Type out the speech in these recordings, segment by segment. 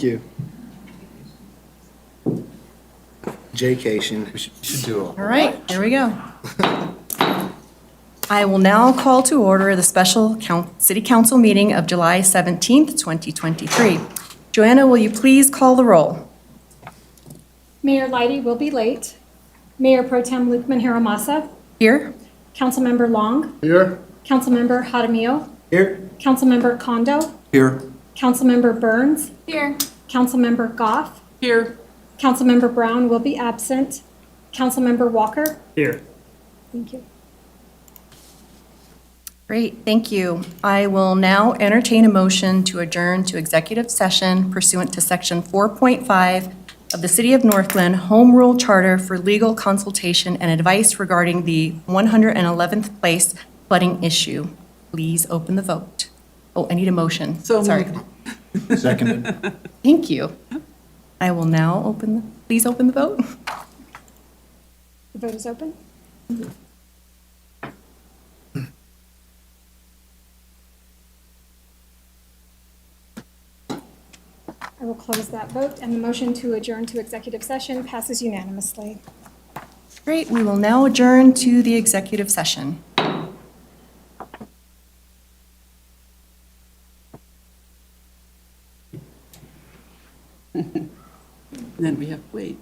you. Jaycation. We should do All right, here we go. I will now call to order the special city council meeting of July 17th, 2023. Joanna, will you please call the roll? Mayor Leidy will be late. Mayor Pro Tem Luke Manharamasa. Here? Councilmember Long. Here. Councilmember Jaramillo. Here. Councilmember Kondo. Here. Councilmember Burns. Here. Councilmember Goff. Here. Councilmember Brown will be absent. Councilmember Walker. Here. Thank you. Great, thank you. I will now entertain a motion to adjourn to executive session pursuant to Section 4.5 of the City of Northglenn Home Rule Charter for legal consultation and advice regarding the 111th place flooding issue. Please open the vote. Oh, I need a motion. So Sorry. moved. Seconded. Thank you. I will now please open the vote. The vote is open. I will close that vote, and the motion to adjourn to executive session passes unanimously. Great, we will now adjourn to the executive session. Then we have to wait.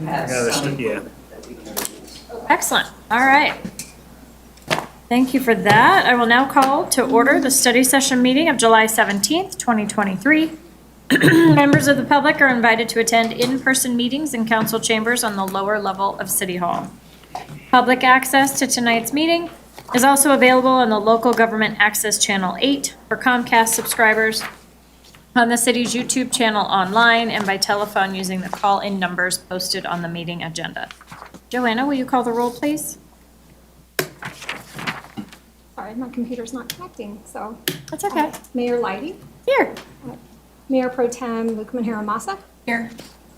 Yeah. Excellent. All right. Thank you for that. I will now call to order the study session meeting of July 17th, 2023. Members of the public are invited to attend in-person meetings in council chambers on the lower level of City Hall. Public access to tonight's meeting is also available on the Local Government Access Channel 8 for Comcast subscribers, on the city's YouTube channel online, and by telephone using the call-in numbers posted on the meeting agenda. Joanna, will you call the roll, please? Sorry, my computer's not connecting, so. That's okay. Mayor Leidy, Here. Mayor Pro Tem Luke Manhero-Massa, Here.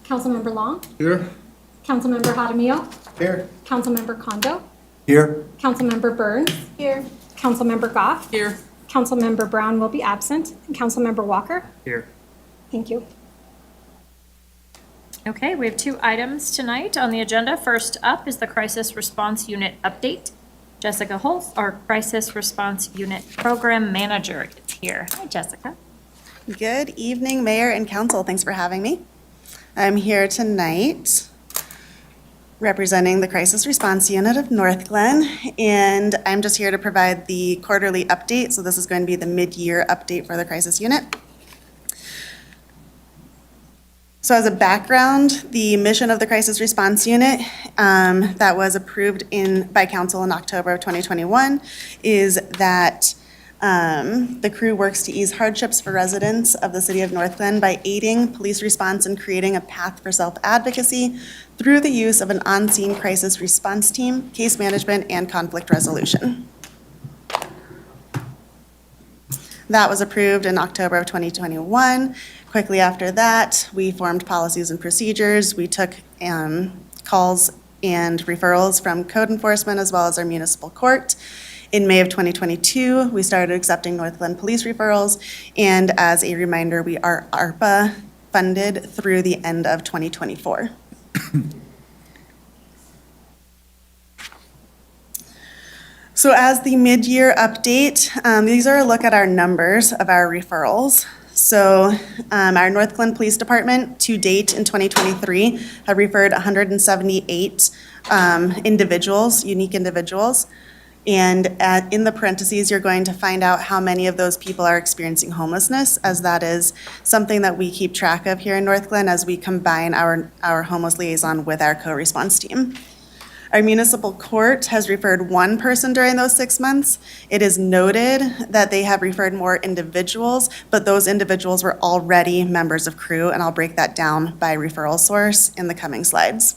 Councilmember Long, Here. Councilmember Jaramillo, Here. Councilmember Kondo, Here. Councilmember Burns. Here. Councilmember Goff. Here. Councilmember Brown will be absent, and Councilmember Walker. Here. Thank you. Okay, we have 2 items tonight on the agenda. First up is the Crisis Response Unit update. Jessica Holtz, our Crisis Response Unit Program Manager, is here. Hi, Jessica. Good evening, Mayor and Council. Thanks for having me. I'm here tonight representing the Crisis Response Unit of North Glen, and I'm just here to provide the quarterly update. So this is going to be the mid-year update for the Crisis Unit. So as a background, the mission of the Crisis Response Unit that was approved by Council in October of 2021 is that the crew works to ease hardships for residents of the city of North Glen by aiding police response and creating a path for self-advocacy through the use of an on-scene crisis response team, case management, and conflict resolution. That was approved in October of 2021. Quickly after that, we formed policies and procedures. We took calls and referrals from code enforcement as well as our municipal court. In May of 2022, we started accepting North Glen police referrals, and as a reminder, we are ARPA funded through the end of 2024. So as the mid-year update, these are a look at our numbers of our referrals. So our North Glen Police Department to date in 2023 have referred 178 individuals, unique individuals. And in the parentheses, you're going to find out how many of those people are experiencing homelessness, as that is something that we keep track of here in North Glen as we combine our homeless liaison with our co-response team. Our municipal court has referred 1 person during those 6 months. It is noted that they have referred more individuals, but those individuals were already members of crew, and I'll break that down by referral source in the coming slides.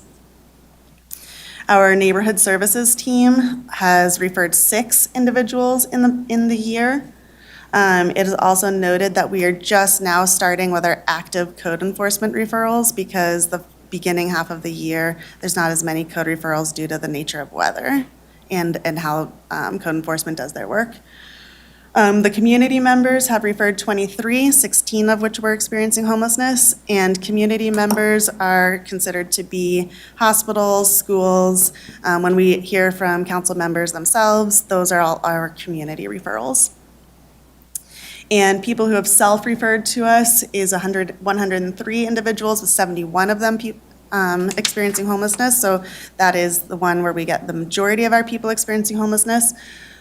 Our neighborhood services team has referred 6 individuals in the year. It is also noted that we are just now starting with our active code enforcement referrals because the beginning half of the year, there's not as many code referrals due to the nature of weather and how code enforcement does their work. The community members have referred 23, 16 of which were experiencing homelessness, and community members are considered to be hospitals, schools. When we hear from council members themselves, those are all our community referrals. And people who have self-referred to us is 103 individuals, with 71 of them experiencing homelessness. So that is the one where we get the majority of our people experiencing homelessness.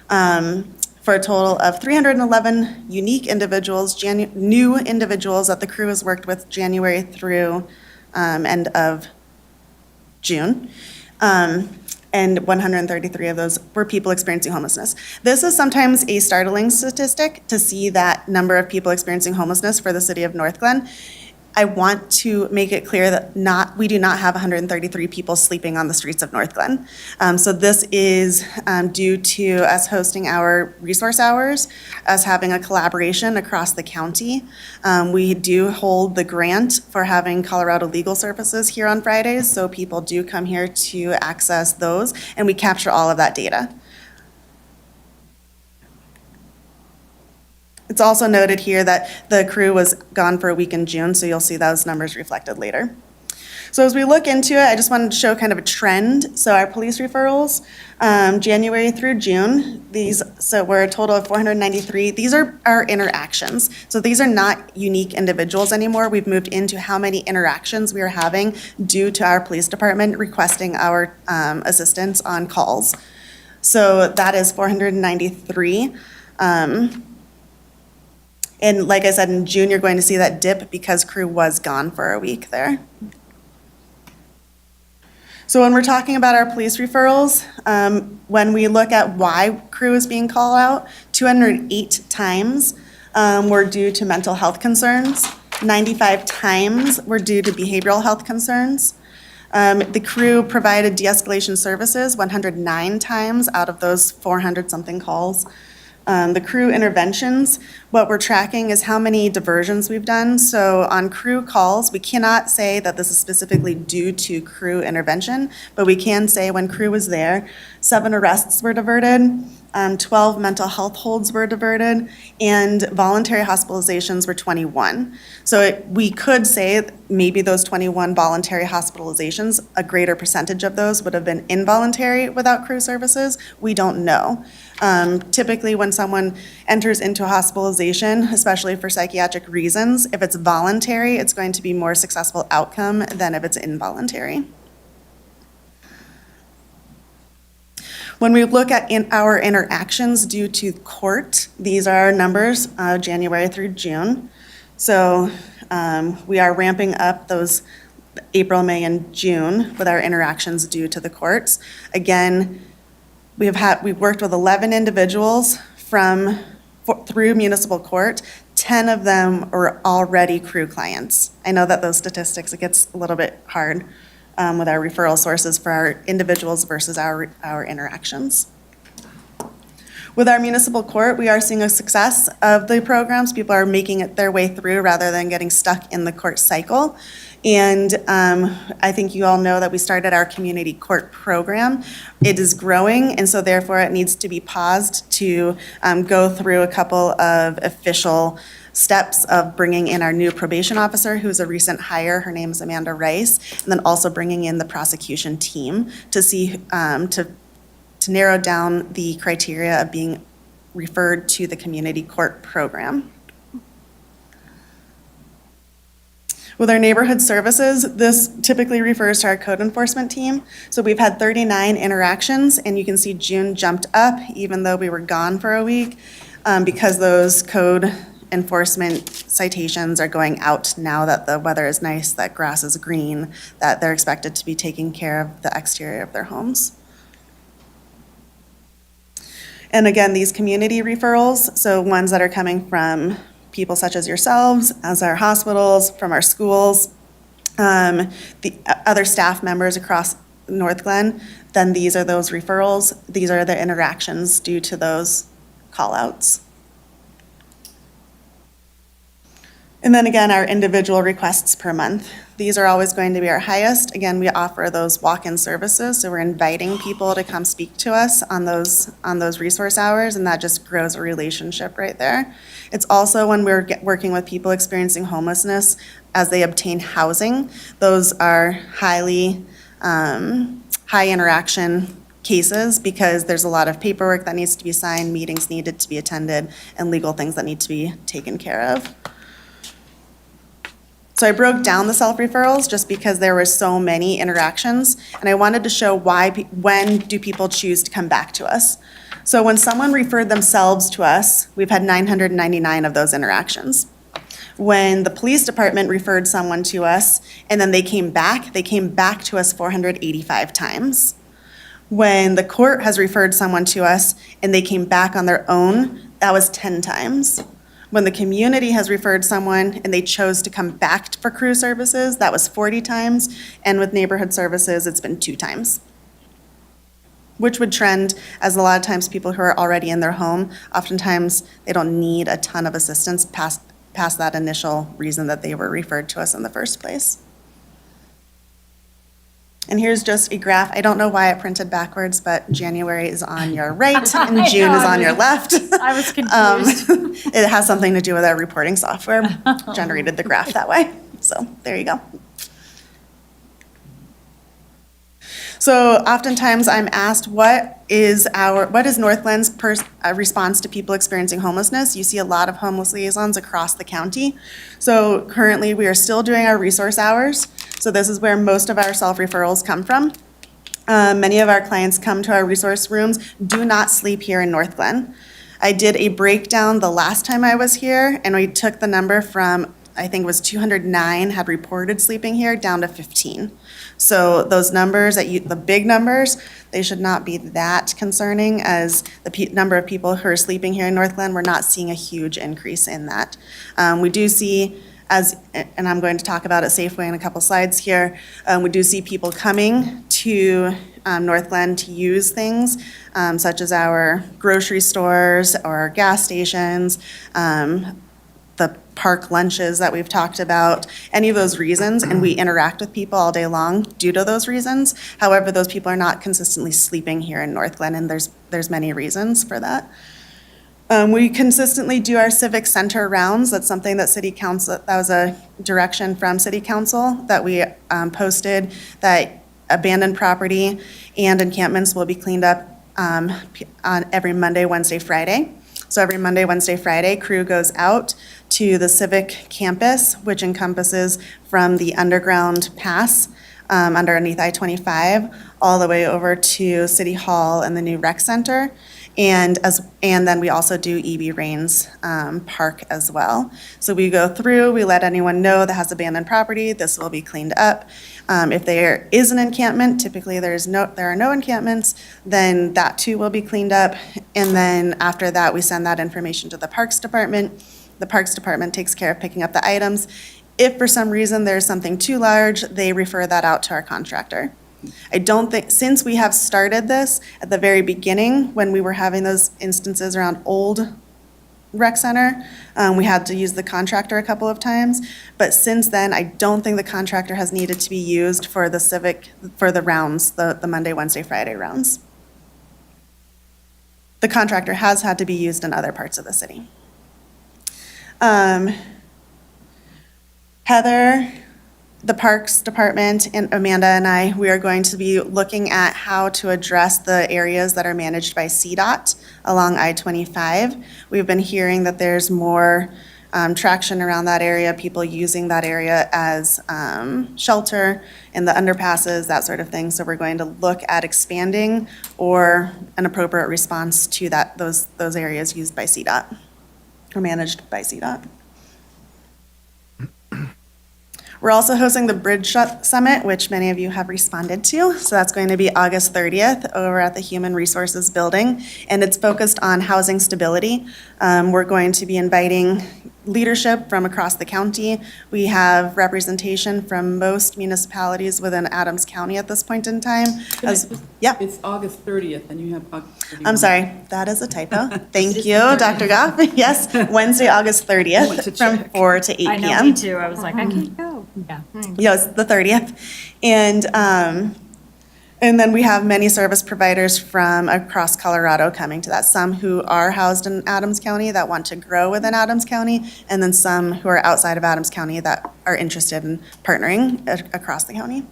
For a total of 311 unique individuals, new individuals that the crew has worked with January through end of June. And 133 of those were people experiencing homelessness. This is sometimes a startling statistic to see that number of people experiencing homelessness for the city of North Glen. I want to make it clear that we do not have 133 people sleeping on the streets of North Glen. So this is due to us hosting our resource hours, us having a collaboration across the county. We do hold the grant for having Colorado Legal Services here on Fridays, so people do come here to access those, and we capture all of that data. It's also noted here that the crew was gone for a week in June, so you'll see those numbers reflected later. So as we look into it, I just wanted to show kind of a trend. So our police referrals, January through June, so we're a total of 493. These are our interactions. So these are not unique individuals anymore. We've moved into how many interactions we are having due to our police department requesting our assistance on calls. So that is 493. And like I said, in June, you're going to see that dip because crew was gone for a week there. So when we're talking about our police referrals, when we look at why crew is being called out, 208 times were due to mental health concerns. 95 times were due to behavioral health concerns. The crew provided de-escalation services 109 times out of those 400-something calls. The crew interventions, what we're tracking is how many diversions we've done. So on crew calls, we cannot say that this is specifically due to crew intervention, but we can say when crew was there, 7 arrests were diverted, 12 mental health holds were diverted, and voluntary hospitalizations were 21. So we could say maybe those 21 voluntary hospitalizations, a greater percentage of those would have been involuntary without crew services. We don't know. Typically, when someone enters into a hospitalization, especially for psychiatric reasons, if it's voluntary, it's going to be more successful outcome than if it's involuntary. When we look at our interactions due to court, these are our numbers, January through June. So we are ramping up those April, May, and June with our interactions due to the courts. Again, we've worked with 11 individuals through municipal court. 10 of them are already crew clients. I know that those statistics, it gets a little bit hard with our referral sources for our individuals versus our interactions. With our municipal court, we are seeing a success of the programs. People are making it their way through rather than getting stuck in the court cycle. And I think you all know that we started our community court program. It is growing, and so therefore it needs to be paused to go through a couple of official steps of bringing in our new probation officer, who's a recent hire. Her name is Amanda Rice, and then also bringing in the prosecution team to see to narrow down the criteria of being referred to the community court program. With our neighborhood services, this typically refers to our code enforcement team. So we've had 39 interactions, and you can see June jumped up even though we were gone for a week because those code enforcement citations are going out now that the weather is nice, that grass is green, that they're expected to be taking care of the exterior of their homes. And again, these community referrals, so ones that are coming from people such as yourselves, as our hospitals, from our schools, the other staff members across North Glen, then these are those referrals. These are the interactions due to those call-outs. And then again, our individual requests per month. These are always going to be our highest. Again, we offer those walk-in services, so we're inviting people to come speak to us on those resource hours, and that just grows a relationship right there. It's also when we're working with people experiencing homelessness as they obtain housing. Those are highly high interaction cases because there's a lot of paperwork that needs to be signed, meetings needed to be attended, and legal things that need to be taken care of. So I broke down the self-referrals just because there were so many interactions, and I wanted to show when do people choose to come back to us. So when someone referred themselves to us, we've had 999 of those interactions. When the police department referred someone to us and then they came back to us 485 times. When the court has referred someone to us and they came back on their own, that was 10 times. When the community has referred someone and they chose to come back for crew services, that was 40 times. And with neighborhood services, it's been 2 times. Which would trend as a lot of times people who are already in their home, oftentimes they don't need a ton of assistance past that initial reason that they were referred to us in the first place. And here's just a graph. I don't know why it printed backwards, but January is on your right and June is on your left. I was confused. It has something to do with our reporting software, generated the graph that way. So there you go. So oftentimes I'm asked, what is Northland's response to people experiencing homelessness? You see a lot of homeless liaisons across the county. So currently, we are still doing our resource hours. So this is where most of our self-referrals come from. Many of our clients come to our resource rooms, do not sleep here in North Glen. I did a breakdown the last time I was here, and we took the number from, I think it was 209 had reported sleeping here, down to 15. So those numbers, the big numbers, they should not be that concerning, as the number of people who are sleeping here in North Glen, we're not seeing a huge increase in that. We do see, and I'm going to talk about it Safeway in a couple slides here, we do see people coming to North Glen to use things, such as our grocery stores or gas stations, the park lunches that we've talked about, any of those reasons, and we interact with people all day long due to those reasons. However, those people are not consistently sleeping here in North Glen, and there's many reasons for that. We consistently do our civic center rounds. That's something that City Council, that was a direction from City Council that we posted, that abandoned property and encampments will be cleaned up on every Monday, Wednesday, Friday. So every Monday, Wednesday, Friday, crew goes out to the civic campus, which encompasses from the underground pass underneath I-25 all the way over to City Hall and the new rec center. And then we also do E.B. Rains Park as well. So we go through, we let anyone know that has abandoned property, this will be cleaned up. If there is an encampment, typically there are no encampments, then that too will be cleaned up. And then after that, we send that information to the Parks Department. The Parks Department takes care of picking up the items. If for some reason there's something too large, they refer that out to our contractor. I don't think, since we have started this at the very beginning, when we were having those instances around old rec center, we had to use the contractor a couple of times. But since then, I don't think the contractor has needed to be used for the rounds, the Monday, Wednesday, Friday rounds. The contractor has had to be used in other parts of the city. Heather, the Parks Department, and Amanda and I, we are going to be looking at how to address the areas that are managed by CDOT along I-25. We've been hearing that there's more traction around that area, people using that area as shelter in the underpasses, that sort of thing. So we're going to look at expanding or an appropriate response to those areas used by CDOT or managed by CDOT. We're also hosting the Bridge Summit, which many of you have responded to. So that's going to be August 30th over at the Human Resources Building, and it's focused on housing stability. We're going to be inviting leadership from across the county. We have representation from most municipalities within Adams County at this point in time. Yeah. It's August 30th, and you have August 31st. I'm sorry, that is a typo. Thank you, Dr. Goff. Yes, Wednesday, August 30th from 4 to 8 I p.m. know, me too. I was like, I can't go. Yeah. Yes, the 30th. And then we have many service providers from across Colorado coming to that. Some who are housed in Adams County that want to grow within Adams County, and then some who are outside of Adams County that are interested in partnering across the county.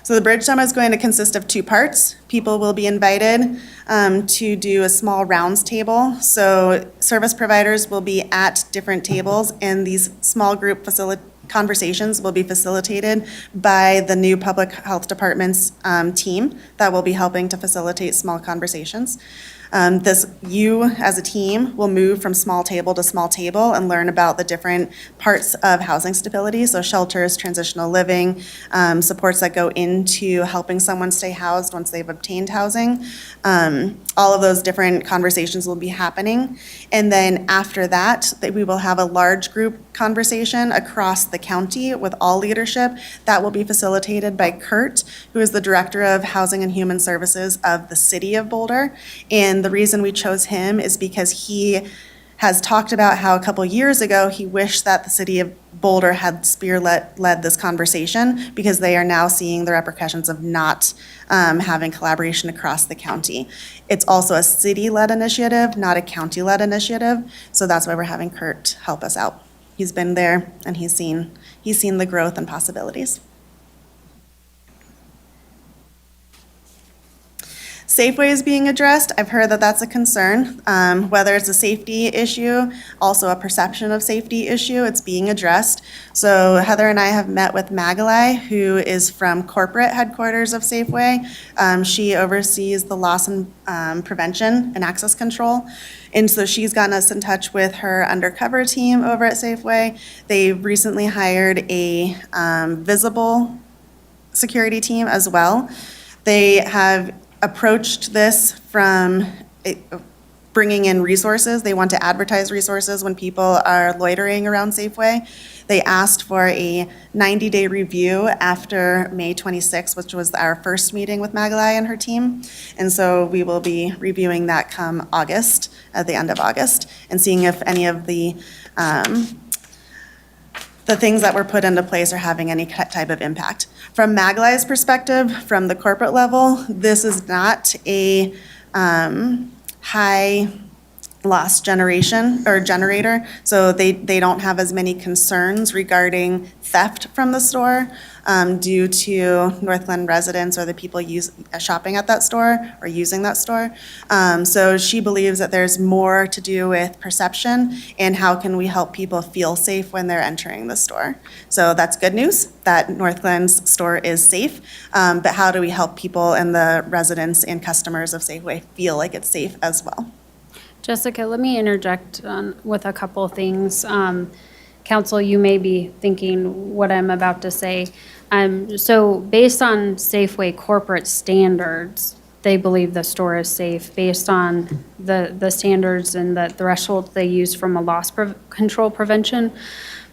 So the Bridge Summit is going to consist of 2 parts. People will be invited to do a small rounds table. So service providers will be at different tables, and these small group conversations will be facilitated by the new Public Health Department's team that will be helping to facilitate small conversations. You as a team will move from small table to small table and learn about the different parts of housing stability, so shelters, transitional living, supports that go into helping someone stay housed once they've obtained housing. All of those different conversations will be happening. And then after that, we will have a large group conversation across the county with all leadership that will be facilitated by Kurt, who is the Director of Housing and Human Services of the City of Boulder. And the reason we chose him is because he has talked about how a couple years ago he wished that the City of Boulder had led this conversation, because they are now seeing the repercussions of not having collaboration across the county. It's also a city-led initiative, not a county-led initiative, so that's why we're having Kurt help us out He's been there and he's seen the growth and possibilities. Safeway is being addressed. I've heard that that's a concern. Whether it's a safety issue, also a perception of safety issue, it's being addressed. So Heather and I have met with Magalai, who is from corporate headquarters of Safeway. She oversees the loss and prevention and access control. And so she's gotten us in touch with her undercover team over at Safeway. They recently hired a visible security team as well. They have approached this from bringing in resources. They want to advertise resources when people are loitering around Safeway. They asked for a 90-day review after May 26th, which was our first meeting with Magalai and her team. And so we will be reviewing that come August, at the end of August, and seeing if any of the things that were put into place are having any type of impact. From Magalai's perspective, from the corporate level, this is not a high loss generation or generator, so they don't have as many concerns regarding theft from the store due to Northglen residents or the people shopping at that store or using that store. So she believes that there's more to do with perception and how can we help people feel safe when they're entering the store. So that's good news that Northglen's store is safe, but how do we help people and the residents and customers of Safeway feel like it's safe as well? Jessica, let me interject with a couple of things. Council, you may be thinking what I'm about to say. So based on Safeway corporate standards, they believe the store is safe based on the standards and the threshold they use from a loss control prevention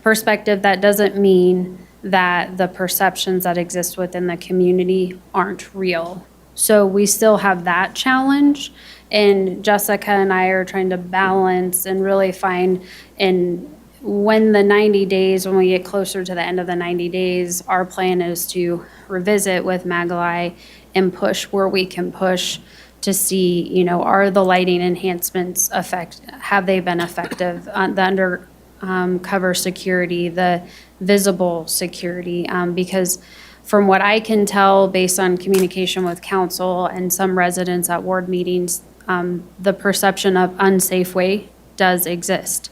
perspective. That doesn't mean that the perceptions that exist within the community aren't real. So we still have that challenge. And Jessica and I are trying to balance and really find, and when the 90 days, when we get closer to the end of the 90 days, our plan is to revisit with Magalai and push where we can push to see, are the lighting enhancements have they been effective? The undercover security, the visible security, because from what I can tell, based on communication with council and some residents at ward meetings, the perception of unsafe way does exist.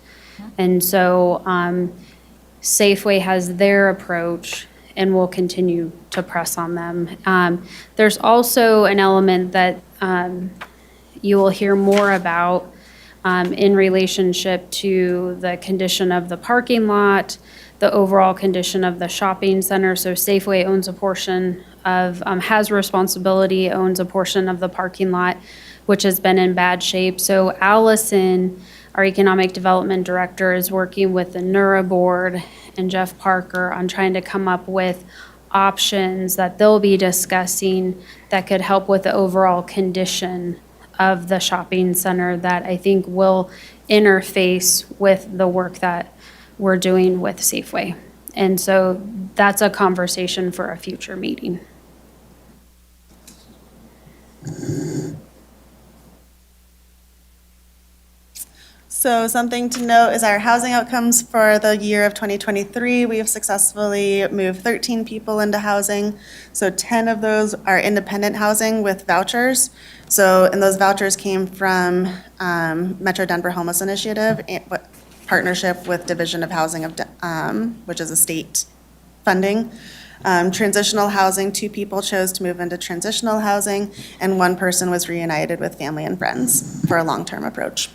And so Safeway has their approach and will continue to press on them. There's also an element that you will hear more about in relationship to the condition of the parking lot, the overall condition of the shopping center. So Safeway owns a portion of, has responsibility, owns a portion of the parking lot, which has been in bad shape. So Allison, our economic development director, is working with the NURA board and Jeff Parker on trying to come up with options that they'll be discussing that could help with the overall condition of the shopping center that I think will interface with the work that we're doing with Safeway. And so that's a conversation for a future meeting. So something to note is our housing outcomes for the year of 2023. We have successfully moved 13 people into housing. So 10 of those are independent housing with vouchers. And those vouchers came from Metro Denver Homeless Initiative, partnership with Division of Housing, which is a state funding. Transitional housing, 2 people chose to move into transitional housing, and 1 person was reunited with family and friends for a long-term approach.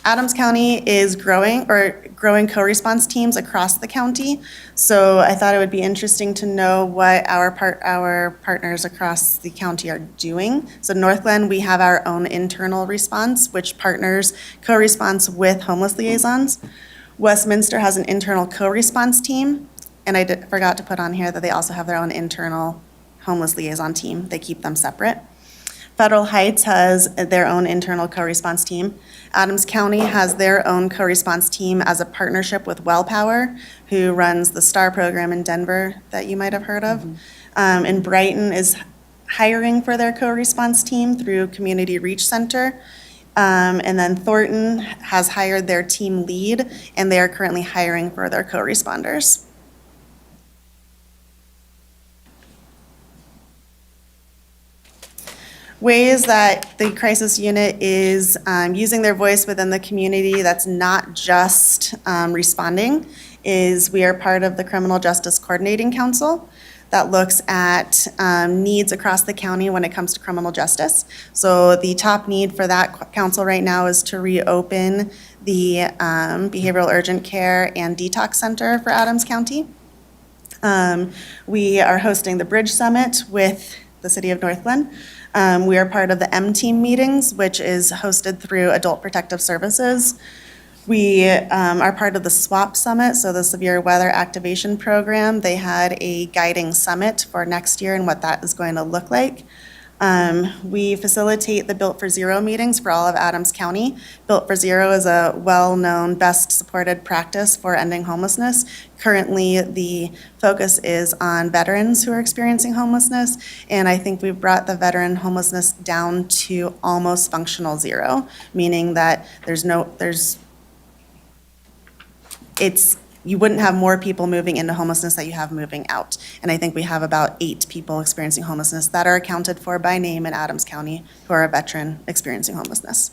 Adams County is growing co-response teams across the county. So I thought it would be interesting to know what our partners across the county are doing. So Northglen, we have our own internal response, which partners co-response with homeless liaisons. Westminster has an internal co-response team, and I forgot to put on here that they also have their own internal homeless liaison team. They keep them separate. Federal Heights has their own internal co-response team. Adams County has their own co-response team as a partnership with WellPower, who runs the STAR program in Denver that you might have heard of. And Brighton is hiring for their co-response team through Community Reach Center. And then Thornton has hired their team lead, and they are currently hiring for their co-responders. Ways that the crisis unit is using their voice within the community that's not just responding is we are part of the Criminal Justice Coordinating Council that looks at needs across the county when it comes to criminal justice. So the top need for that council right now is to reopen the Behavioral Urgent Care and Detox Center for Adams County. We are hosting the Bridge Summit with the City of North Glen. We are part of the M-Team meetings, which is hosted through Adult Protective Services. We are part of the SWAP Summit, so the Severe Weather Activation Program. They had a guiding summit for next year and what that is going to look like. We facilitate the Built for Zero meetings for all of Adams County. Built for Zero is a well-known, best-supported practice for ending homelessness. Currently, the focus is on veterans who are experiencing homelessness, and I think we've brought the veteran homelessness down to almost functional zero, meaning that you wouldn't have more people moving into homelessness that you have moving out. And I think we have about 8 people experiencing homelessness that are accounted for by name in Adams County who are a veteran experiencing homelessness.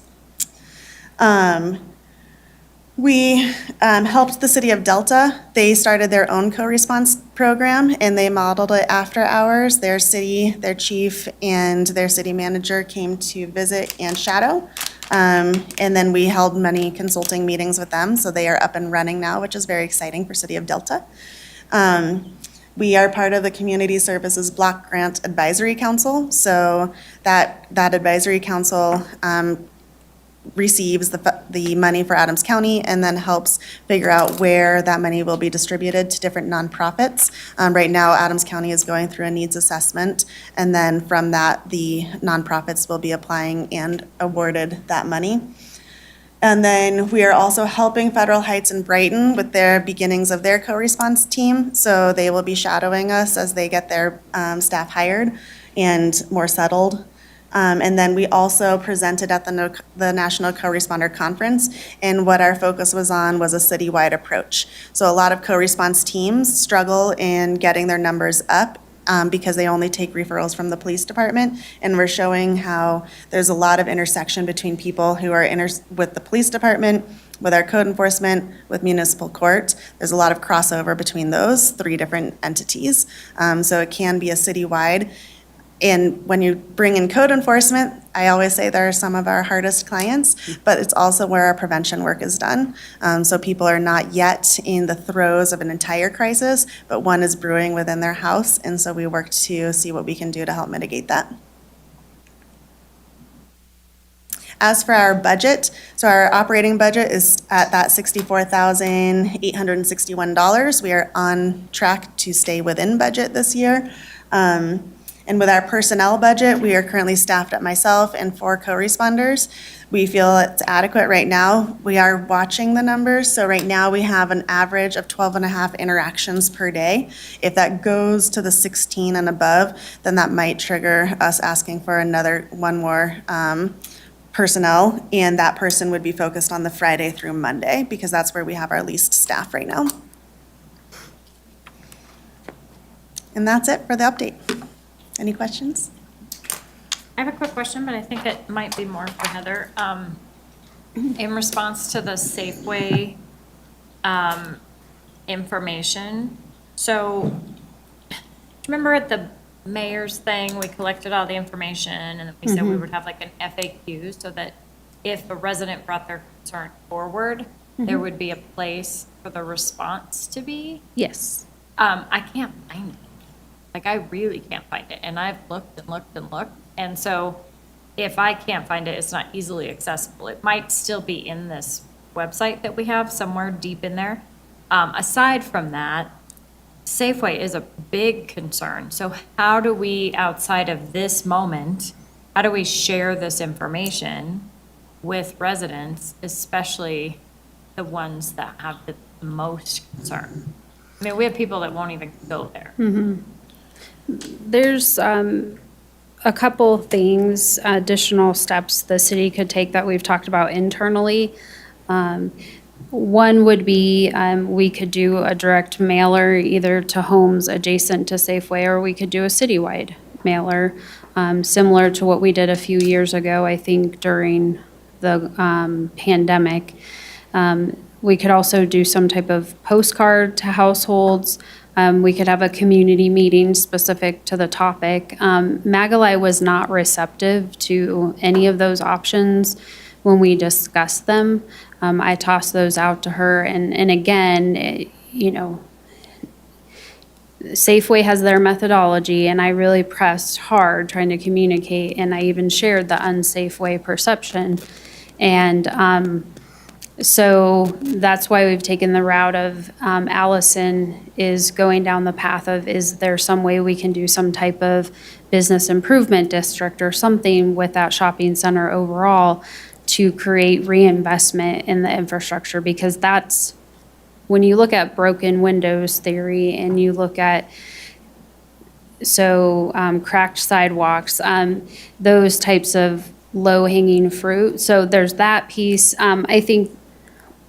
We helped the city of Delta. They started their own co-response program, and they modeled it after hours. Their city, their chief, and their city manager came to visit and shadow. And then we held many consulting meetings with them, so they are up and running now, which is very exciting for City of Delta. We are part of the Community Services Block Grant Advisory Council, so that advisory council receives the money for Adams County and then helps figure out where that money will be distributed to different nonprofits. Right now, Adams County is going through a needs assessment, and then from that, the nonprofits will be applying and awarded that money. And then we are also helping Federal Heights and Brighton with their beginnings of their co-response team. So they will be shadowing us as they get their staff hired and more settled. And then we also presented at the National Co-Responder Conference, and what our focus was on was a citywide approach. So a lot of co-response teams struggle in getting their numbers up because they only take referrals from the police department, and we're showing how there's a lot of intersection between people who are with the police department, with our code enforcement, with municipal court. There's a lot of crossover between those 3 different entities. So it can be a citywide. And when you bring in code enforcement, I always say they're some of our hardest clients, but it's also where our prevention work is done. So people are not yet in the throes of an entire crisis, but one is brewing within their house, and so we work to see what we can do to help mitigate that. As for our budget, so our operating budget is at that $64,861. We are on track to stay within budget this year. And with our personnel budget, we are currently staffed at myself and 4 co-responders. We feel it's adequate right now. We are watching the numbers, so right now we have an average of 12.5 interactions per day. If that goes to the 16 and above, then that might trigger us asking for one more personnel, and that person would be focused on the Friday through Monday, because that's where we have our least staff right now. And that's it for the update. Any questions? I have a quick question, but I think it might be more for Heather. In response to the Safeway information, so remember at the mayor's thing, we collected all the information and then we said we would have like an FAQ so that if a resident brought their concern forward, there would be a place for the response to be? Yes. I can't find it. Like, I really can't find it, and I've looked and looked and looked, and so if I can't find it, it's not easily accessible. It might still be in this website that we have somewhere deep in there. Aside from that, Safeway is a big concern. So how do we, outside of this moment, how do we share this information with residents, especially the ones that have the most concern? I mean, we have people that won't even go there. There's a a couple things, additional steps the city could take that we've talked about internally. One would be, we could do a direct mailer either to homes adjacent to Safeway, or we could do a citywide mailer, similar to what we did a few years ago, I think, during the pandemic. We could also do some type of postcard to households. We could have a community meeting specific to the topic. Magalai was not receptive to any of those options when we discussed them. I tossed those out to her, and again, you know, Safeway has their methodology, and I really pressed hard trying to communicate, and I even shared the unsafe way perception. And so that's why we've taken the route of Allison is going down the path of, is there some way we can do some type of business improvement district or something with that shopping center overall to create reinvestment in the infrastructure? Because that's, when you look at broken windows theory and you look at, cracked sidewalks, those types of low-hanging fruit. So there's that piece. I think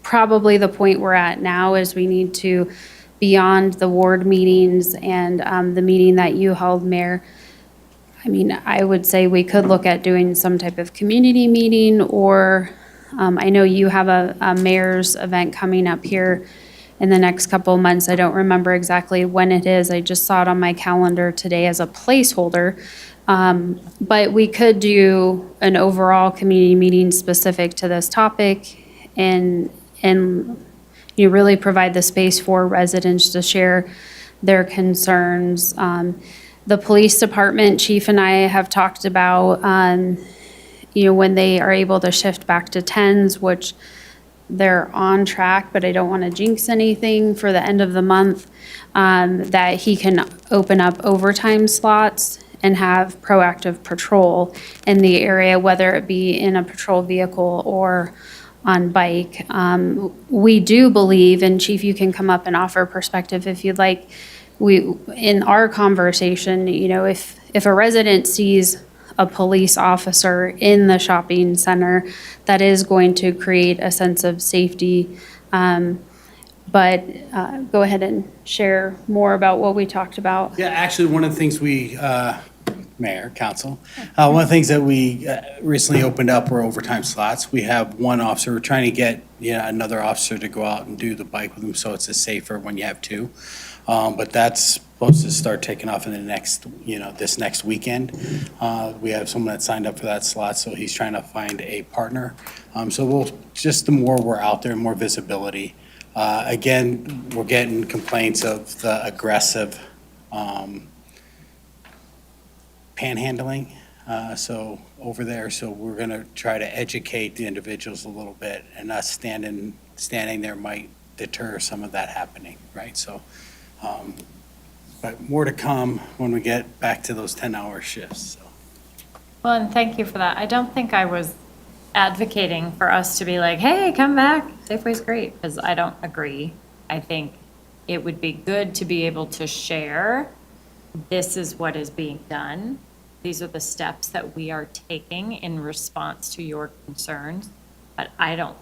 probably the point we're at now is we need to, beyond the ward meetings and the meeting that you held, Mayor, I mean, I would say we could look at doing some type of community meeting, or I know you have a mayor's event coming up here in the next couple of months. I don't remember exactly when it is. I just saw it on my calendar today as a placeholder. But we could do an overall community meeting specific to this topic, and you really provide the space for residents to share their concerns. The police department chief and I have talked about, when they are able to shift back to 10s, which they're on track, but I don't want to jinx anything for the end of the month, that he can open up overtime slots and have proactive patrol in the area, whether it be in a patrol vehicle or on bike. We do believe, and Chief, you can come up and offer perspective if you'd like, in our conversation, if a resident sees a police officer in the shopping center, that is going to create a sense of safety. But go ahead and share more about what we talked about. Yeah, actually, one of the things Mayor, Council, one of the things that we recently opened up were overtime slots. We have one officer, we're trying to get another officer to go out and do the bike with them, so it's safer when you have two. But that's supposed to start taking off in the next, this next weekend. We have someone that signed up for that slot, so he's trying to find a partner. So the more we're out there, more visibility. Again, we're getting complaints of the aggressive panhandling, so over there. So we're going to try to educate the individuals a little bit, and us standing there might deter some of that happening, right? So, but more to come when we get back to those 10-hour shifts. So. Well, and thank you for that. I don't think I was advocating for us to be like, hey, come back, Safeway's great, because I don't agree. I think it would be good to be able to share, this is what is being done. These are the steps that we are taking in response to your concerns, but I don't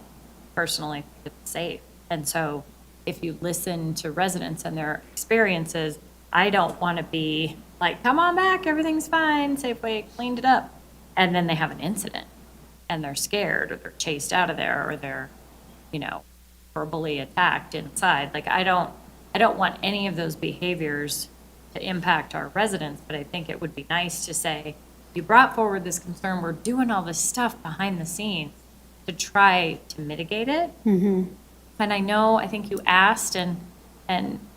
personally think it's safe. And so if you listen to residents and their experiences, I don't want to be like, come on back, everything's fine, Safeway cleaned it up. And then they have an incident and they're scared, or they're chased out of there, or they're, verbally attacked inside. Like, I don't want any of those behaviors to impact our residents, but I think it would be nice to say, you brought forward this concern, we're doing all this stuff behind the scenes to try to mitigate it. Mm-hmm. And I think you asked, and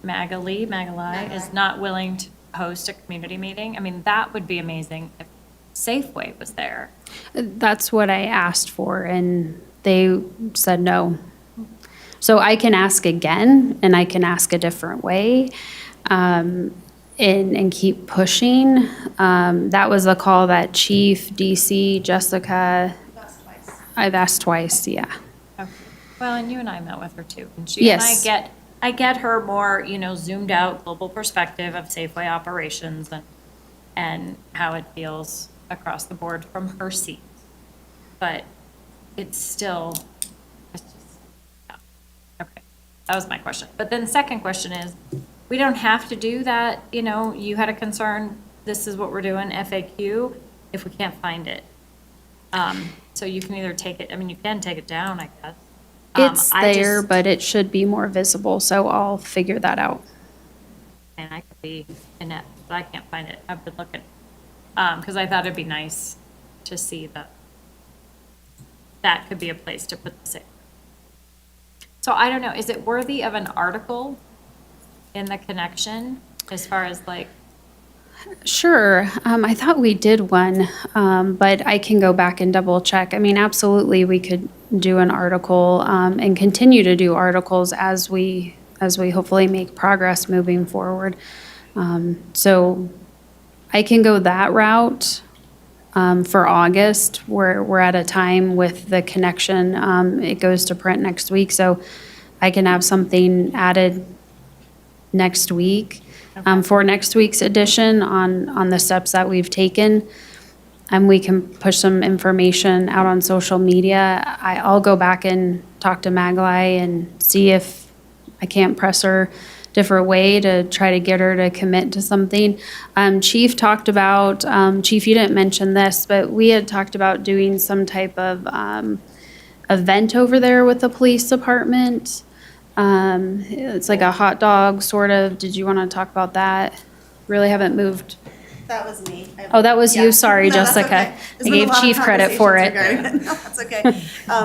Magalai is not willing to host a community meeting. I mean, that would be amazing if Safeway was there. That's what I asked for, and they said no. So I can ask again, and I can ask a different way, and keep pushing. That was the call that Chief, DC, Jessica. I've asked twice, yeah. Okay. Well, and you and I met with her too. And Yes. and I get her more, zoomed out global perspective of Safeway operations and how it feels across the board from her seat. But it's still, it's just, yeah. Okay, that was my question. But then the second question is, we don't have to do that, you know, you had a concern, this is what we're doing, FAQ, if we can't find it. So you can either take it, I mean, you can take it down, I guess. It's I there, just- but it should be more visible, so I'll figure that out. And I could be inept, but I can't find it. I've been looking. Because I thought it'd be nice to see that could be a place to put the safe. So I don't know, is it worthy of an article in the connection as far as like, Sure. I thought we did one, but I can go back and double check. I mean, absolutely, we could do an article and continue to do articles as we hopefully make progress moving forward. So I can go that route for August. We're at a time with the connection. It goes to print next week, so I can have something added next week. For next week's edition on the steps that we've taken. And we can push some information out on social media. I'll go back and talk to Maglai and see if I can't press her different way to try to get her to commit to something. Chief talked about, Chief, you didn't mention this, but we had talked about doing some type of event over there with the police department. It's like a hot dog sort of. Did you want to talk about that? Really haven't moved. That was me. Oh, that was you? Yeah. Sorry, No, that's Jessica. okay. I There's been gave a lot of Chief credit for conversations it. regarding No, that's okay.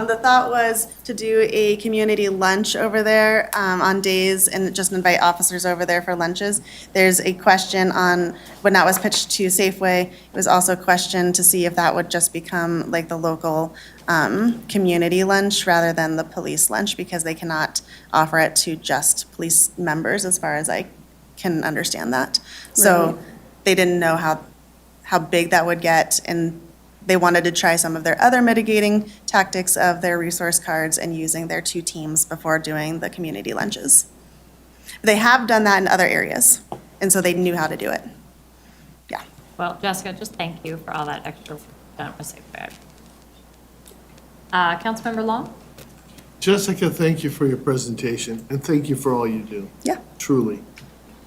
The thought was to do a community lunch over there on days and just invite officers over there for lunches. There's a question on, when that was pitched to Safeway, it was also a question to see if that would just become like the local community lunch rather than the police lunch, because they cannot offer it to just police members, as far as I can understand that. So they didn't know how big that would get, and they wanted to try some of their other mitigating tactics of their resource cards and using their 2 teams before doing the community lunches. They have done that in other areas, and so they knew how to do it. Yeah. well, Jessica, just thank you for all that extra work done with Safeway. Councilmember Long? Jessica, thank you for your presentation, and thank you for all you do, Yeah. truly.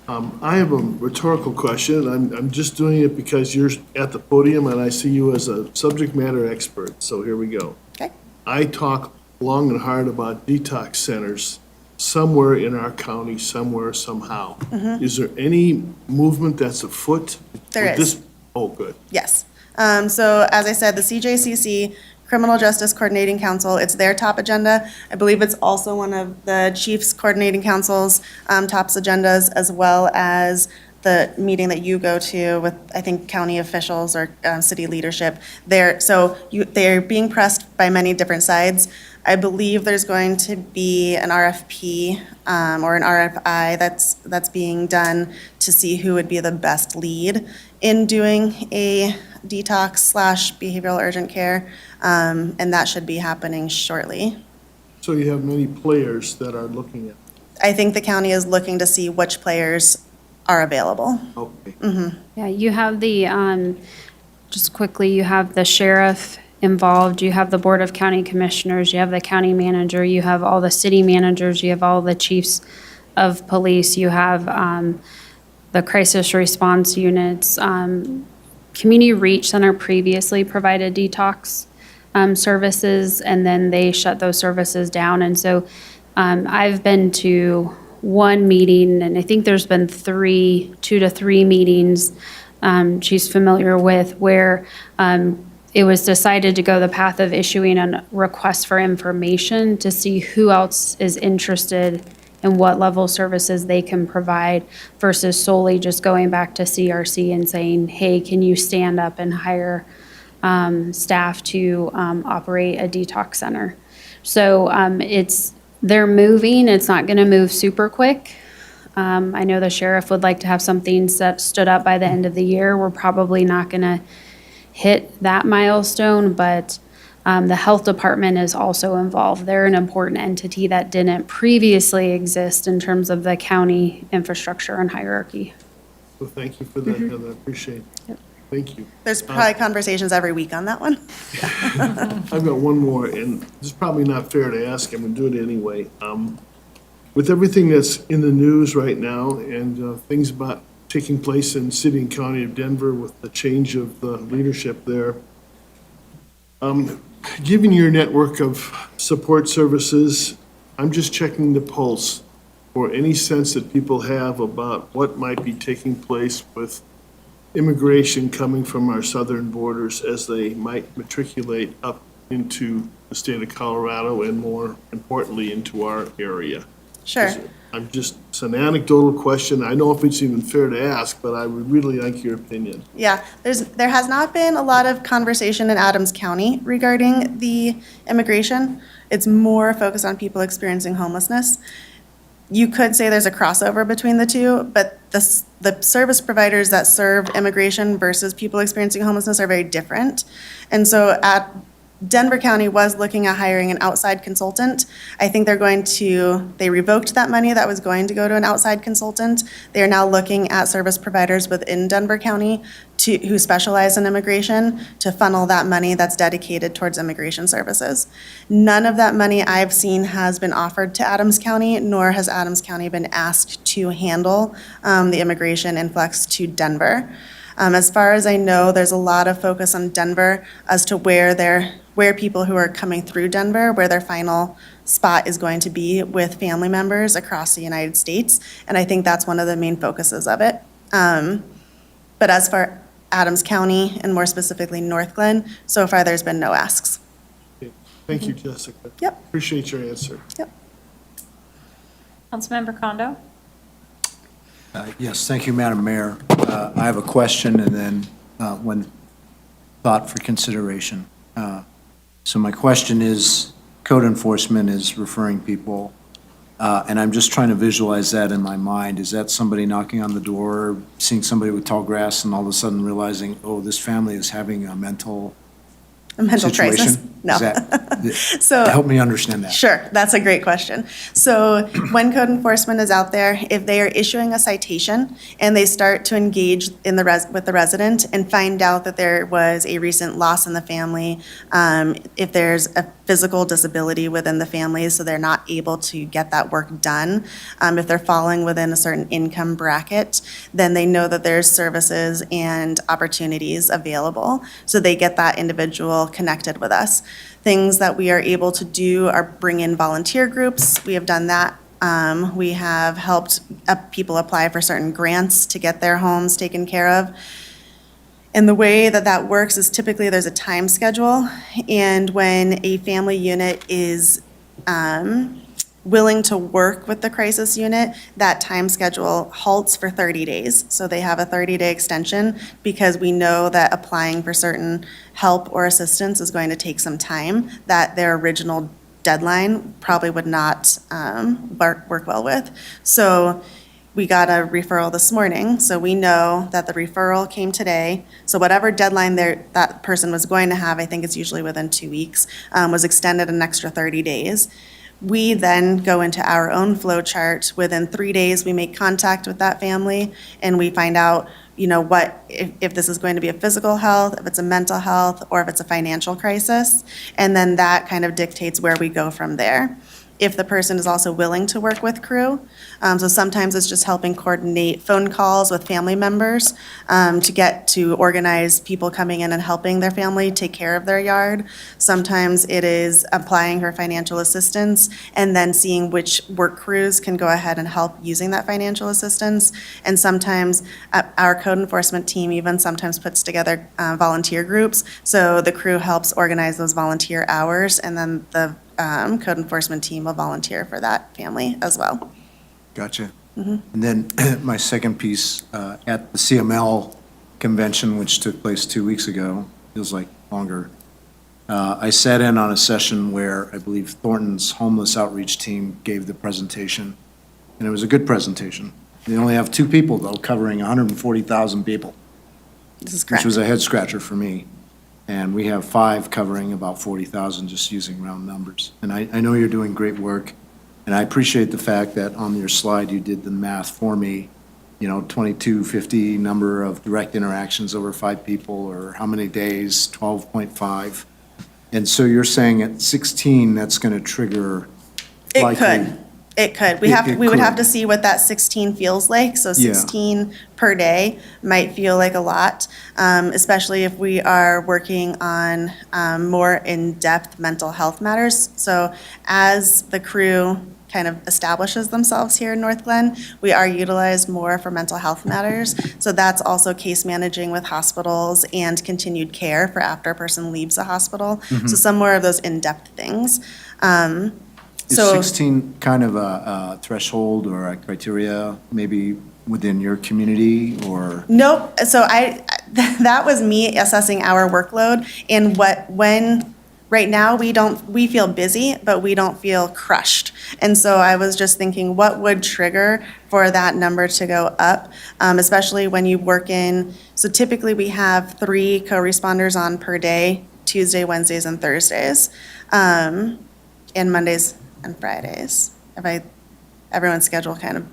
I have a rhetorical question. I'm just doing it because you're at the podium and I see you as a subject matter expert, so here we go. Okay. I talk long and hard about detox centers somewhere in our county, somewhere, somehow. Is there any movement that's afoot? There with is. this? Oh, good. Yes. So as I said, the CJCC Criminal Justice Coordinating Council, it's their top agenda. I believe it's also one of the Chiefs Coordinating Council's top agendas, as well as the meeting that you go to with, I think, county officials or city leadership. They're being pressed by many different sides. I believe there's going to be an RFP or an RFI that's being done to see who would be the best lead in doing a detox/behavioral urgent care, and that should be happening shortly. So you have many players that are looking at, I think the county is looking to see which players are available. okay. Yeah, you have just quickly, you have the sheriff involved, you have the Board of County Commissioners, you have the county manager, you have all the city managers, you have all the chiefs of police, you have the crisis response units. Community Reach Center previously provided detox services, and then they shut those services down. And so I've been to one meeting, and I think there's been 2 to 3 meetings she's familiar with, where it was decided to go the path of issuing a request for information to see who else is interested and what level services they can provide versus solely just going back to CRC and saying, hey, can you stand up and hire staff to operate a detox center? So they're moving. It's not going to move super quick. I know the sheriff would like to have something stood up by the end of the year. We're probably not going to hit that milestone, but the health department is also involved. They're an important entity that didn't previously exist in terms of the county infrastructure and hierarchy. So thank you for that, Heather, I appreciate it. Thank you. There's probably conversations every week on that one. I've got one more, and this is probably not fair to ask, I'm gonna do it anyway. With everything that's in the news right now and things about taking place in city and county of Denver with the change of the leadership there, given your network of support services, I'm just checking the pulse for any sense that people have about what might be taking place with immigration coming from our southern borders as they might matriculate up into the state of Colorado and more importantly into our area. Sure. It's an anecdotal question. I don't know if it's even fair to ask, but I would really like your opinion. Yeah, there has not been a lot of conversation in Adams County regarding the immigration. It's more focused on people experiencing homelessness. You could say there's a crossover between the two, but the service providers that serve immigration versus people experiencing homelessness are very different. And so Denver County was looking at hiring an outside consultant. I think they revoked that money that was going to go to an outside consultant. They are now looking at service providers within Denver County who specialize in immigration to funnel that money that's dedicated towards immigration services. None of that money I've seen has been offered to Adams County, nor has Adams County been asked to handle the immigration influx to Denver. As far as I know, there's a lot of focus on Denver as to where people who are coming through Denver, where their final spot is going to be with family members across the United States. And I think that's one of the main focuses of it. But as for Adams County and more specifically North Glen, so far there's been no asks. Thank you, Jessica. Yep. Appreciate your answer. Yep. Councilmember Kondo? Yes, thank you, Madam Mayor. I have a question and then one thought for consideration. So my question is, code enforcement is referring people, and I'm just trying to visualize that in my mind. Is that somebody knocking on the door, seeing somebody with tall grass, and all of a sudden realizing, oh, this family is having a mental Mental crisis? situation? No. Is that- So. Help me understand that. Sure, that's a great question. So when code enforcement is out there, if they are issuing a citation and they start to engage with the resident and find out that there was a recent loss in the family, if there's a physical disability within the family, so they're not able to get that work done, if they're falling within a certain income bracket, then they know that there's services and opportunities available. So they get that individual connected with us. Things that we are able to do are bring in volunteer groups. We have done that. We have helped people apply for certain grants to get their homes taken care of. And the way that that works is typically there's a time schedule, and when a family unit is willing to work with the crisis unit, that time schedule halts for 30 days. So they have a 30-day extension because we know that applying for certain help or assistance is going to take some time that their original deadline probably would not work well with. So we got a referral this morning, so we know that the referral came today. So whatever deadline that person was going to have, I think it's usually within 2 weeks, was extended an extra 30 days. We then go into our own flow chart. Within 3 days, we make contact with that family and we find out, if this is going to be a physical health, if it's a mental health, or if it's a financial crisis. And then that kind of dictates where we go from there. If the person is also willing to work with crew. So sometimes it's just helping coordinate phone calls with family members to organize people coming in and helping their family take care of their yard. Sometimes it is applying for financial assistance and then seeing which work crews can go ahead and help using that financial assistance. And sometimes our code enforcement team even sometimes puts together volunteer groups. So the crew helps organize those volunteer hours, and then the code enforcement team will volunteer for that family as well. Gotcha. And then my second piece, at the CML convention, which took place 2 weeks ago, feels like longer, I sat in on a session where I believe Thornton's homeless outreach team gave the presentation, and it was a good presentation. They only have 2 people, though, covering 140,000 people, This is which correct. was a head scratcher for me. And we have 5 covering about 40,000, just using round numbers. And I know you're doing great work, and I appreciate the fact that on your slide, you did the math for me 2250 number of direct interactions over 5 people, or how many days, 12.5. And so you're saying at 16, that's going to trigger It likely. could. It could. We It would have could. to see what that 16 feels like. So 16 per day might feel like a lot, especially if we are working on more in-depth mental health matters. So as the crew kind of establishes themselves here in North Glen, we are utilized more for mental health matters. So that's also case managing with hospitals and continued care for after a person leaves a hospital. So some more of those in-depth things. Is So 16 kind of a threshold or a criteria, maybe within your community, or? Nope. So that was me assessing our workload and right now, we feel busy, but we don't feel crushed. And so I was just thinking, what would trigger for that number to go up? Especially when you work so typically we have 3 co-responders on per day, Tuesday, Wednesdays, and Thursdays, and Mondays and Fridays. Everyone's schedule kind of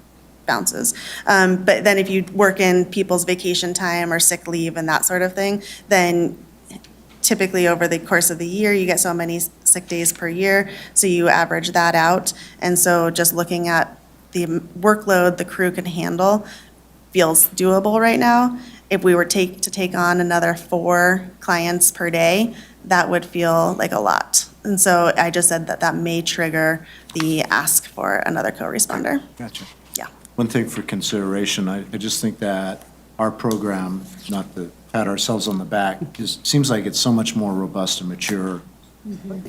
bounces. But then if you work in people's vacation time or sick leave and that sort of thing, then typically over the course of the year, you get so many sick days per year, so you average that out. And so just looking at the workload the crew can handle feels doable right now. If we were to take on another 4 clients per day, that would feel like a lot. And so I just said that may trigger the ask for another co-responder. Gotcha. Yeah. One thing for consideration, I just think that our program, not to pat ourselves on the back, just seems like it's so much more robust and mature.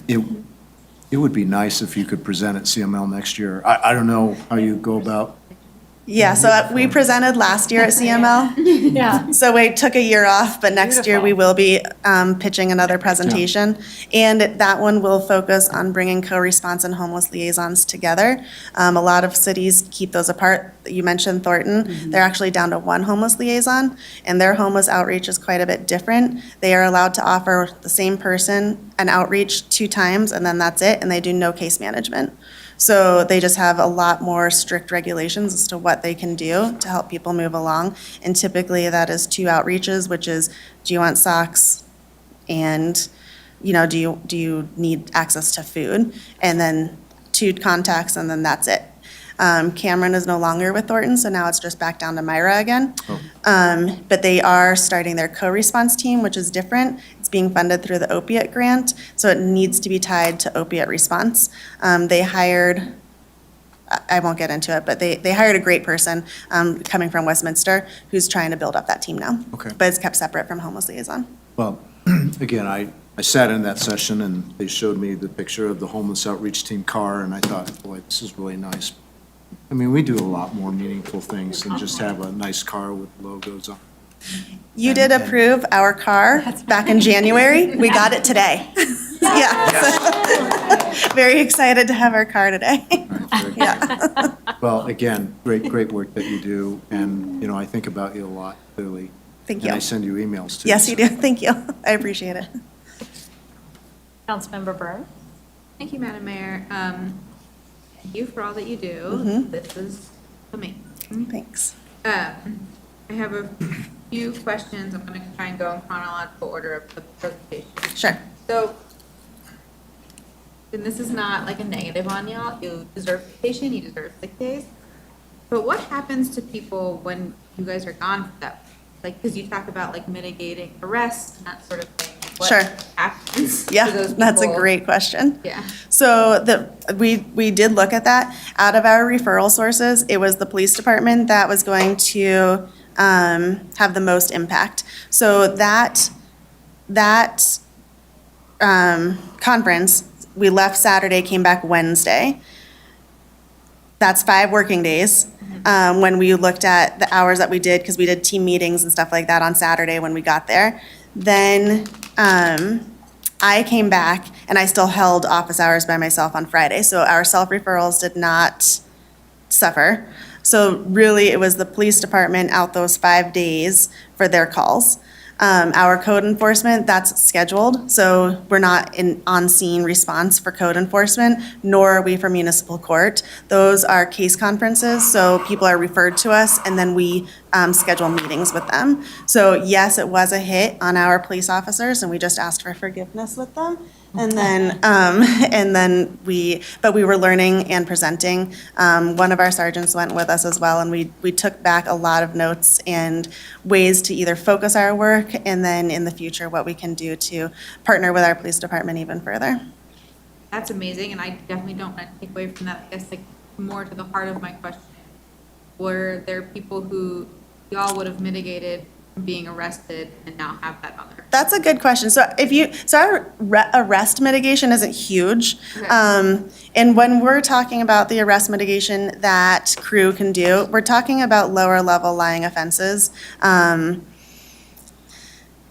It would be nice if you could present at CML next year. I don't know how you go about. Yeah, so we presented last year at CML. Yeah. So we took a year off, but next year we will be pitching another presentation. And that one will focus on bringing co-response and homeless liaisons together. A lot of cities keep those apart. You mentioned Thornton. They're actually down to 1 homeless liaison, and their homeless outreach is quite a bit different. They are allowed to offer the same person an outreach 2 times, and then that's it, and they do no case management. So they just have a lot more strict regulations as to what they can do to help people move along. And typically that is 2 outreaches, which is, do you want socks? And, do you need access to food? And then 2 contacts, and then that's it. Cameron is no longer with Thornton, so now it's just back down to Myra again. But they are starting their co-response team, which is different. It's being funded through the opiate grant, so it needs to be tied to opiate response. They hired, I won't get into it, but they hired a great person coming from Westminster who's trying to build up that team now. Okay. But it's kept separate from homeless liaison. Well, again, I sat in that session, and they showed me the picture of the homeless outreach team car, and I thought, boy, this is really nice. I mean, we do a lot more meaningful things than just have a nice car with logos on. You did approve our car back in January. We got it today. Yeah. Very excited to have our car today. Yeah. Well, again, great work that you do, and, I think about you a lot, clearly. Thank And I you. send you emails, too. Yes, you do. Thank you. I appreciate it. Councilmember Byrne? Thank you, Madam Mayor. Thank you for all that you do. Mhm. This is amazing. Thanks. I have a few questions. I'm going to try and go in chronological order of the presentation. Sure. So, and this is not like a negative on y'all. You deserve vacation, you deserve sick days. But what happens to people when you guys are gone for that? Like, because you talk about like mitigating arrest and that sort of thing. What Sure. happens to Yeah, those that's a people? great question. Yeah. So we did look at that. Out of our referral sources, it was the police department that was going to have the most impact. So that conference, we left Saturday, came back Wednesday. That's 5 working days. When we looked at the hours that we did, because we did team meetings and stuff like that on Saturday when we got there. Then I came back and I still held office hours by myself on Friday. So our self-referrals did not suffer. So really, it was the police department out those 5 days for their calls. Our code enforcement, that's scheduled, so we're not in on-scene response for code enforcement, nor are we for municipal court. Those are case conferences, so people are referred to us, and then we schedule meetings with them. So yes, it was a hit on our police officers, and we just asked for forgiveness with them. And then we were learning and presenting. One of our sergeants went with us as well, and we took back a lot of notes and ways to either focus our work, and then in the future, what we can do to partner with our police department even further. That's amazing, and I definitely don't want to take away from that. I guess like more to the heart of my question. Were there people who y'all would have mitigated from being arrested and now have that on their? That's a good question. So our arrest mitigation isn't huge. Okay. And when we're talking about the arrest mitigation that crew can do, we're talking about lower level lying offenses.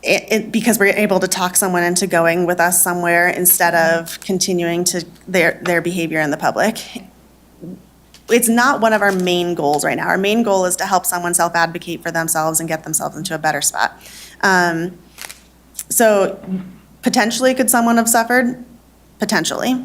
Because we're able to talk someone into going with us somewhere instead of continuing to their behavior in the public. It's not one of our main goals right now. Our main goal is to help someone self-advocate for themselves and get themselves into a better spot. So potentially, could someone have suffered? Potentially.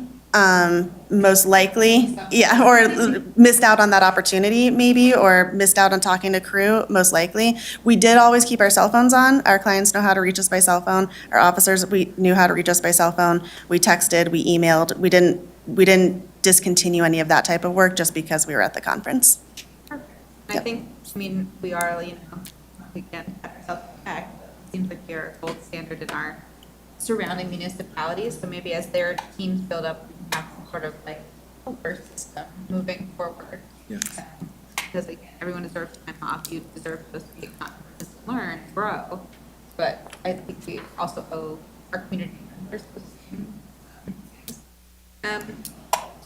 Most likely, yeah, or missed out on that opportunity maybe, or missed out on talking to crew, most likely. We did always keep our cell phones on. Our clients know how to reach us by cell phone. Our officers, we knew how to reach us by cell phone. We texted, we emailed. We didn't discontinue any of that type of work just because we were at the conference. Perfect. I think, I mean, we are, again, at ourselves back. Seems like you're a gold standard in our surrounding municipalities. So maybe as their teams build up, we can have some sort of like helper system moving forward. Yeah. Because like, everyone deserves time off. You deserve those to be conferences to learn, grow. But I think we also owe our community members the same.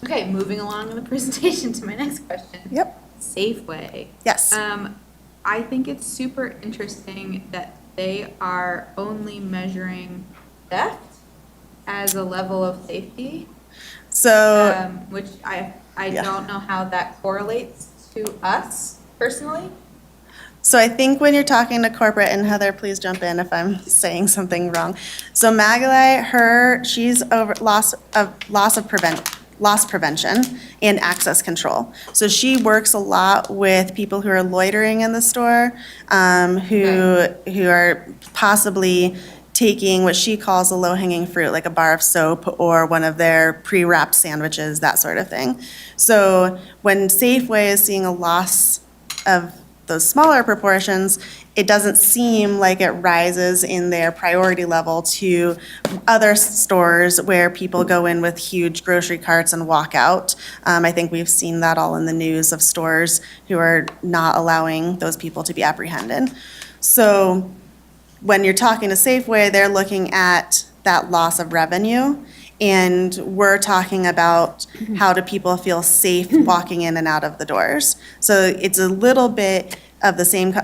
Okay, moving along in the presentation to my next question. Yep. Safeway. Yes. I think it's super interesting that they are only measuring theft as a level of safety, So which I Yeah. don't know how that correlates to us personally. So I think when you're talking to corporate, and Heather, please jump in if I'm saying something wrong. So Magalai, she's over loss prevention and access control. So she works a lot with people who are loitering in the store, who are possibly taking what she calls a low-hanging fruit, like a bar of soap or one of their pre-wrapped sandwiches, that sort of thing. So when Safeway is seeing a loss of those smaller proportions, it doesn't seem like it rises in their priority level to other stores where people go in with huge grocery carts and walk out. I think we've seen that all in the news of stores who are not allowing those people to be apprehended. So when you're talking to Safeway, they're looking at that loss of revenue, and we're talking about how do people feel safe walking in and out of the doors. So it's a little bit of the same,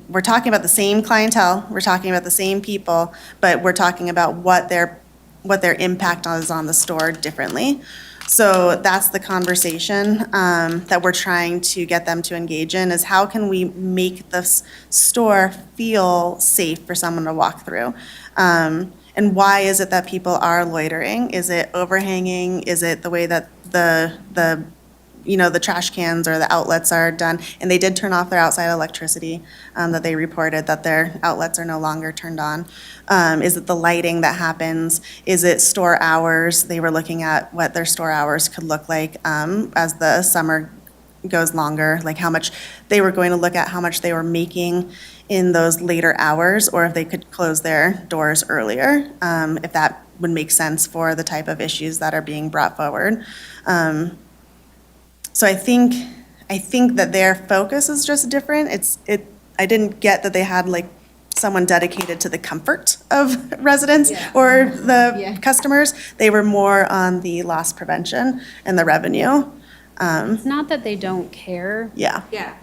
we're talking about the same clientele, we're talking about the same people, but we're talking about what their impact is on the store differently. So that's the conversation that we're trying to get them to engage in, is how can we make this store feel safe for someone to walk through? And why is it that people are loitering? Is it overhanging? Is it the way that the trash cans or the outlets are done? And they did turn off their outside electricity, that they reported that their outlets are no longer turned on. Is it the lighting that happens? Is it store hours? They were looking at what their store hours could look like as the summer goes longer, like how much they were going to look at how much they were making in those later hours, or if they could close their doors earlier, if that would make sense for the type of issues that are being brought forward. So I think that their focus is just different. I didn't get that they had like someone dedicated to the comfort of residents or the customers. They were more on the loss prevention and the revenue. It's not that they don't care. Yeah. Yeah.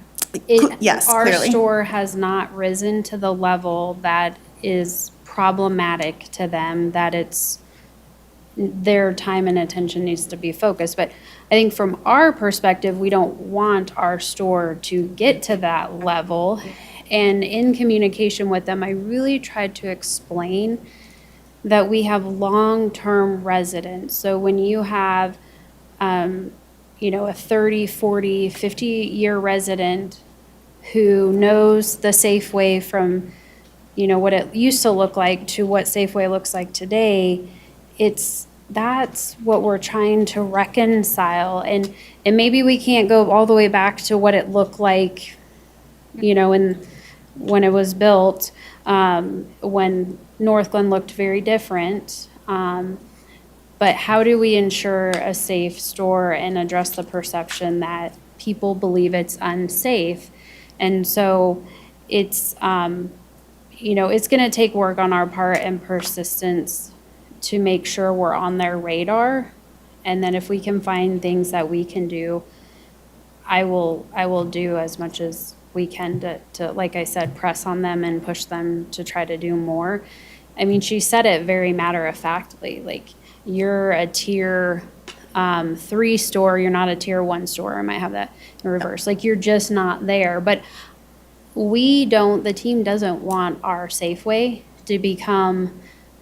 Yes, Our clearly. store has not risen to the level that is problematic to them, that it's, their time and attention needs to be focused. But I think from our perspective, we don't want our store to get to that level. And in communication with them, I really tried to explain that we have long-term residents. So when you have, a 30, 40, 50-year resident who knows the Safeway from, what it used to look like to what Safeway looks like today, that's what we're trying to reconcile. And maybe we can't go all the way back to what it looked like, when it was built, when North Glen looked very different. But how do we ensure a safe store and address the perception that people believe it's unsafe? And so it's, it's going to take work on our part and persistence to make sure we're on their radar. And then if we can find things that we can do, I will do as much as we can to, like I said, press on them and push them to try to do more. I mean, she said it very matter-of-factly, like, you're a tier 3 store, you're not a tier 1 store. I might have that in reverse. Like, you're just not there. But the team doesn't want our Safeway to become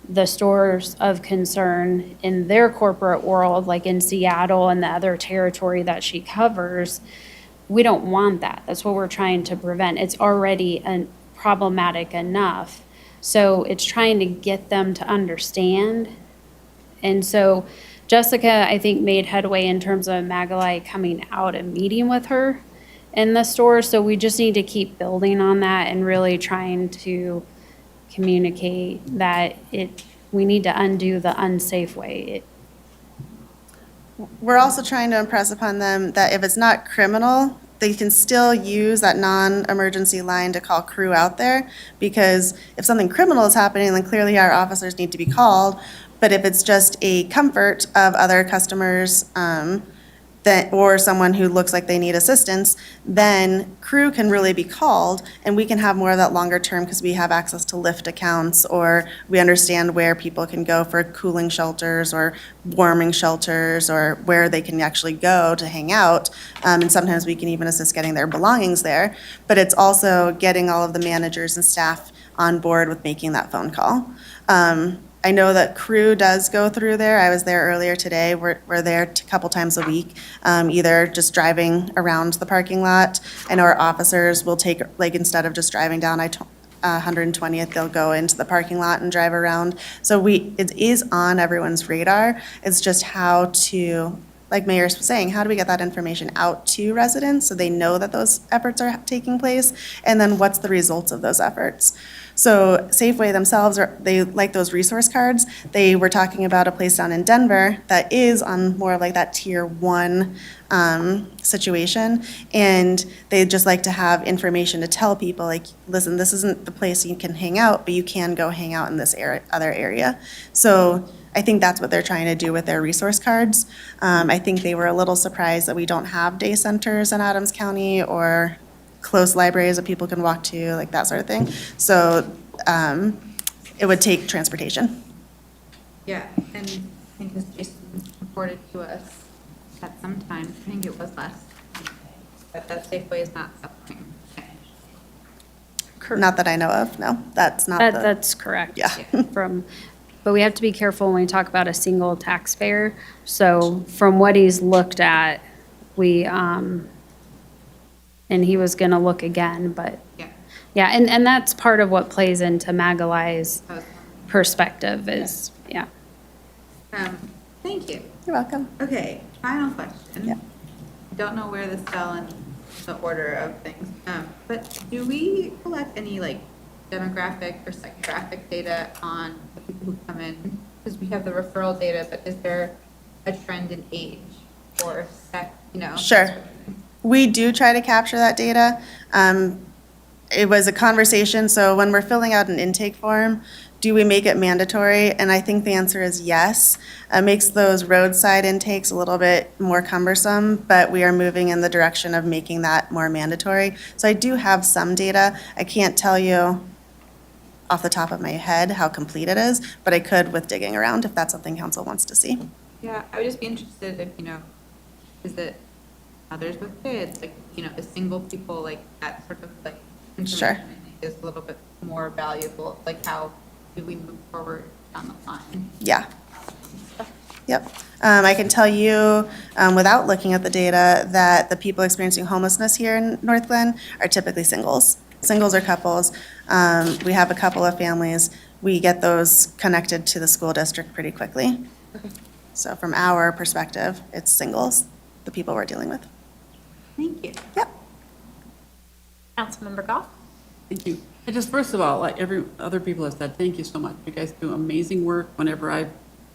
the stores of concern in their corporate world, like in Seattle and the other territory that she covers. We don't want that. That's what we're trying to prevent. It's already problematic enough. So it's trying to get them to understand. And so Jessica, I think, made headway in terms of Magalai coming out and meeting with her in the store. So we just need to keep building on that and really trying to communicate that we need to undo the unsafe way. We're also trying to impress upon them that if it's not criminal, they can still use that non-emergency line to call crew out there, because if something criminal is happening, then clearly our officers need to be called. But if it's just a comfort of other customers, or someone who looks like they need assistance, then crew can really be called, and we can have more of that longer term because we have access to Lyft accounts, or we understand where people can go for cooling shelters or warming shelters, or where they can actually go to hang out. And sometimes we can even assist getting their belongings there. But it's also getting all of the managers and staff on board with making that phone call. I know that crew does go through there. I was there earlier today. We're there a couple times a week, either just driving around the parking lot. I know our officers will take, like, instead of just driving down 120th, they'll go into the parking lot and drive around. So it is on everyone's radar. It's just how to, like Mayor was saying, how do we get that information out to residents so they know that those efforts are taking place? And then what's the results of those efforts? So Safeway themselves, they like those resource cards. They were talking about a place down in Denver that is on more of like that tier 1 situation. And they just like to have information to tell people, like, listen, this isn't the place you can hang out, but you can go hang out in this other area. So I think that's what they're trying to do with their resource cards. I think they were a little surprised that we don't have day centers in Adams County or close libraries that people can walk to, like that sort of thing. So it would take transportation. Yeah, and I think as Jason reported to us at some time, I think it was last, that Safeway is not suffering. Not that I know of, no. That's not the, That's correct. Yeah. But we have to be careful when we talk about a single taxpayer. So from what he's looked at, and he was gonna look again, but, Yeah. yeah, and that's part of what plays into Magalai's perspective is, yeah. Thank you. You're welcome. Okay, final question. Yeah. I don't know where this fell in the order of things, but do we collect any like demographic or psychographic data on the people who come in? Because we have the referral data, but is there a trend in age or sex, Sure. We do try to capture that data. It was a conversation, so when we're filling out an intake form, do we make it mandatory? And I think the answer is yes. It makes those roadside intakes a little bit more cumbersome, but we are moving in the direction of making that more mandatory. So I do have some data. I can't tell you off the top of my head how complete it is, but I could with digging around if that's something council wants to see. Yeah, I would just be interested if, is it mothers with kids, like, is single people, like that sort of like information? Sure. is a little bit more valuable? Like how do we move forward down the line? Yeah. Yep. I can tell you, without looking at the data, that the people experiencing homelessness here in North Glen are typically singles. Singles or couples. We have a couple of families. We get those connected to the school district pretty quickly. So from our perspective, it's singles, the people we're dealing with. Thank you. Yep. Councilmember Goff? Thank you. I just, first of all, like every other people have said, thank you so much. You guys do amazing work. Whenever I've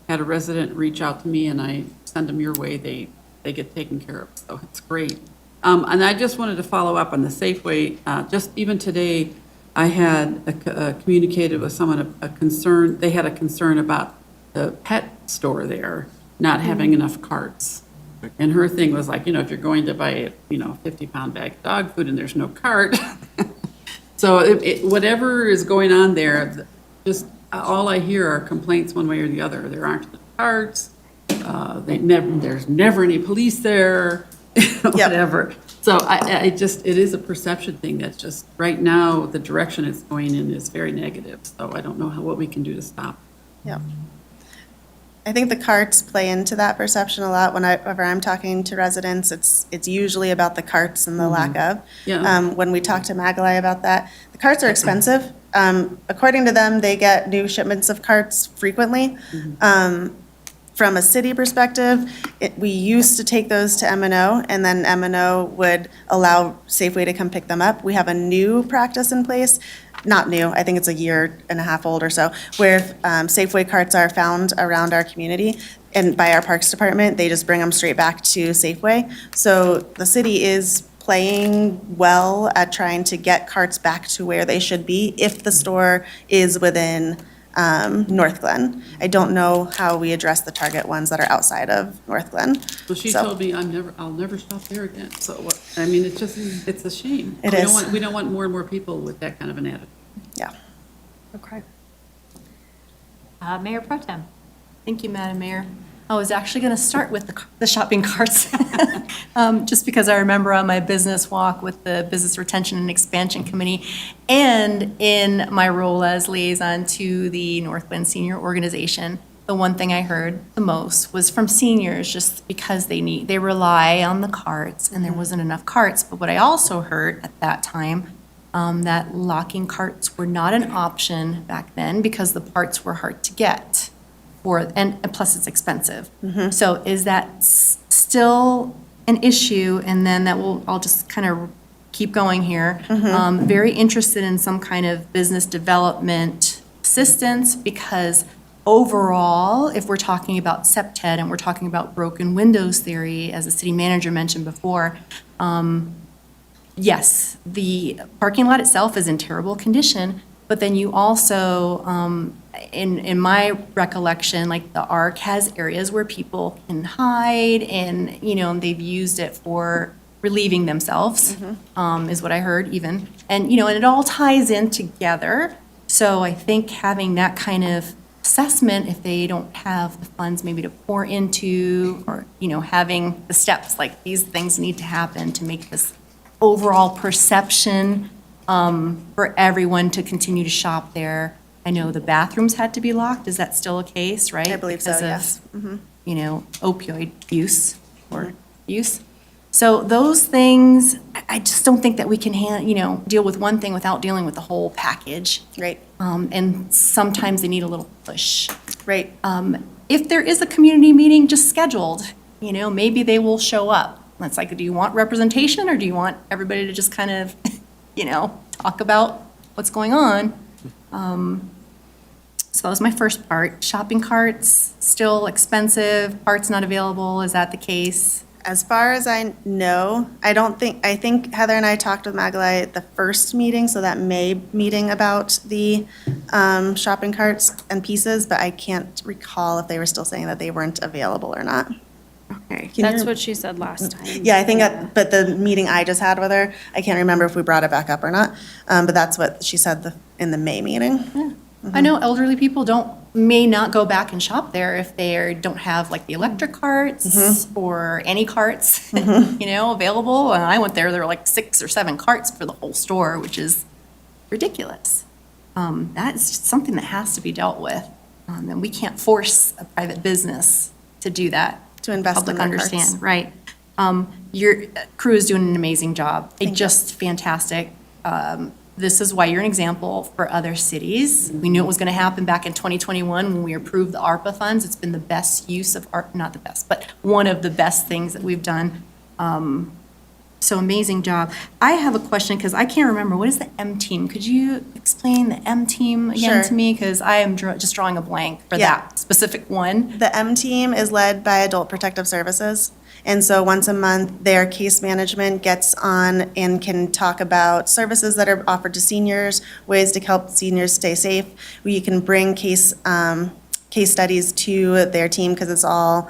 had a resident reach out to me and I send them your way, they get taken care of. So it's great. And I just wanted to follow up on the Safeway. Just even today, I had communicated with someone a concern. They had a concern about the pet store there not having enough carts. And her thing was like, if you're going to buy a 50-pound bag of dog food and there's no cart. So whatever is going on there, just all I hear are complaints one way or the other. There aren't enough carts. There's never any police there. Whatever. So it is a perception thing that's just, right now, the direction it's going in is very negative. So I don't know what we can do to stop. Yep. I think the carts play into that perception a lot. Whenever I'm talking to residents, it's usually about the carts and the lack of. Yeah. When we talk to Magalai about that, the carts are expensive. According to them, they get new shipments of carts frequently. From a city perspective, we used to take those to M&O, and then M&O would allow Safeway to come pick them up. We have a new practice in place, not new, I think it's a year and a half old or so, where Safeway carts are found around our community, and by our Parks Department, they just bring them straight back to Safeway. So the city is playing well at trying to get carts back to where they should be if the store is within North Glen. I don't know how we address the target ones that are outside of North Glen. Well, she So- told me I'll never shop there again. So it's a shame. It We don't is. want- We don't want more and more people with that kind of an attitude. Yeah. Okay. Mayor Pro Tem? Thank you, Madam Mayor. I was actually going to start with the shopping carts, just because I remember on my business walk with the Business Retention and Expansion Committee, and in my role as liaison to the North Glen Senior Organization, the one thing I heard the most was from seniors, just because they rely on the carts, and there wasn't enough carts. But what I also heard at that time, that locking carts were not an option back then because the parts were hard to get. And plus it's expensive. So is that still an issue? And then I'll just kind of keep going here. Very interested in some kind of business development assistance, because overall, if we're talking about SEPTED and we're talking about broken windows theory, as the city manager mentioned before, yes, the parking lot itself is in terrible condition, but then you also, in my recollection, like the ARC has areas where people can hide, and, they've used it for relieving themselves, is what I heard even. And, and it all ties in together. So I think having that kind of assessment, if they don't have the funds maybe to pour into, or, having the steps, like these things need to happen to make this overall perception for everyone to continue to shop there. I know the bathrooms had to be locked. Is that still a case, right? I believe so, Because of, yes. Opioid use or use. So those things, I just don't think that we can deal with one thing without dealing with the whole package. Right, And sometimes they need a little push. right. If there is a community meeting just scheduled, maybe they will show up. It's like, do you want representation, or do you want everybody to just kind of, talk about what's going on? So that was my first part. Shopping carts, still expensive, parts not available, is that the case? As far as I know, I think Heather and I talked with Magalai at the first meeting, so that May meeting about the shopping carts and pieces, but I can't recall if they were still saying that they weren't available or not. Okay. Can That's you- what she said last time. Yeah, I think, but the meeting I just had with her, I can't remember if we brought it back up or not, but that's what she said in the May meeting. I know elderly people may not go back and shop there if they don't have like the electric carts or any carts, available. And I went there were like 6 or 7 carts for the whole store, which is ridiculous. That's something that has to be dealt with. And we can't force a private business to do that. To invest in Public their carts. understand, right. Your crew is doing an amazing job. Thank you. Just fantastic. This is why you're an example for other cities. We knew it was going to happen back in 2021 when we approved the ARPA funds. It's been the best use of, not the best, but one of the best things that we've done. So amazing job. I have a question because I can't remember. What is the M team? Could you explain the M team again Sure. to me? Because I am just drawing a blank for Yeah. that specific one. The M team is led by Adult Protective Services. And so once a month, their case management gets on and can talk about services that are offered to seniors, ways to help seniors stay safe. We can bring case studies to their team because it's all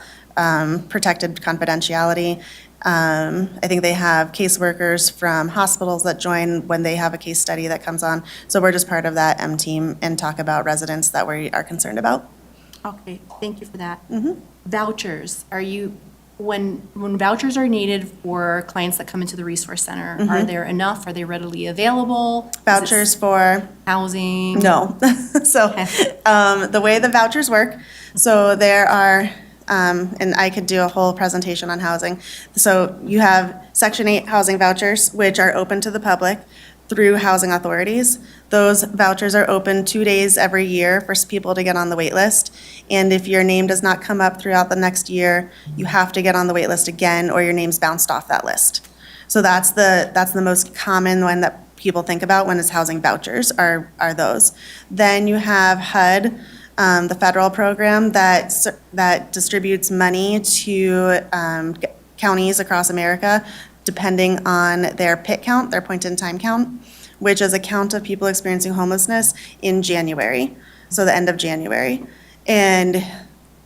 protected confidentiality. I think they have caseworkers from hospitals that join when they have a case study that comes on. So we're just part of that M team and talk about residents that we are concerned about. Okay, thank you for that. Vouchers, when vouchers are needed for clients that come into the resource center, are there enough? Are they readily available? Is it Vouchers for Housing? No. So, the way the vouchers work, so there are, and I could do a whole presentation on housing. So you have Section 8 housing vouchers, which are open to the public through housing authorities. Those vouchers are open 2 days every year for people to get on the wait list. And if your name does not come up throughout the next year, you have to get on the wait list again, or your name's bounced off that list. So that's the most common one that people think about when it's housing vouchers are those. Then you have HUD, the federal program that distributes money to counties across America, depending on their PIT count, their point-in-time count, which is a count of people experiencing homelessness in January, so the end of January. And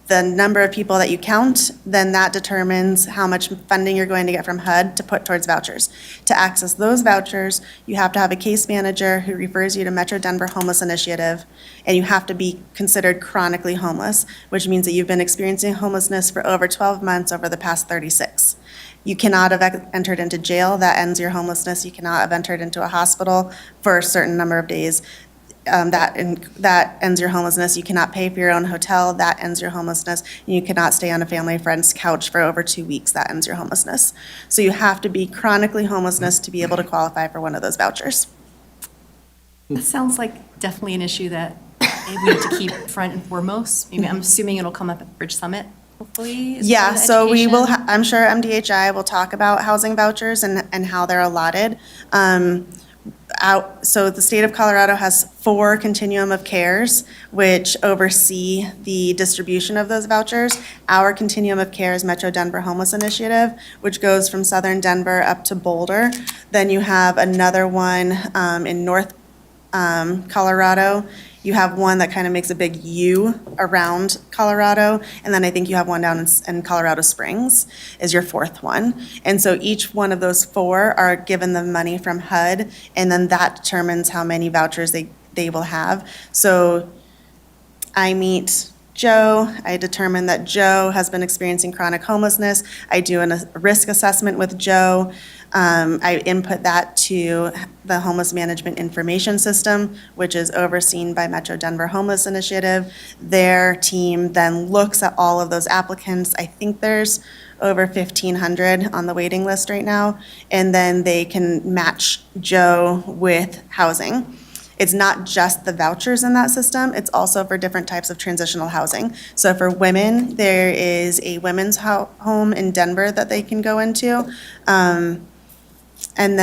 the number of people that you count, then that determines how much funding you're going to get from HUD to put towards vouchers. To access those vouchers, you have to have a case manager who refers you to Metro Denver Homeless Initiative, and you have to be considered chronically homeless, which means that you've been experiencing homelessness for over 12 months over the past 36. You cannot have entered into jail, that ends your homelessness. You cannot have entered into a hospital for a certain number of days. That ends your homelessness. You cannot pay for your own hotel, that ends your homelessness. And you cannot stay on a family friend's couch for over 2 weeks, that ends your homelessness. So you have to be chronically homelessness to be able to qualify for one of those vouchers. That sounds like definitely an issue that we need to keep front and foremost. Maybe I'm assuming it'll come up at Bridge Summit, hopefully. is Yeah, part of the so we will, education. I'm sure MDHI will talk about housing vouchers and how they're allotted. So the state of Colorado has 4 continuum of cares, which oversee the distribution of those vouchers. Our continuum of care is Metro Denver Homeless Initiative, which goes from southern Denver up to Boulder. Then you have another one in North Colorado. You have one that kind of makes a big U around Colorado, and then I think you have one down in Colorado Springs is your 4th one. And so each one of those 4 are given the money from HUD, and then that determines how many vouchers they will have. So I meet Joe, I determine that Joe has been experiencing chronic homelessness. I do a risk assessment with Joe. I input that to the Homeless Management Information System, which is overseen by Metro Denver Homeless Initiative. Their team then looks at all of those applicants. I think there's over 1,500 on the waiting list right now, and then they can match Joe with housing. It's not just the vouchers in that system, it's also for different types of transitional housing. So for women, there is a women's home in Denver that they can go into. And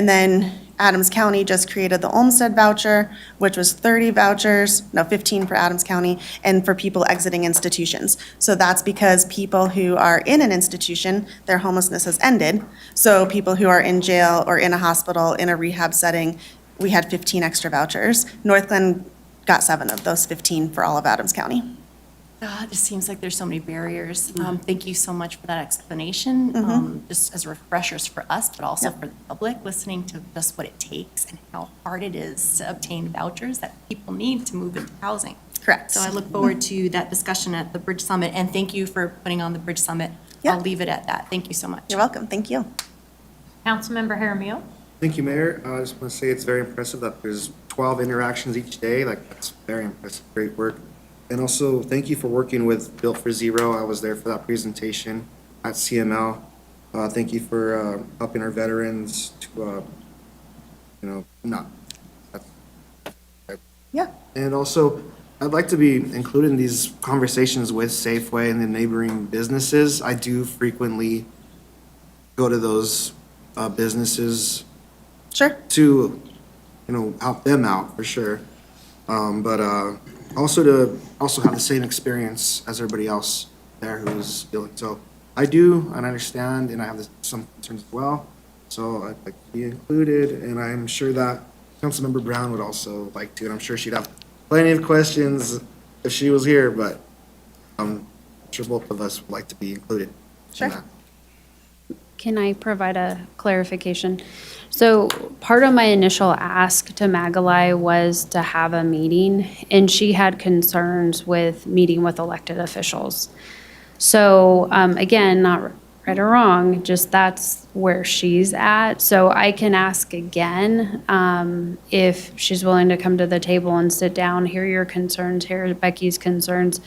then Adams County just created the Olmsted voucher, which was 15 for Adams County, and for people exiting institutions. So that's because people who are in an institution, their homelessness has ended. So people who are in jail or in a hospital, in a rehab setting, we had 15 extra vouchers. Northland got 7 of those 15 for all of Adams County. It just seems like there's so many barriers. Thank you so much for that explanation, just as refreshers for us, but also for the public, listening to just what it takes and how hard it is to obtain vouchers that people need to move into housing. Correct. So I look forward to that discussion at the Bridge Summit, and thank you for putting on the Bridge Summit. Yeah. I'll leave it at that. Thank you so much. You're welcome, thank you. Councilmember Jaramillo? Thank you, Mayor. I just want to say it's very impressive that there's 12 interactions each day. Like, that's very impressive. Great work. And also, thank you for working with Built for Zero. I was there for that presentation at CML. Thank you for helping our veterans to, not. Yeah. And also, I'd like to be included in these conversations with Safeway and the neighboring businesses. I do frequently go to those businesses Sure. to, help them out for sure. But also to also have the same experience as everybody else there who's dealing. So I do, and I understand, and I have some concerns as well. So I'd like to be included, and I'm sure that Councilmember Brown would also like to, and I'm sure she'd have plenty of questions if she was here, but I'm sure both of us would like to be included. in Sure. that. Can I provide a clarification? So part of my initial ask to Magalai was to have a meeting, and she had concerns with meeting with elected officials. So, again, not right or wrong, just that's where she's at. So I can ask again, if she's willing to come to the table and sit down, hear your concerns, hear Becky's concerns.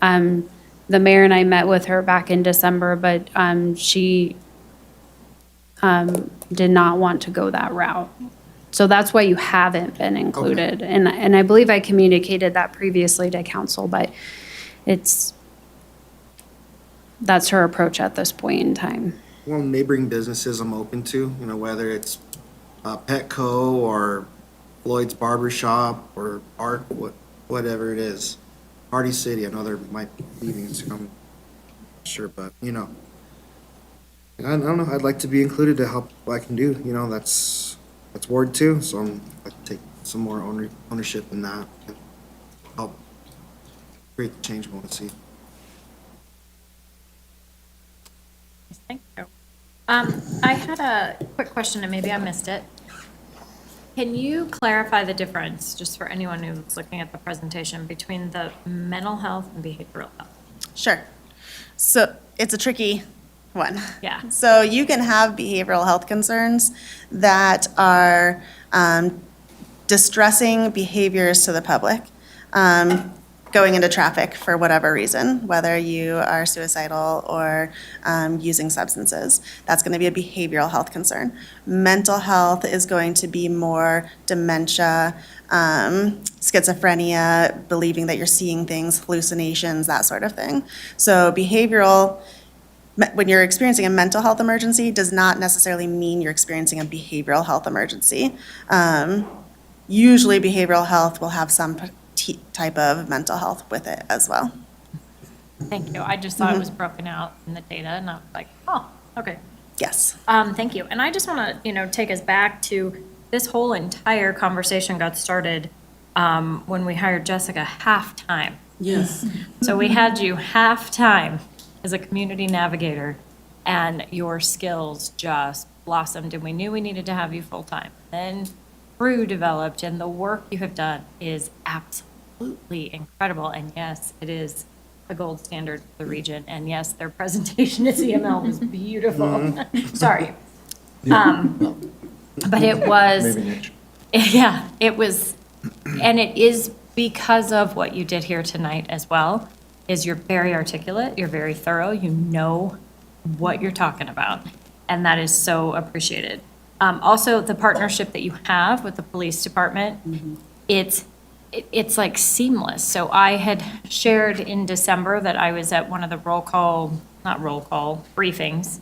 The mayor and I met with her back in December, but, she did not want to go that route. So that's why you haven't been included. And I believe I communicated that previously to council, but that's her approach at this point in time. Well, neighboring businesses I'm open to, whether it's Petco or Floyd's Barber Shop or Art, whatever it is. Party City, I know there might be meetings to come, sure, but, I don't know, I'd like to be included to help what I can do, that's Ward 2, so I'd like to take some more ownership in that and help create the change we want to see. Thank you. I had a quick question, and maybe I missed it. Can you clarify the difference, just for anyone who's looking at the presentation, between the mental health and behavioral health? Sure. So it's a tricky one. Yeah. So you can have behavioral health concerns that are distressing behaviors to the public, going into traffic for whatever reason, whether you are suicidal or using substances. That's going to be a behavioral health concern. Mental health is going to be more dementia, schizophrenia, believing that you're seeing things, hallucinations, that sort of thing. So behavioral, when you're experiencing a mental health emergency, does not necessarily mean you're experiencing a behavioral health emergency. Usually behavioral health will have some type of mental health with it as well. Thank you. I just thought it was broken out in the data, and I was like, oh, okay. Yes. Thank you. And I just want to, take us back to this whole entire conversation got started when we hired Jessica half-time. Yes. So we had you half-time as a community navigator, and your skills just blossomed, and we knew we needed to have you full-time. Then crew developed, and the work you have done is absolutely incredible. And yes, it is a gold standard for the region. And yes, their presentation at CML was beautiful. Sorry. But it was, yeah, it was, and it is because of what you did here tonight as well, is you're very articulate, you're very thorough, you know what you're talking about, and that is so appreciated. Also, the partnership that you have with the police department, it's like seamless. So I had shared in December that I was at one of the briefings,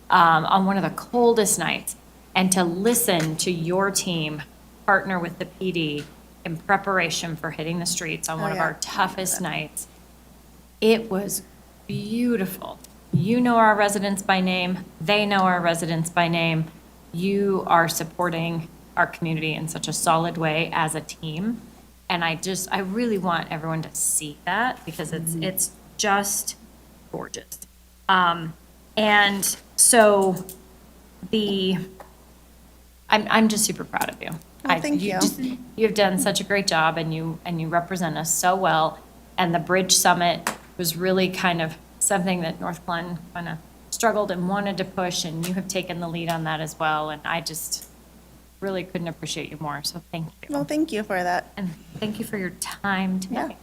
on one of the coldest nights, and to listen to your team partner with the PD in preparation for hitting the streets on one of yeah. our toughest nights. It was beautiful. You know our residents by name. They know our residents by name. You are supporting our community in such a solid way as a team. And I really want everyone to see that, because it's just gorgeous. And so I'm just super proud of you. Well, thank you. You've done such a great job, and you represent us so well. And the Bridge Summit was really kind of something that North Glen kind of struggled and wanted to push, and you have taken the lead on that as well. And really couldn't appreciate you more, so thank you. Well, thank you for that. And thank you for your time tonight.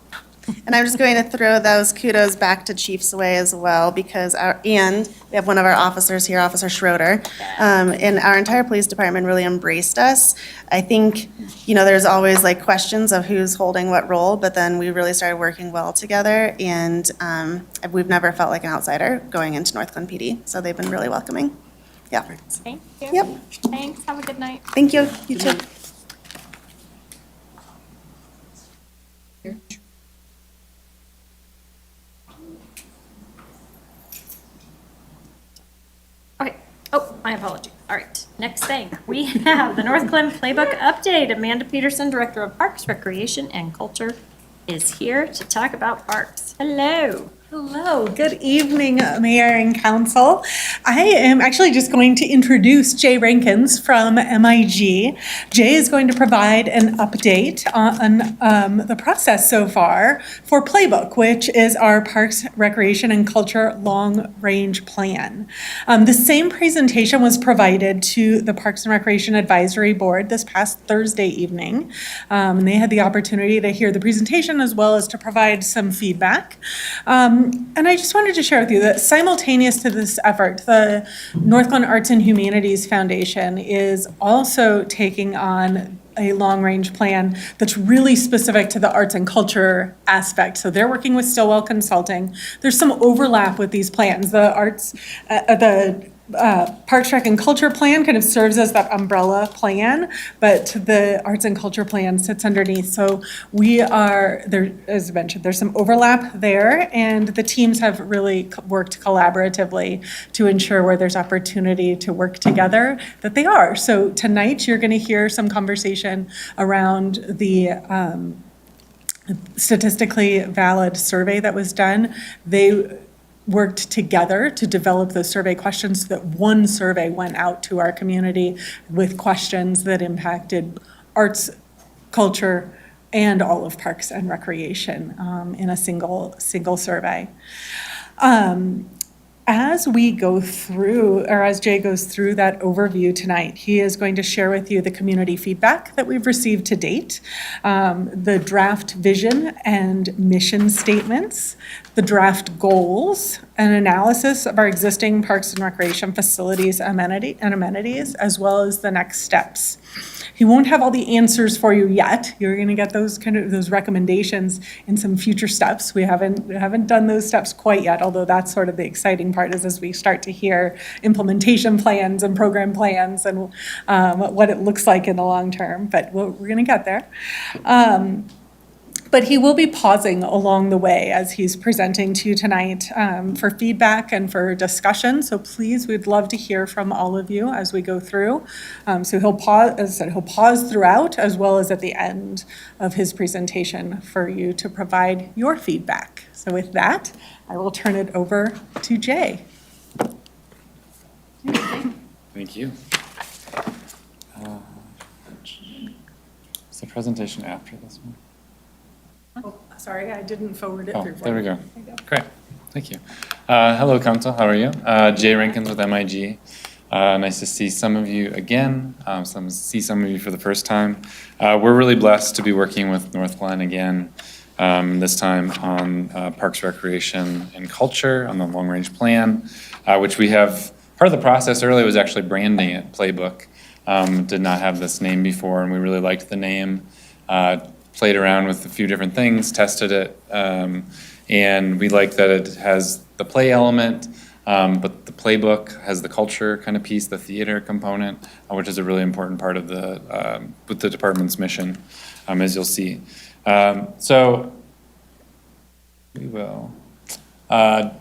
And I'm just going to throw those kudos back to Chief Sway as well, because and we have one of our officers here, Officer Schroeder, and our entire police department really embraced us. I think, there's always like questions of who's holding what role, but then we really started working well together, and we've never felt like an outsider going into Northglenn PD, so they've been really welcoming. Yeah. Thank you. Yep. Thanks, have a good night. Thank you. You too. Okay, oh, my apologies. All right, next thing, we have the Northglenn Playbook Update. Amanda Peterson, Director of Parks, Recreation, and Culture, is here to talk about parks. Hello. Hello, good evening, Mayor and Council. I am actually just going to introduce Jay Rankins from MIG. Jay is going to provide an update on the process so far for Playbook, which is our Parks, Recreation, and Culture Long-Range Plan. The same presentation was provided to the Parks and Recreation Advisory Board this past Thursday evening. And they had the opportunity to hear the presentation as well as to provide some feedback. And I just wanted to share with you that simultaneous to this effort, the Northglenn Arts and Humanities Foundation is also taking on a long-range plan that's really specific to the arts and culture aspect. So they're working with Stillwell Consulting. There's some overlap with these plans. The Parks, Rec, and Culture Plan kind of serves as that umbrella plan, but the Arts and Culture Plan sits underneath. So we are, there, as I mentioned, there's some overlap there, and the teams have really worked collaboratively to ensure where there's opportunity to work together, that they are. So tonight, you're going to hear some conversation around the statistically valid survey that was done. They worked together to develop those survey questions so that one survey went out to our community with questions that impacted arts, culture, and all of Parks and Recreation in a single survey. As we go through, or as Jay goes through that overview tonight, he is going to share with you the community feedback that we've received to date, the draft vision and mission statements, the draft goals, an analysis of our existing parks and recreation facilities and amenities, as well as the next steps. He won't have all the answers for you yet. You're going to get those recommendations in some future steps. We haven't done those steps quite yet, although that's sort of the exciting part is as we start to hear implementation plans and program plans and what it looks like in the long term. But we're going to get there. But he will be pausing along the way as he's presenting to you tonight for feedback and for discussion. So please, we'd love to hear from all of you as we go through. So he'll pause, as I said, he'll pause throughout as well as at the end of his presentation for you to provide your feedback. So with that, I will turn it over to Jay. Thank you. Is the presentation after this one? Oh, sorry, I didn't forward it Oh, through. there we go. Great, thank you. Hello, Council, how are you? Jay Rankins with MIG. Nice to see some of you again, see some of you for the first time. We're really blessed to be working with Northglenn again, this time on Parks, Recreation, and Culture, on the long-range plan, which we have, part of the process earlier was actually branding it, Playbook. Did not have this name before, and we really liked the name. Played around with a few different things, tested it, and we like that it has the play element, but the playbook has the culture kind of piece, the theater component, which is a really important part of with the department's mission, as you'll see. So we will,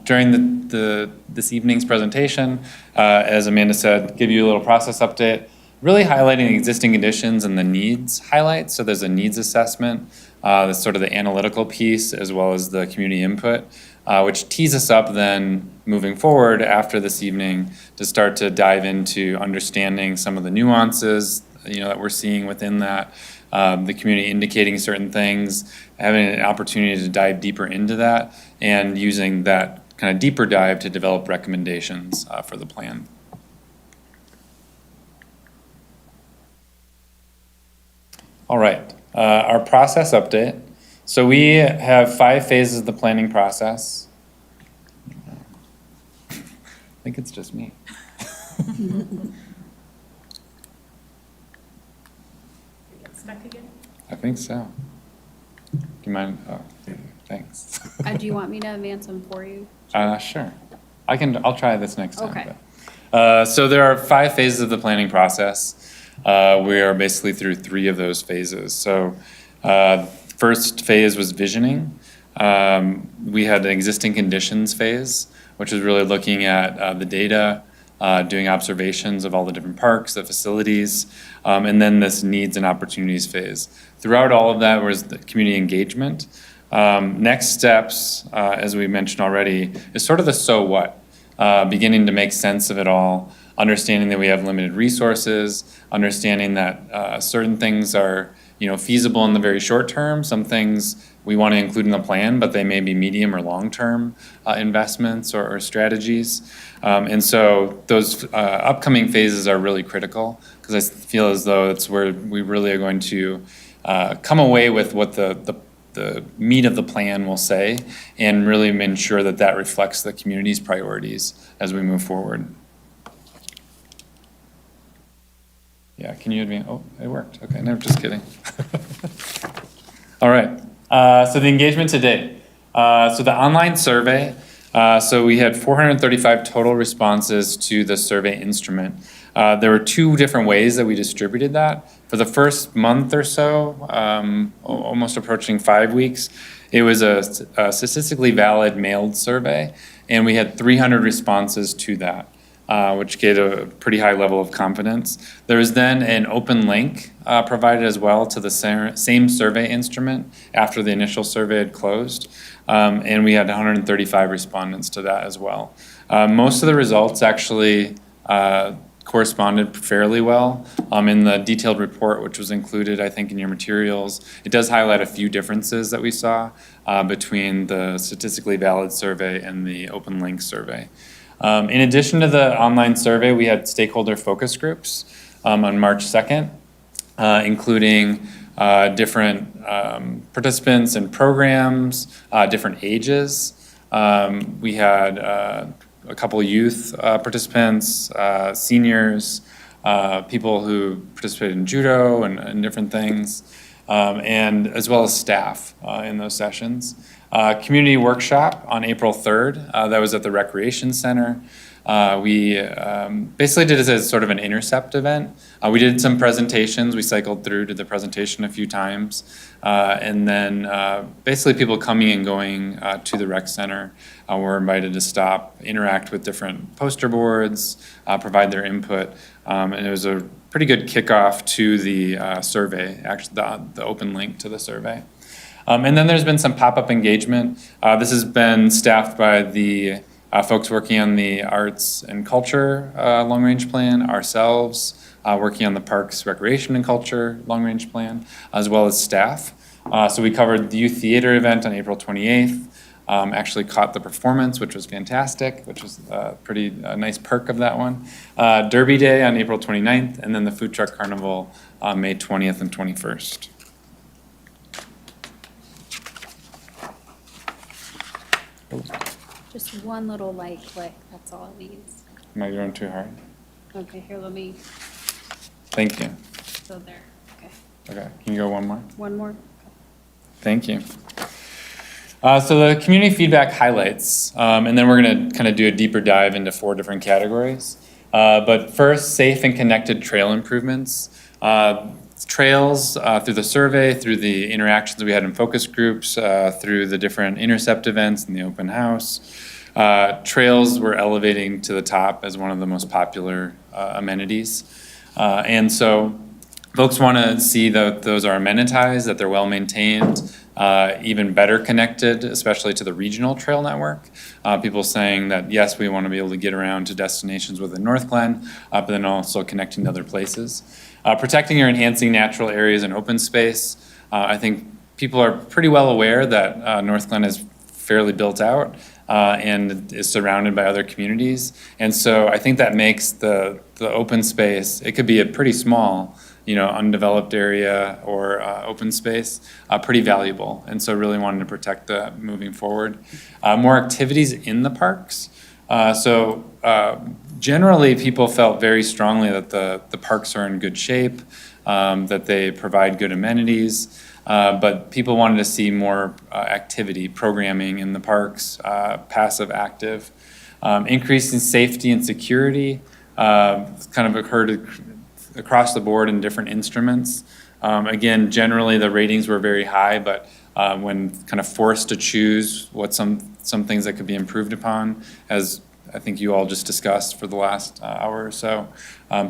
during this evening's presentation, as Amanda said, give you a little process update, really highlighting the existing conditions and the needs highlights. So there's a needs assessment, that's sort of the analytical piece, as well as the community input, which tees us up then moving forward after this evening to start to dive into understanding some of the nuances, that we're seeing within that, the community indicating certain things, having an opportunity to dive deeper into that, and using that kind of deeper dive to develop recommendations for the plan. All right, our process update. So we have 5 phases of the planning process. I think it's just me. Stuck again? I think so. Do you mind? Oh, thanks. Do you want me to advance them for you? Sure. I'll try this next time. Okay. So there are 5 phases of the planning process. We are basically through 3 of those phases. So first phase was visioning. We had an existing conditions phase, which is really looking at the data, doing observations of all the different parks, the facilities, and then this needs and opportunities phase. Throughout all of that was the community engagement. Next steps, as we mentioned already, is sort of the so what, beginning to make sense of it all, understanding that we have limited resources, understanding that certain things are feasible in the very short term, some things we want to include in the plan, but they may be medium or long-term investments or strategies. And so those upcoming phases are really critical because I feel as though it's where we really are going to come away with what the meat of the plan will say and really ensure that that reflects the community's priorities as we move forward. Yeah, can you advance? Oh, it worked. Okay, no, just kidding. All right. So the engagement to date. So the online survey. So we had 435 total responses to the survey instrument. There were 2 different ways that we distributed that. For the first month or so, almost approaching 5 weeks, it was a statistically valid mailed survey, and we had 300 responses to that. Which gave a pretty high level of confidence. There was then an open link provided as well to the same survey instrument after the initial survey had closed. And we had 135 respondents to that as well. Most of the results actually corresponded fairly well. In the detailed report, which was included, I think, in your materials, it does highlight a few differences that we saw between the statistically valid survey and the open link survey. In addition to the online survey, we had stakeholder focus groups on March 2nd, including different participants and programs, different ages. We had a couple youth participants, seniors, people who participated in judo and different things, and as well as staff in those sessions. Community workshop on April 3rd, that was at the Recreation Center. We basically did it as sort of an intercept event. We did some presentations. We cycled through to the presentation a few times. And then basically people coming and going to the rec center were invited to stop, interact with different poster boards, provide their input. And it was a pretty good kickoff to the survey, actually the open link to the survey. And then there's been some pop-up engagement. This has been staffed by the folks working on the arts and culture long-range plan, ourselves, working on the parks, recreation and culture long-range plan, as well as staff. So we covered the youth theater event on April 28th, actually caught the performance, which was fantastic, which was a pretty nice perk of that one. Derby Day on April 29th, and then the Food Truck Carnival on May 20th and 21st. Just one little light click, that's all it needs. Am I going too hard? Okay, here, let me, Thank you. so there, okay. Okay, can you go one more? One more? Thank you. So the community feedback highlights, and then we're going to kind of do a deeper dive into 4 different categories. But first, safe and connected trail improvements. Trails through the survey, through the interactions we had in focus groups, through the different intercept events and the open house. Trails were elevating to the top as one of the most popular amenities. And so folks want to see that those are amenitized, that they're well maintained, even better connected, especially to the regional trail network. People saying that, yes, we want to be able to get around to destinations within North Glen, but then also connecting to other places. Protecting or enhancing natural areas and open space. I think people are pretty well aware that North Glen is fairly built out, and is surrounded by other communities. And so I think that makes the open space, it could be a pretty small, undeveloped area or open space, pretty valuable. And so really wanted to protect that moving forward. More activities in the parks. Generally, people felt very strongly that the parks are in good shape, that they provide good amenities, but people wanted to see more activity, programming in the parks, passive, active. Increase in safety and security kind of occurred across the board in different instruments. Again, generally, the ratings were very high, but when kind of forced to choose what some things that could be improved upon, as I think you all just discussed for the last hour or so,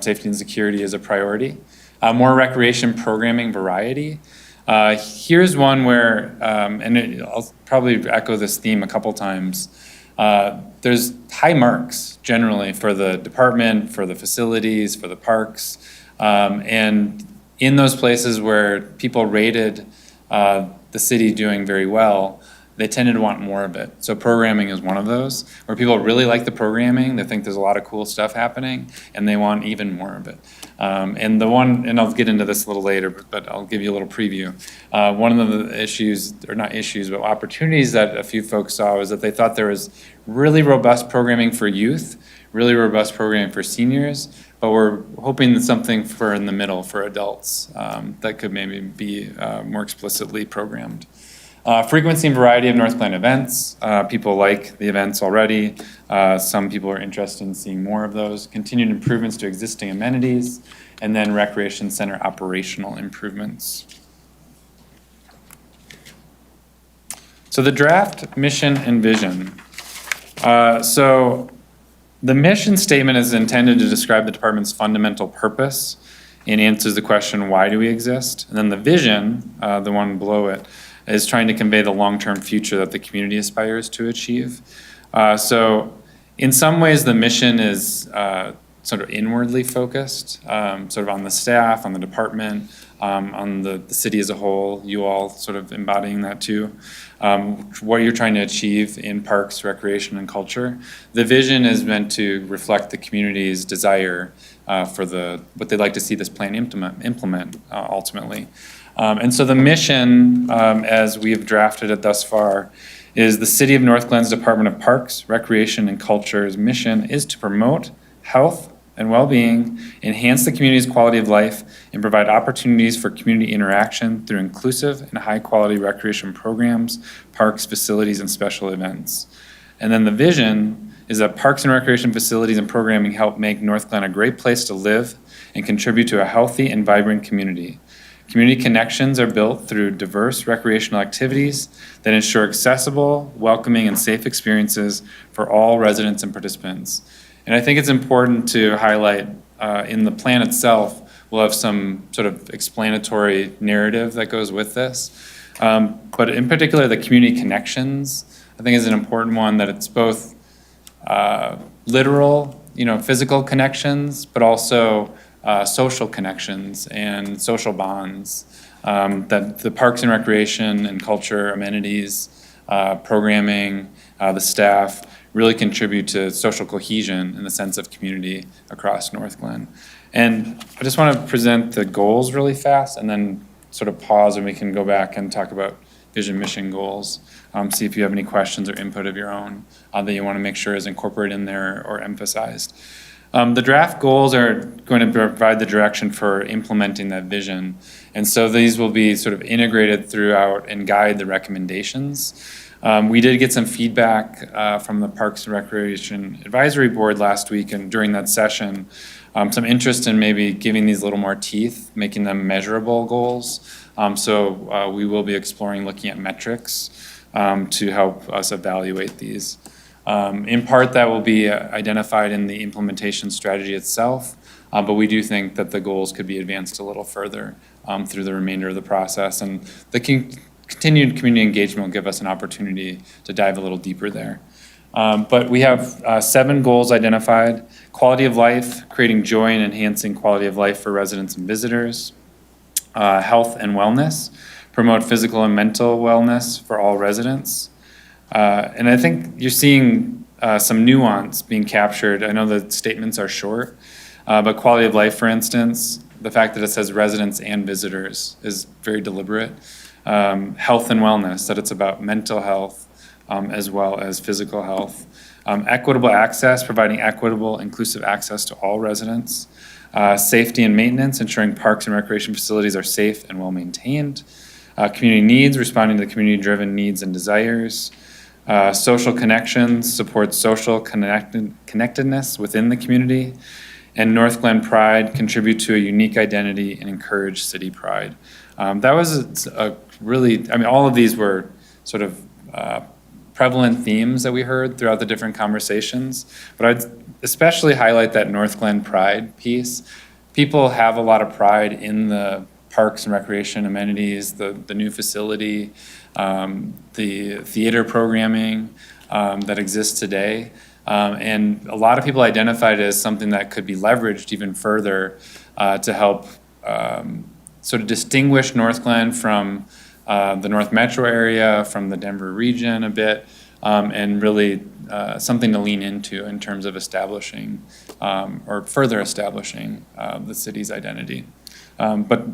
safety and security is a priority. More recreation programming variety. Here's one where, I'll probably echo this theme a couple times. There's high marks generally for the department, for the facilities, for the parks. And in those places where people rated the city doing very well, they tended to want more of it. So programming is one of those, where people really like the programming, they think there's a lot of cool stuff happening, and they want even more of it. And I'll get into this a little later, but I'll give you a little preview. One of the issues, or not issues, but opportunities that a few folks saw was that they thought there was really robust programming for youth, really robust programming for seniors, but we're hoping that something for in the middle for adults that could maybe be more explicitly programmed. Frequency and variety of North Glen events. People like the events already. Some people are interested in seeing more of those. Continued improvements to existing amenities, and then recreation center operational improvements. So the draft mission and vision. So the mission statement is intended to describe the department's fundamental purpose and answers the question, why do we exist? And then the vision, the one below it, is trying to convey the long-term future that the community aspires to achieve. So in some ways, the mission is sort of inwardly focused, sort of on the staff, on the department, on the city as a whole, you all sort of embodying that too. What you're trying to achieve in parks, recreation, and culture. The vision is meant to reflect the community's desire for what they'd like to see this plan implement ultimately. And so the mission, as we have drafted it thus far, is the City of North Glen's Department of Parks, Recreation, and Culture's mission is to promote health and well-being, enhance the community's quality of life, and provide opportunities for community interaction through inclusive and high-quality recreation programs, parks, facilities, and special events. And then the vision is that parks and recreation facilities and programming help make North Glen a great place to live and contribute to a healthy and vibrant community. Community connections are built through diverse recreational activities that ensure accessible, welcoming, and safe experiences for all residents and participants. And I think it's important to highlight in the plan itself, we'll have some sort of explanatory narrative that goes with this. But in particular, the community connections, I think is an important one, that it's both literal, physical connections, but also social connections and social bonds, that the parks and recreation and culture amenities, programming, the staff really contribute to social cohesion in the sense of community across North Glen. And I just want to present the goals really fast and then sort of pause and we can go back and talk about vision, mission, goals. See if you have any questions or input of your own that you want to make sure is incorporated in there or emphasized. The draft goals are going to provide the direction for implementing that vision. And so these will be sort of integrated throughout and guide the recommendations. We did get some feedback from the Parks and Recreation Advisory Board last week and during that session, some interest in maybe giving these a little more teeth, making them measurable goals. So we will be exploring looking at metrics to help us evaluate these. In part, that will be identified in the implementation strategy itself, but we do think that the goals could be advanced a little further through the remainder of the process. And the continued community engagement will give us an opportunity to dive a little deeper there. But we have 7 goals identified: quality of life, creating joy and enhancing quality of life for residents and visitors; health and wellness, promote physical and mental wellness for all residents; And I think you're seeing some nuance being captured. I know the statements are short, but quality of life, for instance, the fact that it says residents and visitors is very deliberate. Health and wellness, that it's about mental health as well as physical health. Equitable access, providing equitable, inclusive access to all residents. Safety and maintenance, ensuring parks and recreation facilities are safe and well-maintained. Community needs, responding to the community-driven needs and desires. Social connections, support social connectedness within the community. And North Glen Pride, contribute to a unique identity and encourage city pride. That was a really, I mean, all of these were sort of prevalent themes that we heard throughout the different conversations, but I'd especially highlight that North Glen Pride piece. People have a lot of pride in the parks and recreation amenities, the new facility, the theater programming that exists today. And a lot of people identified it as something that could be leveraged even further to help sort of distinguish North Glen from the North Metro area, from the Denver region a bit, and really something to lean into in terms of establishing or further establishing the city's identity. But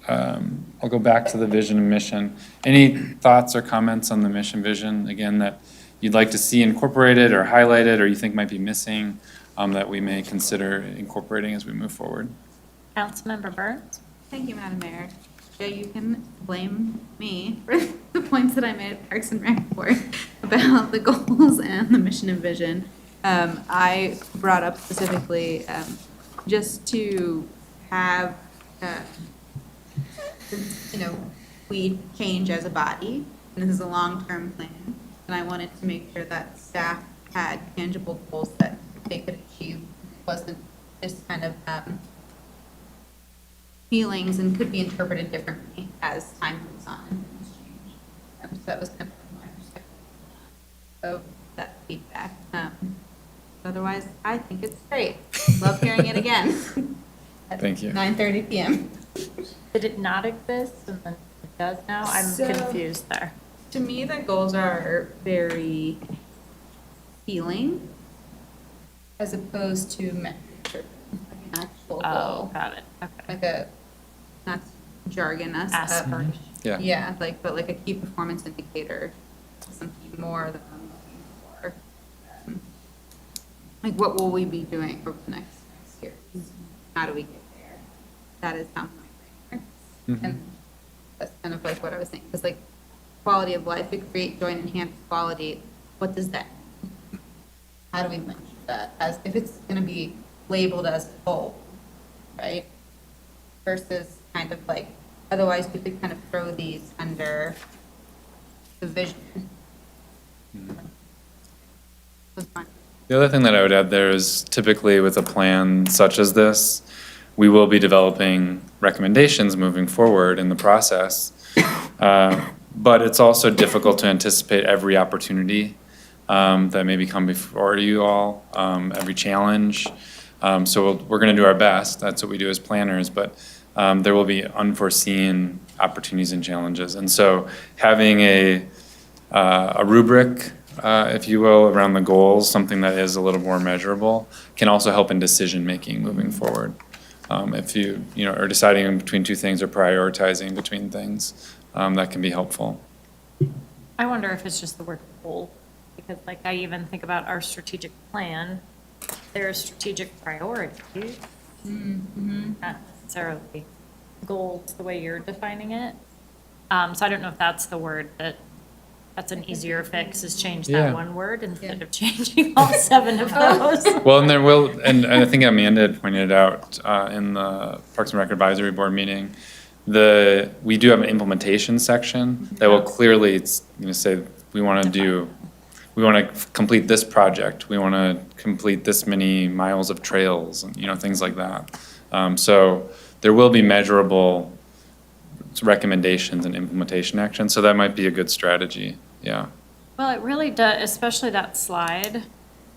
I'll go back to the vision and mission. Any thoughts or comments on the mission vision, again, that you'd like to see incorporated or highlighted or you think might be missing that we may consider incorporating as we move forward? Councilmember Burns? Thank you, Madam Mayor. Jay, you can blame me for the points that I made at Parks and Rec Board about the goals and the mission and vision. I brought up specifically just to have, we change as a body, and this is a long-term plan, and I wanted to make sure that staff had tangible goals that they could achieve. It wasn't just kind of feelings and could be interpreted differently as time moves on and things change. So that was kind of my perspective of that feedback. Otherwise, I think it's great. Love hearing it again. Thank you. 9:30 p.m. Did it not exist and then it does now? I'm So- confused there. To me, the goals are very feeling as opposed to metrics or like an actual Oh, goal. got it. Okay. Like a, not jargon us. Aspiration. Yeah. Yeah, but like a key performance indicator, something more than I'm looking for. Like what will we be doing over the next year? How do we get there? That is how my brain works. Mhm. And that's kind of like what I was saying, because like quality of life, we create joy and enhance quality. What does that mean? How do we measure that? As if it's going to be labeled as a goal, right? Versus kind of like, otherwise we could kind of throw these under the vision. Was fine. The other thing that I would add there is typically with a plan such as this, we will be developing recommendations moving forward in the process. But it's also difficult to anticipate every opportunity that may come before you all, every challenge. So we're going to do our best. That's what we do as planners. But there will be unforeseen opportunities and challenges. And so having a rubric, if you will, around the goals, something that is a little more measurable, can also help in decision-making moving forward. If you are deciding between two things or prioritizing between things, that can be helpful. I wonder if it's just the word goal, because like I even think about our strategic plan, there are strategic priorities, not necessarily goals the way you're defining it. So I don't know if that's the word that's an easier fix, is change Yeah. that one word instead of changing all 7 of those. Well, and there will, and I think Amanda had pointed it out in the Parks and Rec Advisory Board meeting, we do have an implementation section that will clearly, say, we want to complete this project, we want to complete this many miles of trails, and, things like that. So there will be measurable recommendations and implementation action, so that might be a good strategy, yeah. Well, it really does, especially that slide,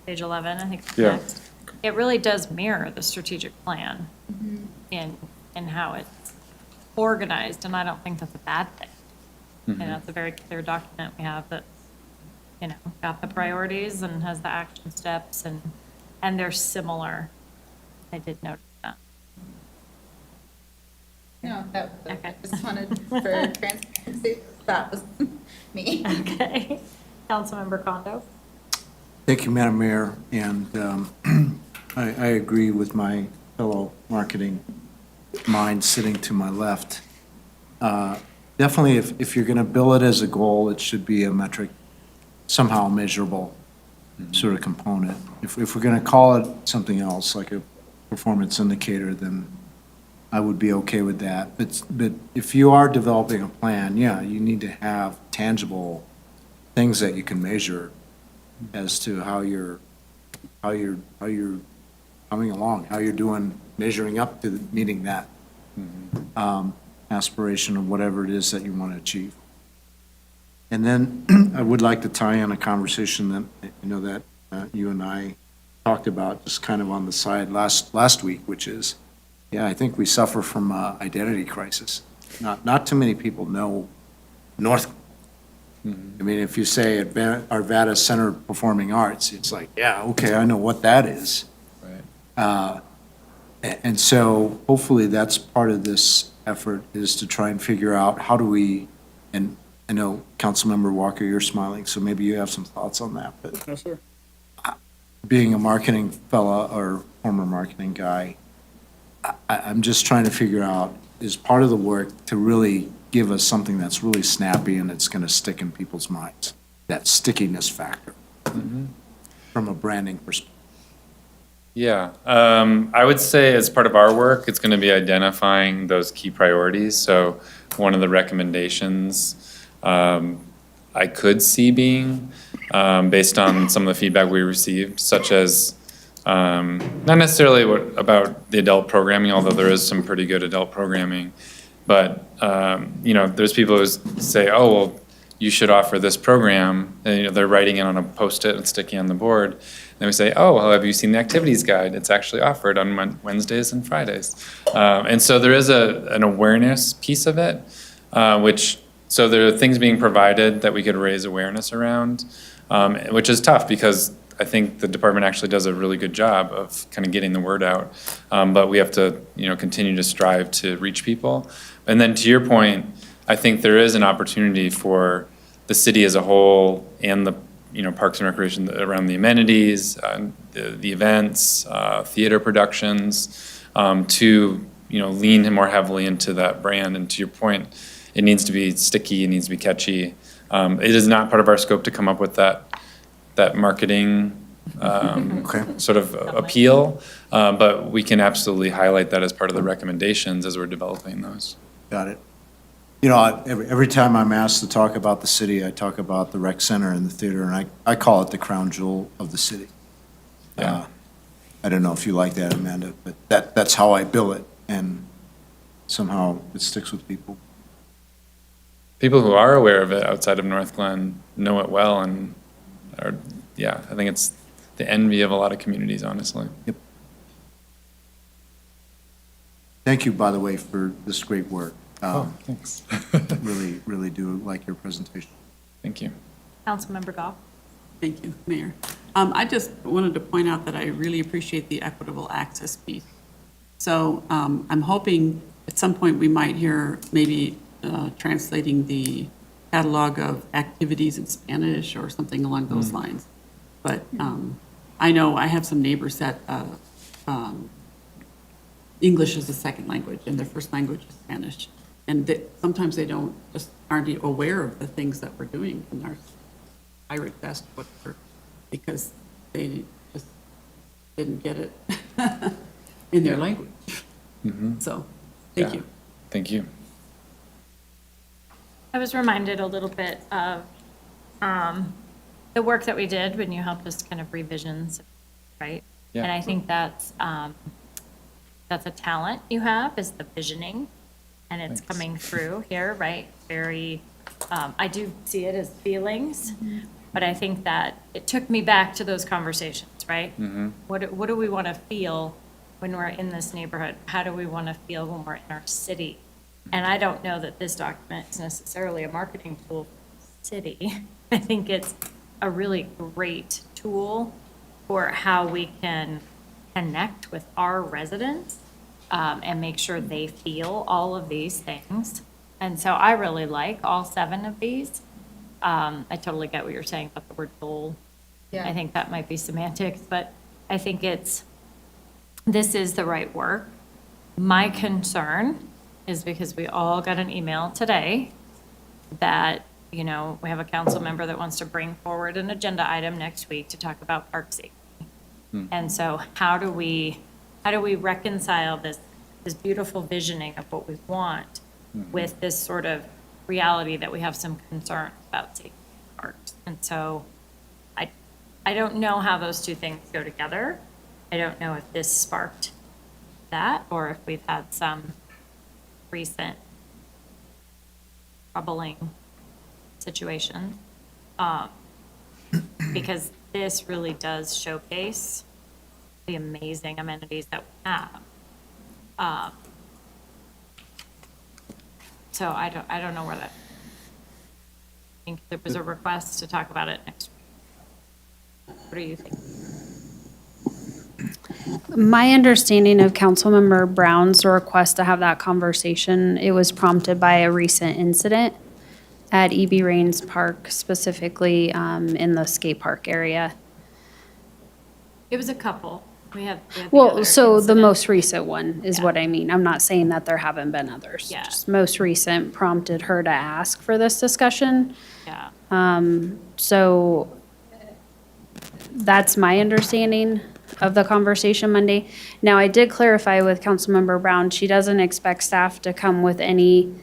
page 11, I think it's Yeah. next. It really does mirror the strategic plan in how it's organized, and I don't think that's a bad thing. Mhm. It's a very clear document we have that's you know, got the priorities and has the action steps, and they're similar. I did notice that. No, I Okay. just wanted for transparency, that was me. Okay. Councilmember Kondo? Thank you, Madam Mayor, and I agree with my fellow marketing mind sitting to my left. Definitely, if you're going to bill it as a goal, it should be a metric, somehow measurable sort of component. If we're going to call it something else, like a performance indicator, then I would be okay with that. But if you are developing a plan, yeah, you need to have tangible things that you can measure as to how you're coming along, how you're doing, measuring up to meeting that aspiration of whatever it is that you want to achieve. And then I would like to tie in a conversation that, you know, that you and I talked about just kind of on the side last week, which is, yeah, I think we suffer from an identity crisis. Not too many people know North. I mean, if you say Arvada Center of Performing Arts, it's like, yeah, okay, I know what that is. Right. And so hopefully that's part of this effort, is to try and figure out how do we, and I know Councilmember Walker, you're smiling, so maybe you have some thoughts on that, but No, sir. being a marketing fella or former marketing guy, I'm just trying to figure out, is part of the work to really give us something that's really snappy and it's going to stick in people's minds, that stickiness factor from a branding perspective. Yeah, I would say as part of our work, it's going to be identifying those key priorities. So one of the recommendations I could see being, based on some of the feedback we received, such as not necessarily about the adult programming, although there is some pretty good adult programming, but you know, there's people who say, oh, well, you should offer this program, and you know, they're writing it on a Post-it and sticking on the board. And we say, oh, well, have you seen the activities guide? It's actually offered on Wednesdays and Fridays. And so there is an awareness piece of it, so there are things being provided that we could raise awareness around, which is tough because I think the department actually does a really good job of kind of getting the word out. But we have to, you know, continue to strive to reach people. And then to your point, I think there is an opportunity for the city as a whole and the, you know, Parks and Recreation around the amenities, the events, theater productions, to, you know, lean more heavily into that brand. And to your point, it needs to be sticky, it needs to be catchy. It is not part of our scope to come up with that marketing sort of appeal, but we can absolutely highlight that as part of the recommendations as we're developing those. Got it. You know, every time I'm asked to talk about the city, I talk about the rec center and the theater, and I call it the crown jewel of the city. Yeah. I don't know if you like that, Amanda, but that's how I bill it, and somehow it sticks with people. People who are aware of it outside of North Glen know it well and are, yeah, I think it's the envy of a lot of communities, honestly. Yep. Thank you, by the way, for this great work. Thanks. Really, really do like your presentation. Thank you. Councilmember Goff? Thank you, Mayor. I just wanted to point out that I really appreciate the equitable access piece. So I'm hoping at some point we might hear maybe translating the catalog of activities in Spanish or something along those lines. But I know I have some neighbors that English is a second language and their first language is Spanish. And sometimes they aren't aware of the things that we're doing in our Irish Fest, whatever, because they just didn't get it in their language. So, thank you. Thank you. I was reminded a little bit of the work that we did when you helped us kind of revisions, right? Yeah. And I think that's a talent you have, is the visioning, and it's Thanks. coming through here, right? Very, I do see it as feelings, but I think that it took me back to those conversations, right? What do we want to feel when we're in this neighborhood? How do we want to feel when we're in our city? And I don't know that this document is necessarily a marketing tool for the city. I think it's a really great tool for how we can connect with our residents and make sure they feel all of these things. And so I really like all 7 of these. I totally get what you're saying about the word goal. I think that might be semantics, but I think this is the right work. My concern is because we all got an email today that, we have a council member that wants to bring forward an agenda item next week to talk about park safety. And so how do we reconcile this beautiful visioning of what we want with this sort of reality that we have some concerns about safety in parks? And so I don't know how those two things go together. I don't know if this sparked that or if we've had some recent troubling situations. Because this really does showcase the amazing amenities that we have. So I don't know where that, I think there was a request to talk about it next week. What do you think? My understanding of Councilmember Brown's request to have that conversation, it was prompted by a recent incident at E.B. Rains Park, specifically in the skate park area. It was a couple. We had the Well, other so the incident. most recent one is Yeah. what I mean. I'm not saying that there haven't been others. Yeah. Just most recent prompted her to ask for this discussion. Yeah. So that's my understanding of the conversation Monday. Now, I did clarify with Councilmember Brown, she doesn't expect staff to come with any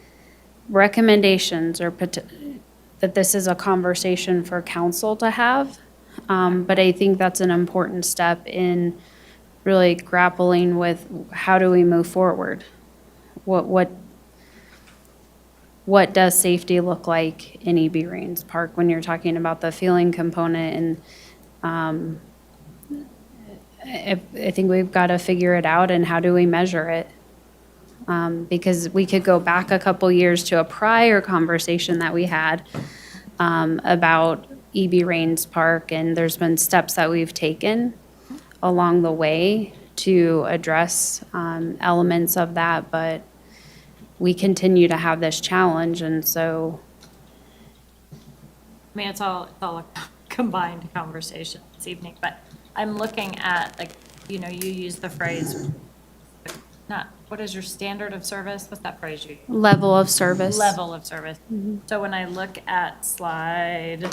recommendations or that this is a conversation for council to have. But I think that's an important step in really grappling with how do we move forward? What does safety look like in E.B. Rains Park when you're talking about the feeling component? And I think we've got to figure it out, and how do we measure it? Because we could go back a couple years to a prior conversation that we had about E.B. Rains Park, and there's been steps that we've taken along the way to address elements of that, but we continue to have this challenge, and so. I mean, it's all a combined conversation this evening, but I'm looking at, like, you use the phrase, what is your standard of service? What's that phrase you use? Level of service. Level of service. So when I look at slide,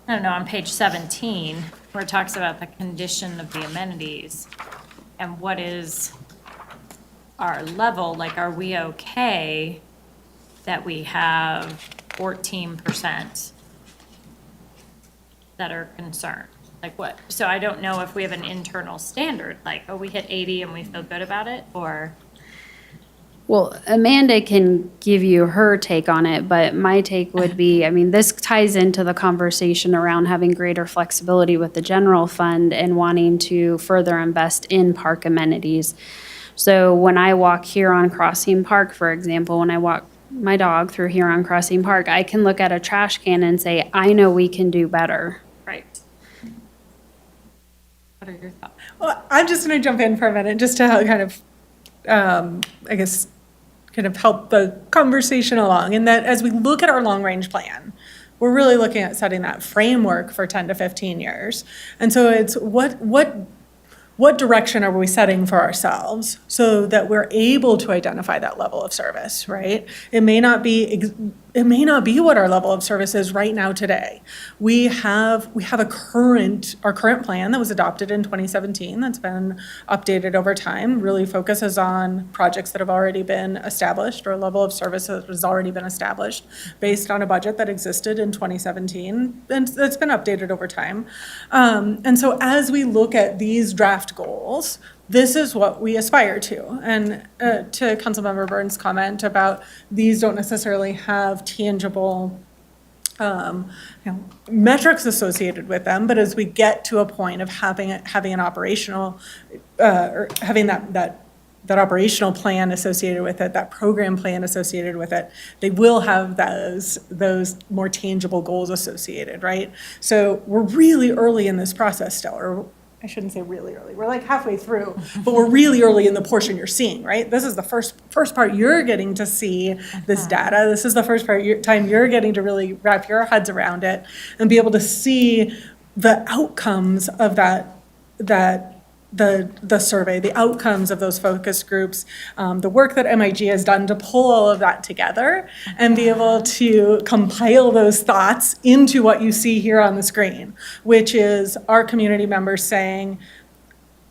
I don't know, on page 17, where it talks about the condition of the amenities and what is our level, like, are we okay that we have 14% that are concerned? Like what? So I don't know if we have an internal standard, like, oh, we hit 80 and we feel good about it, or? Well, Amanda can give you her take on it, but my take would be, I mean, this ties into the conversation around having greater flexibility with the general fund and wanting to further invest in park amenities. So when I walk Huron Crossing Park, for example, when I walk my dog through Huron Crossing Park, I can look at a trash can and say, I know we can do better. Right. What are your thoughts? Well, I'm just going to jump in for a minute just to kind of, I guess, kind of help the conversation along. In that, as we look at our long-range plan, we're really looking at setting that framework for 10 to 15 years. And so it's what direction are we setting for ourselves so that we're able to identify that level of service, right? It may not be what our level of service is right now today. We have our current plan that was adopted in 2017 that's been updated over time, really focuses on projects that have already been established or a level of service that has already been established based on a budget that existed in 2017 and that's been updated over time. And so as we look at these draft goals, this is what we aspire to. And to Councilmember Burns' comment about these don't necessarily have tangible metrics associated with them, but as we get to a point of having an operational or having that that operational plan associated with it, that program plan associated with it, they will have those more tangible goals associated, right? So we're really early in this process still, or I shouldn't say really early, we're like halfway through, but we're really early in the portion you're seeing, right? This is the first part you're getting to see this data. This is the first time you're getting to really wrap your heads around it and be able to see the outcomes of the survey, the outcomes of those focus groups, the work that MIG has done to pull all of that together and be able to compile those thoughts into what you see here on the screen, which is our community members saying,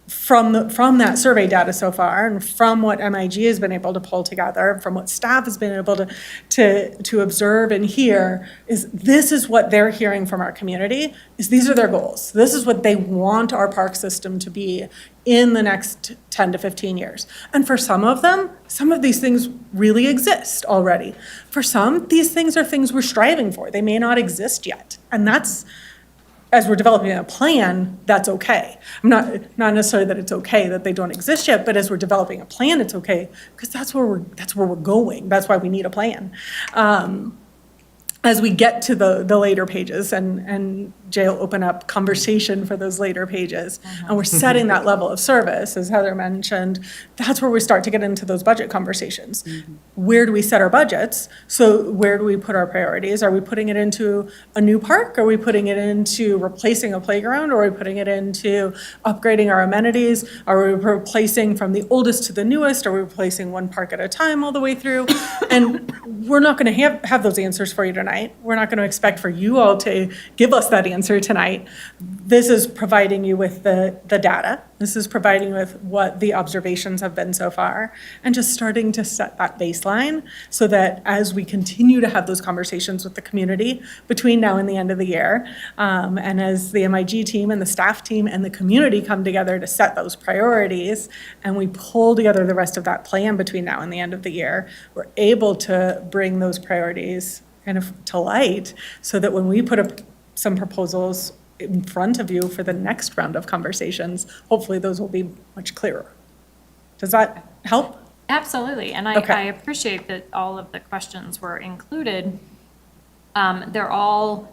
from that survey data so far, and from what MIG has been able to pull together, from what staff has been able to observe and hear, is this is what they're hearing from our community, is these are their goals. This is what they want our park system to be in the next 10 to 15 years. And for some of them, some of these things really exist already. For some, these things are things we're striving for. They may not exist yet. And that's, as we're developing a plan, that's okay. I'm not necessarily that it's okay that they don't exist yet, but as we're developing a plan, it's okay, because that's where we're going. That's why we need a plan. As we get to the later pages, and Jay will open up conversation for those later pages, and we're setting that level of service, as Heather mentioned, that's where we start to get into those budget conversations. Where do we set our budgets? So where do we put our priorities? Are we putting it into a new park? Are we putting it into replacing a playground? Or are we putting it into upgrading our amenities? Are we replacing from the oldest to the newest? Are we replacing one park at a time all the way through? And we're not going to have those answers for you tonight. We're not going to expect for you all to give us that answer tonight. This is providing you with the data. This is providing you with what the observations have been so far, and just starting to set that baseline so that as we continue to have those conversations with the community between now and the end of the year, and as the MIG team and the staff team and the community come together to set those priorities, and we pull together the rest of that plan between now and the end of the year, we're able to bring those priorities kind of to light so that when we put up some proposals in front of you for the next round of conversations, hopefully those will be much clearer. Does that help? Absolutely, and I appreciate that all of the questions were included. They're all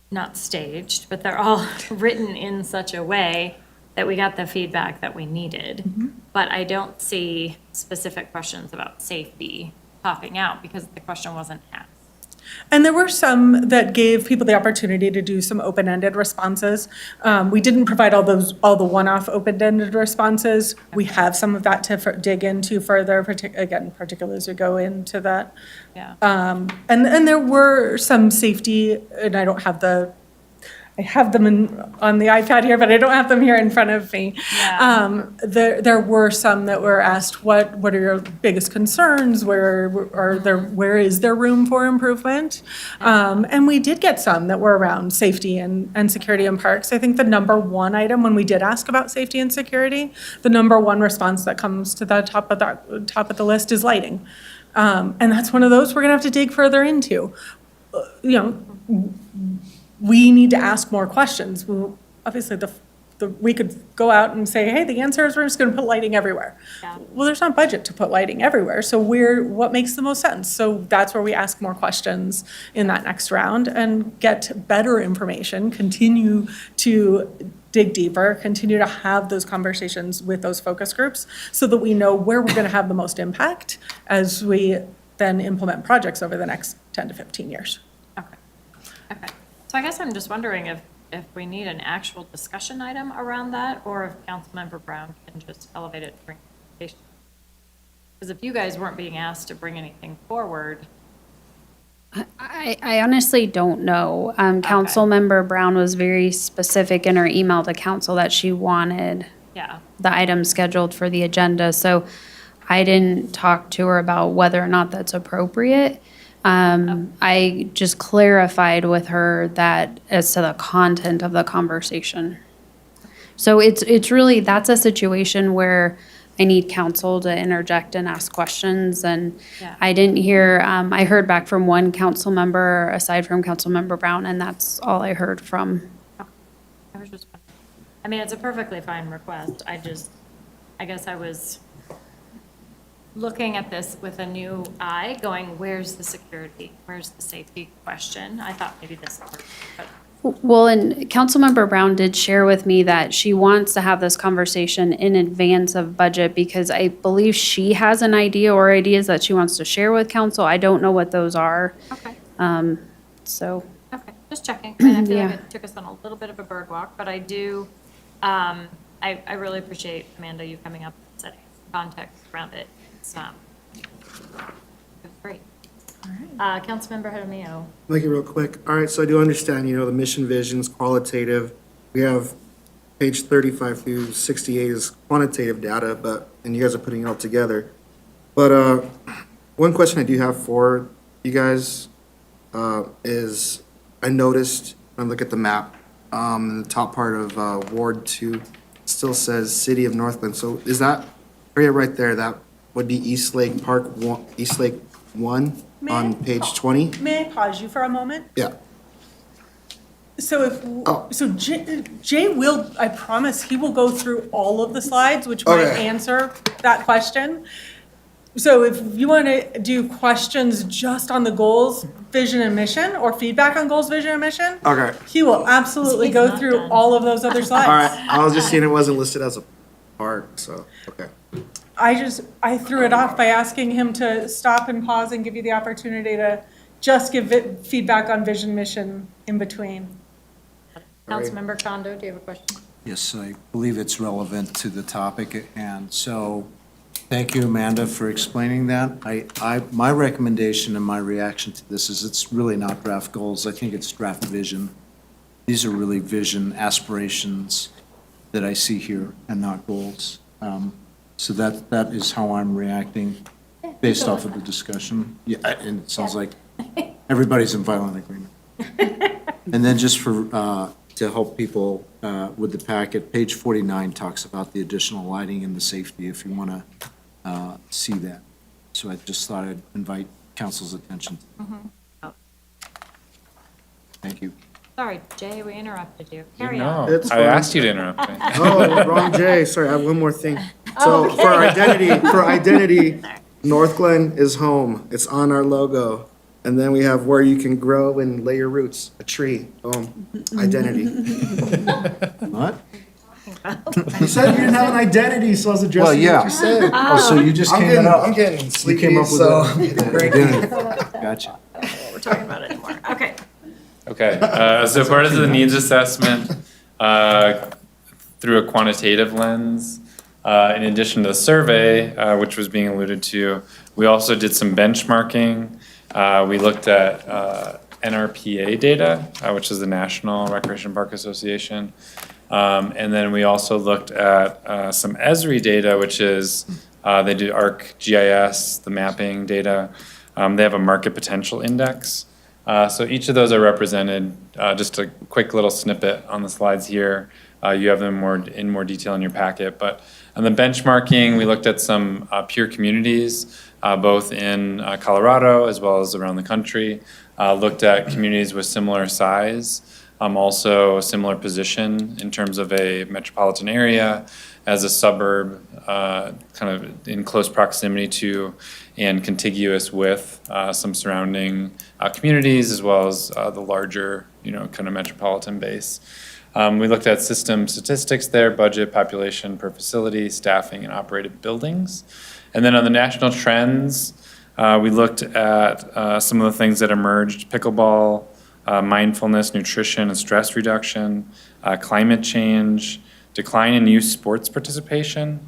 not staged, but they're all written in such a way that we got the feedback that we needed. But I don't see specific questions about safety popping out because the question wasn't asked. And there were some that gave people the opportunity to do some open-ended responses. We didn't provide all the one-off open-ended responses. We have some of that to dig into further, particularly as we go into that. Yeah. And there were some safety, and I have them on the iPad here, but I don't have them here in front of me. Yeah. There were some that were asked, what are your biggest concerns? Where is there room for improvement? And we did get some that were around safety and security in parks. I think the number one item, when we did ask about safety and security, the number one response that comes to the top of the list is lighting. And that's one of those we're gonna have to dig further into. We need to ask more questions. Obviously, we could go out and say, hey, the answer is we're just going to put lighting everywhere. Yeah. Well, there's not budget to put lighting everywhere, so what makes the most sense? So that's where we ask more questions in that next round and get better information, continue to dig deeper, continue to have those conversations with those focus groups so that we know where we're going to have the most impact as we then implement projects over the next 10 to 15 years. Okay. So I guess I'm just wondering if we need an actual discussion item around that, or if Councilmember Brown can just elevate it to bring presentation. Because if you guys weren't being asked to bring anything forward. I honestly don't know. Councilmember Brown was very specific in her email to council that she wanted the item scheduled for the agenda. So I didn't talk to her about whether or not that's appropriate. I just clarified with her that as to the content of the conversation. So it's really, that's a situation where I need council to interject and ask questions. And I didn't hear, I heard back from one council member aside from Councilmember Brown, and that's all I heard from. I mean, it's a perfectly fine request. I I guess I was looking at this with a new eye, going, where's the security? Where's the safety question? I thought maybe this would work, but Well, and Councilmember Brown did share with me that she wants to have this conversation in advance of budget because I believe she has an idea or ideas that she wants to share with council. I don't know what those are. okay. So, Okay, just checking. And I feel like Yeah. it took us on a little bit of a bird walk, but I do, I really appreciate, Amanda, you coming up and setting context around it. It's great. Councilmember Jaramillo. Make it real quick. All right, so I do understand, the mission vision's qualitative. We have page 35 through 68 is quantitative data, and you guys are putting it all together. But one question I do have for you guys is, I noticed, when I look at the map, in the top part of Ward 2, it still says City of Northland. So is that area right there, that would be East Lake Park, East Lake 1 on page 20? May I pause you for a moment? Yeah. So Jay will, I promise, he will go through all of the slides, which might Okay. answer that question. So if you want to do questions just on the goals, vision, and mission, or feedback on goals, vision, and mission, Okay. he will absolutely He's go not through done. all of those other slides. All right, I was just seeing it wasn't listed as a park, so, okay. I threw it off by asking him to stop and pause and give you the opportunity to just give feedback on vision, mission in between. Right. Councilmember Kondo, do you have a question? Yes, I believe it's relevant to the topic, and so, thank you, Amanda, for explaining that. My recommendation and my reaction to this is it's really not draft goals, I think it's draft vision. These are really vision aspirations that I see here and not goals. So that is how I'm reacting based off of the discussion. Yeah, and it sounds like everybody's in violent agreement. And then just for, to help people with the packet, page 49 talks about the additional lighting and the safety, if you want to see that. So I just thought I'd invite council's attention. Thank you. Sorry, Jay, we interrupted you. You Carry on. know, It's I fine. asked you to interrupt me. Oh, wrong Jay, sorry, I have one more thing. So for identity, North Glen is home. It's on our logo. And then we have where you can grow and lay your roots, a tree, boom, identity. What? You said you didn't have an identity, so I was Well, addressing yeah. what you said. Oh, so you just I'm came getting, it up. I'm getting You sleepy, came up with so. a Gotcha. We're talking about it anymore. Okay. Okay, so part of the needs assessment, through a quantitative lens, in addition to the survey, which was being alluded to, we also did some benchmarking. We looked at NRPA data, which is the National Recreation Park Association. And then we also looked at some Esri data, which is, they do ArcGIS, the mapping data. They have a market potential index. So each of those are represented, just a quick little snippet on the slides here. You have them in more detail in your packet. But on the benchmarking, we looked at some peer communities, both in Colorado as well as around the country. Looked at communities with similar size, also similar position in terms of a metropolitan area, as a suburb, kind of in close proximity to and contiguous with some surrounding communities, as well as the larger, kind of metropolitan base. We looked at system statistics there, budget, population per facility, staffing, and operated buildings. And then on the national trends, we looked at some of the things that emerged: pickleball, mindfulness, nutrition, and stress reduction, climate change, decline in youth sports participation.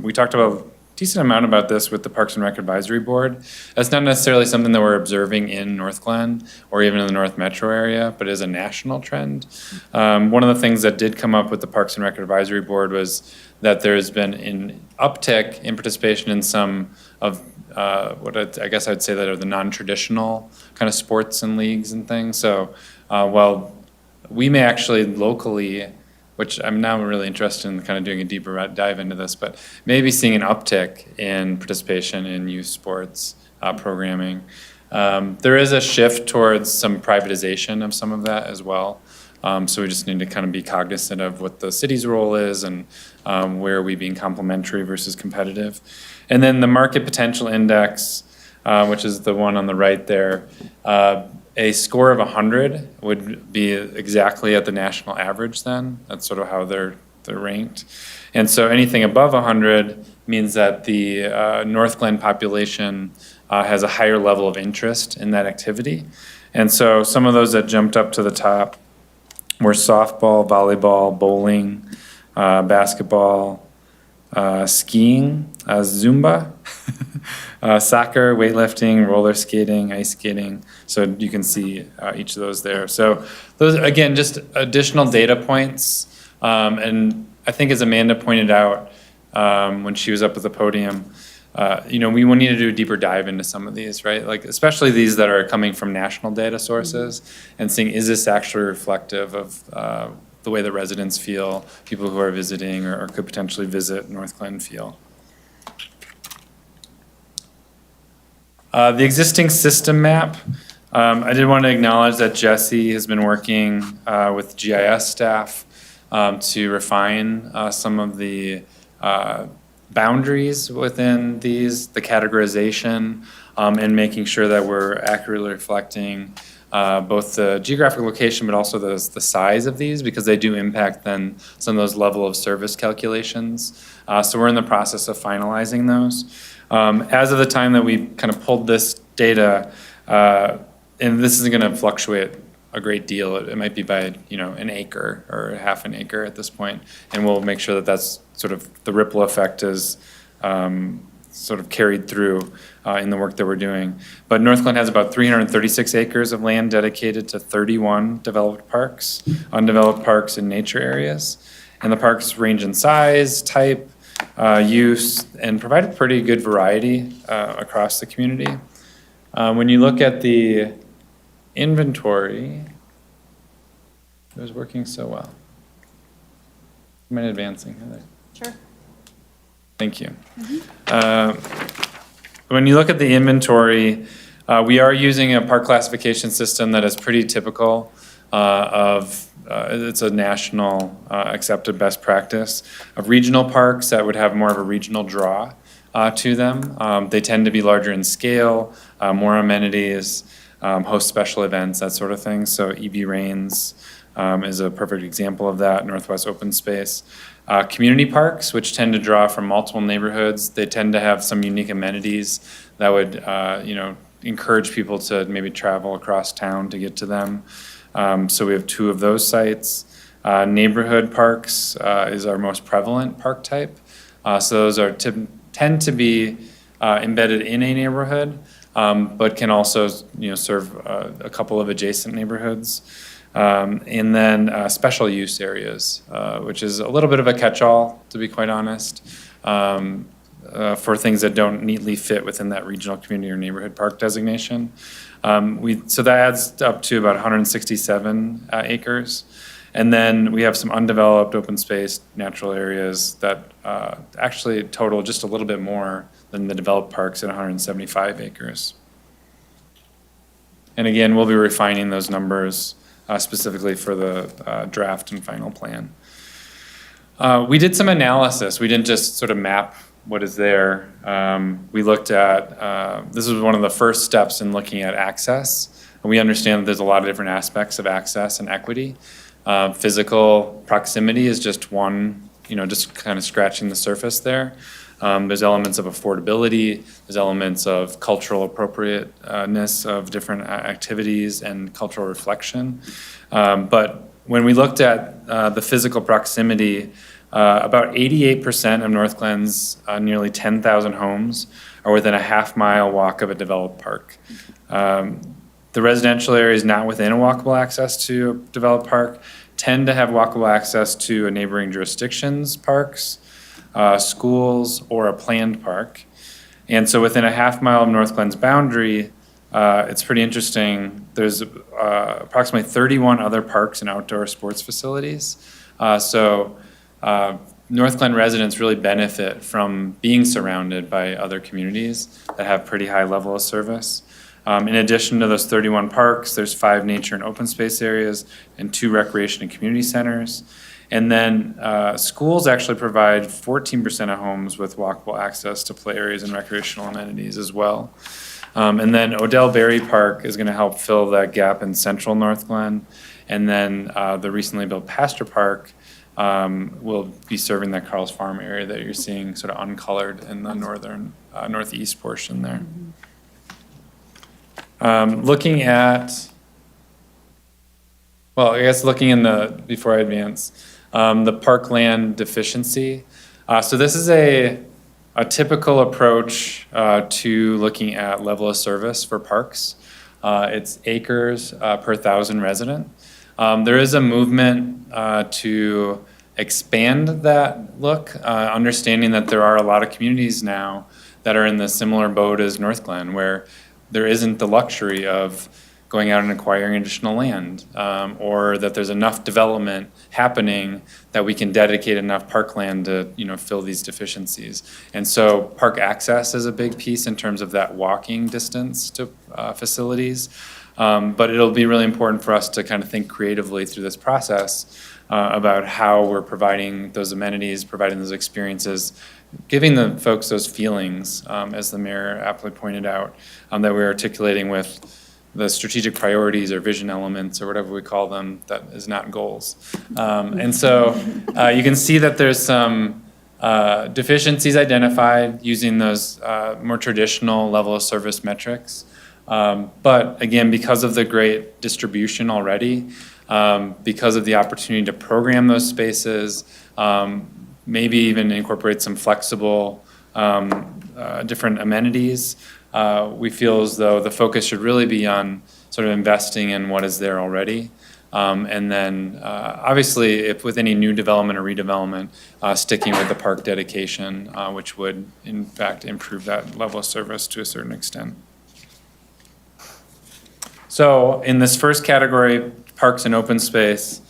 We talked about decent amount about this with the Parks and Rec Advisory Board. That's not necessarily something that we're observing in North Glen or even in the North Metro area, but is a national trend. One of the things that did come up with the Parks and Rec Advisory Board was that there's been an uptick in participation in some of I guess I'd say that are the non-traditional kind of sports and leagues and things. So while we may actually locally, which I'm now really interested in kind of doing a deeper dive into this, but maybe seeing an uptick in participation in youth sports programming. There is a shift towards some privatization of some of that as well. So we just need to kind of be cognizant of what the city's role is and where are we being complementary versus competitive. And then the market potential index, which is the one on the right there, a score of 100 would be exactly at the national average then. That's sort of how they're ranked. And so anything above 100 means that the North Glen population has a higher level of interest in that activity. And so some of those that jumped up to the top were softball, volleyball, bowling, basketball, skiing, Zumba, soccer, weightlifting, roller skating, ice skating. So you can see each of those there. So those, again, just additional data points. And I think as Amanda pointed out when she was up at the podium, we will need to do a deeper dive into some of these, right? Like especially these that are coming from national data sources and seeing, is this actually reflective of the way the residents feel, people who are visiting or could potentially visit North Glen feel. The existing system map, I did want to acknowledge that Jesse has been working with GIS staff to refine some of the boundaries within these, the categorization, and making sure that we're accurately reflecting both the geographic location, but also the size of these, because they do impact then some of those level of service calculations. So we're in the process of finalizing those. As of the time that we kind of pulled this data, and this isn't going to fluctuate a great deal. It might be by, an acre or half an acre at this point. And we'll make sure that that's sort of the ripple effect is sort of carried through in the work that we're doing. But North Glen has about 336 acres of land dedicated to 31 developed parks, undeveloped parks and nature areas. And the parks range in size, type, use, and provide a pretty good variety across the community. When you look at the inventory, it was working so well. Am I advancing, Heather? Sure. Thank you. When you look at the inventory, we are using a park classification system that is pretty typical it's a national accepted best practice of regional parks that would have more of a regional draw to them. They tend to be larger in scale, more amenities, host special events, that sort of thing. So EB Rains is a perfect example of that, Northwest Open Space. Community parks, which tend to draw from multiple neighborhoods, they tend to have some unique amenities that would, encourage people to maybe travel across town to get to them. So we have 2 of those sites. Neighborhood parks is our most prevalent park type. So those are tend to be embedded in a neighborhood, but can also, serve a couple of adjacent neighborhoods. And then special use areas, which is a little bit of a catch-all, to be quite honest, for things that don't neatly fit within that regional community or neighborhood park designation. So that adds up to about 167 acres. And then we have some undeveloped open space natural areas that actually total just a little bit more than the developed parks at 175 acres. And again, we'll be refining those numbers specifically for the draft and final plan. We did some analysis. We didn't just sort of map what is there. We looked at, this was one of the first steps in looking at access. And we understand that there's a lot of different aspects of access and equity. Physical proximity is just one, just kind of scratching the surface there. There's elements of affordability, there's elements of cultural appropriateness of different activities and cultural reflection. But when we looked at the physical proximity, about 88% of North Glen's nearly 10,000 homes are within a half-mile walk of a developed park. The residential areas not within a walkable access to a developed park tend to have walkable access to a neighboring jurisdiction's parks, schools, or a planned park. And so within a half-mile of North Glen's boundary, it's pretty interesting. There's approximately 31 other parks and outdoor sports facilities. So North Glen residents really benefit from being surrounded by other communities that have pretty high level of service. In addition to those 31 parks, there's 5 nature and open space areas and 2 recreation and community centers. And then schools actually provide 14% of homes with walkable access to play areas and recreational amenities as well. And then Odell Berry Park is going to help fill that gap in central North Glen. And then the recently built Pasture Park will be serving that Carl's Farm area that you're seeing sort of uncolored in the northeast portion there. Looking at, well, I guess looking in before I advance, the parkland deficiency. So this is a typical approach to looking at level of service for parks. It's acres per 1,000 resident. There is a movement to expand that look, understanding that there are a lot of communities now that are in the similar boat as North Glen, where there isn't the luxury of going out and acquiring additional land, or that there's enough development happening that we can dedicate enough parkland to, fill these deficiencies. And so park access is a big piece in terms of that walking distance to facilities. But it'll be really important for us to kind of think creatively through this process about how we're providing those amenities, providing those experiences, giving the folks those feelings, as the mayor aptly pointed out, that we're articulating with the strategic priorities or vision elements or whatever we call them, that is not goals. And so you can see that there's some deficiencies identified using those more traditional level of service metrics. But again, because of the great distribution already, because of the opportunity to program those spaces, maybe even incorporate some flexible different amenities, we feel as though the focus should really be on sort of investing in what is there already. And then obviously, if with any new development or redevelopment, sticking with the park dedication, which would in fact improve that level of service to a certain extent. So in this first category, parks and open space,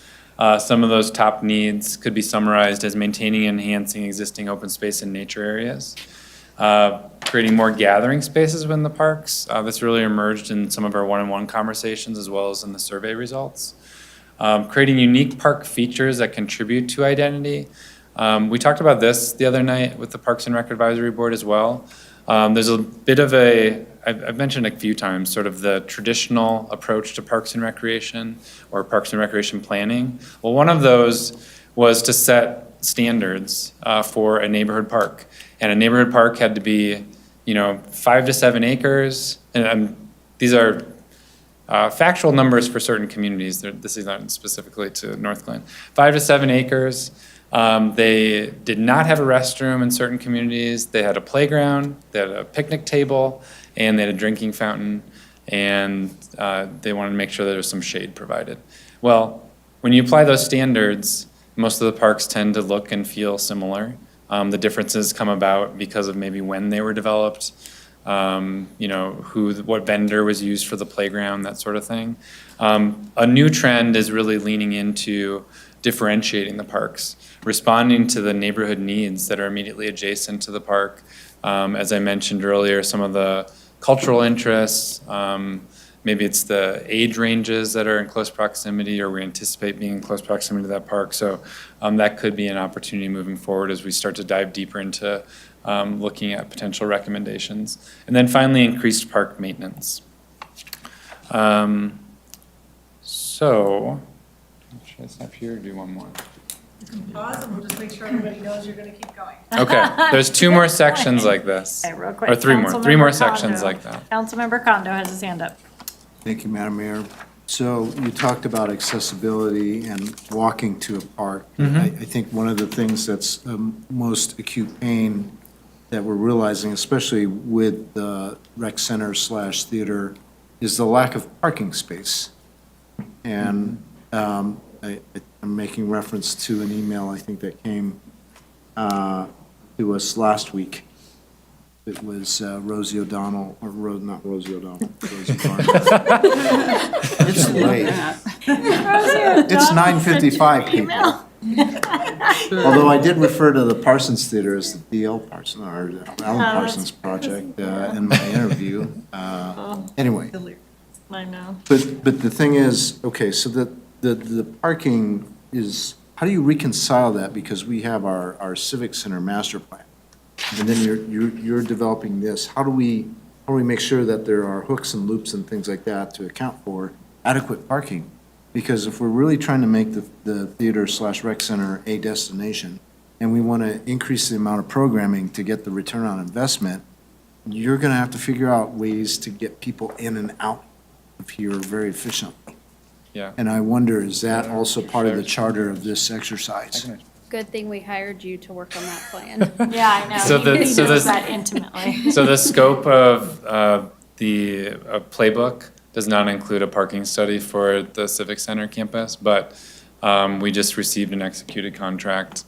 some of those top needs could be summarized as maintaining and enhancing existing open space and nature areas, creating more gathering spaces within the parks. This really emerged in some of our one-on-one conversations as well as in the survey results. Creating unique park features that contribute to identity. We talked about this the other night with the Parks and Rec Advisory Board as well. There's a bit of I've mentioned a few times, sort of the traditional approach to parks and recreation or parks and recreation planning. Well, one of those was to set standards for a neighborhood park. And a neighborhood park had to be, 5 to 7 acres. And these are factual numbers for certain communities. This is not specifically to North Glen. 5 to 7 acres. They did not have a restroom in certain communities. They had a playground, they had a picnic table, and they had a drinking fountain, and they wanted to make sure there was some shade provided. Well, when you apply those standards, most of the parks tend to look and feel similar. The differences come about because of maybe when they were developed, what vendor was used for the playground, that sort of thing. A new trend is really leaning into differentiating the parks, responding to the neighborhood needs that are immediately adjacent to the park. As I mentioned earlier, some of the cultural interests, maybe it's the age ranges that are in close proximity or we anticipate being in close proximity to that park. So that could be an opportunity moving forward as we start to dive deeper into looking at potential recommendations. And then finally, increased park maintenance. So, should I stop here or do one more? Pause and we'll just make sure everybody knows you're going to keep going. Okay, there's 2 more sections like this. Okay, real quick. Or 3 more, 3 more sections Councilmember like that. Councilmember Condo has his hand up. Thank you, Madam Mayor. So you talked about accessibility and walking to a park. I think one of the things that's most acute pain that we're realizing, especially with the rec center / theater, is the lack of parking space. And I'm making reference to an email, I think, that came to us last week. It was Rosie O'Donnell, or not Rosie O'Donnell, Rosie Barnes. It's late. It's 9:55, people. Although I did refer to the Parsons Theater as the D.L. Parsons, or Alan Parsons Project in my interview. Anyway, I know. but the thing is, okay, so the parking is, how do you reconcile that? Because we have our Civic Center master plan. And then you're developing this. How do we make sure that there are hooks and loops and things like that to account for adequate parking? Because if we're really trying to make the theater/rec center a destination, and we want to increase the amount of programming to get the return on investment, you're going to have to figure out ways to get people in and out of here very efficiently. Yeah. And I wonder, is that also part of the charter of this exercise? Good thing we hired you to work on that plan. Yeah, I know. So He so knows this- that intimately. So the scope of the playbook does not include a parking study for the Civic Center campus, but we just received an executed contract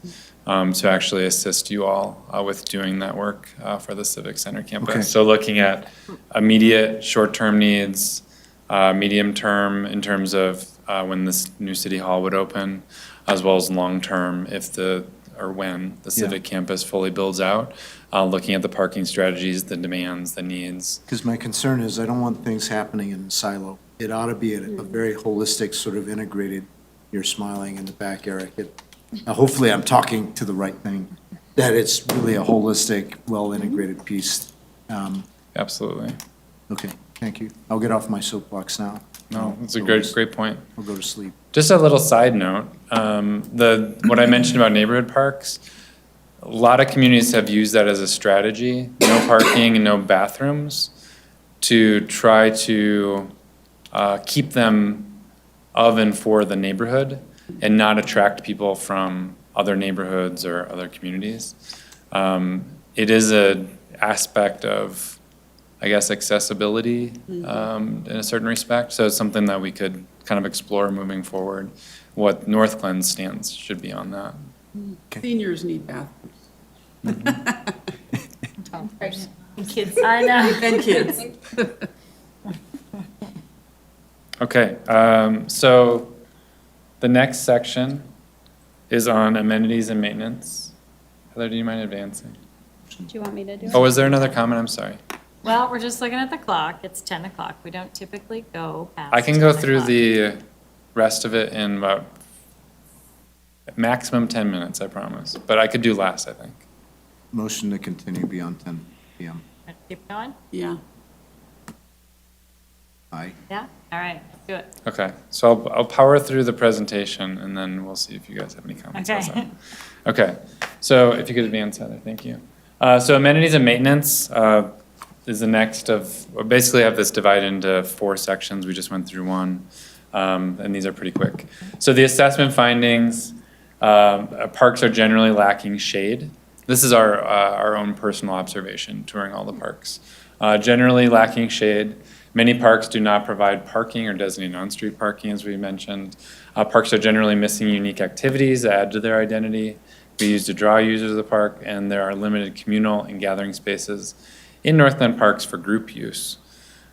to actually assist you all with doing that work for the Civic Center campus. Okay. So looking at immediate, short-term needs, medium-term in terms of when this new city hall would open, as well as long-term when the Civic campus fully builds out, looking at the parking strategies, the demands, the needs. Because my concern is I don't want things happening in a silo. It ought to be a very holistic, sort of integrated, you're smiling in the back, Eric. Now, hopefully I'm talking to the right thing, that it's really a holistic, well-integrated piece. Absolutely. Okay, thank you. I'll get off my soapbox now. No, it's a great point. I'll go to sleep. Just a little side note, what I mentioned about neighborhood parks, a lot of communities have used that as a strategy, no parking and no bathrooms, to try to keep them of and for the neighborhood and not attract people from other neighborhoods or other communities. It is an aspect of, I guess, accessibility in a certain respect. So it's something that we could kind of explore moving forward, what North Glen's stance should be on that. Seniors need bathrooms. Kids, I know. And kids. Okay, so the next section is on amenities and maintenance. Heather, do you mind advancing? Do you want me to do it? Oh, was there another comment? I'm sorry. Well, we're just looking at the clock. It's 10 o'clock. We don't typically go past. I can go 10 through o'clock. the rest of it in about maximum 10 minutes, I promise. But I could do less, I think. Motion to continue beyond 10 PM. Keep going? Yeah. Aye. Yeah? All right, let's do it. Okay, so I'll power through the presentation and then we'll see if you guys have any comments. How's Okay. that? Okay, so if you could advance, Heather, thank you. So amenities and maintenance is the next of, or basically have this divided into 4 sections. We just went through one, and these are pretty quick. So the assessment findings, parks are generally lacking shade. This is our own personal observation touring all the parks. Generally lacking shade. Many parks do not provide parking or designated on-street parking, as we mentioned. Parks are generally missing unique activities that add to their identity, be used to draw users of the park, and there are limited communal and gathering spaces in Northland parks for group use.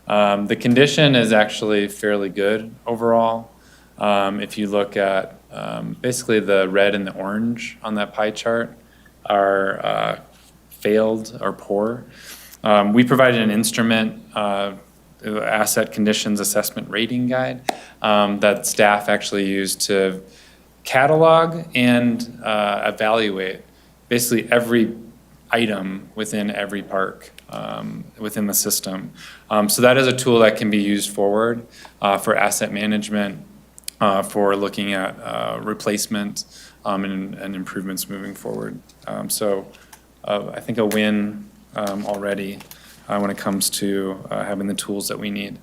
The condition is actually fairly good overall. If you look at basically the red and the orange on that pie chart are failed or poor. We provided an instrument, asset conditions assessment rating guide, that staff actually used to catalog and evaluate basically every item within every park within the system. So that is a tool that can be used forward for asset management, for looking at replacement and improvements moving forward. So I think a win already when it comes to having the tools that we need.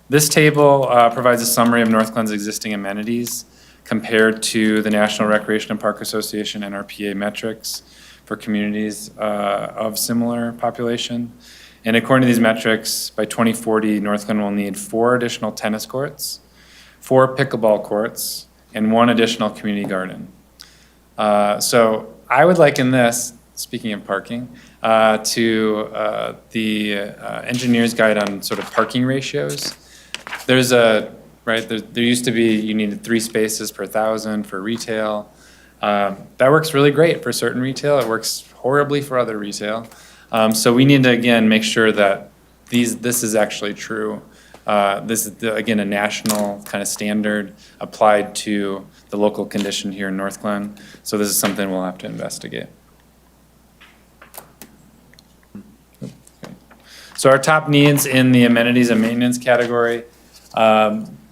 This table provides a summary of North Glen's existing amenities compared to the National Recreation and Park Association NRPA metrics for communities of similar population. And according to these metrics, by 2040, North Glen will need 4 additional tennis courts, 4 pickleball courts, and 1 additional community garden. So I would liken this, speaking of parking, to the engineer's guide on sort of parking ratios. There's a right? There used to be, you needed 3 spaces per 1,000 for retail. That works really great for certain retail. It works horribly for other retail. So we need to, again, make sure that this is actually true. This is, again, a national kind of standard applied to the local condition here in North Glen. So this is something we'll have to investigate. So our top needs in the amenities and maintenance category,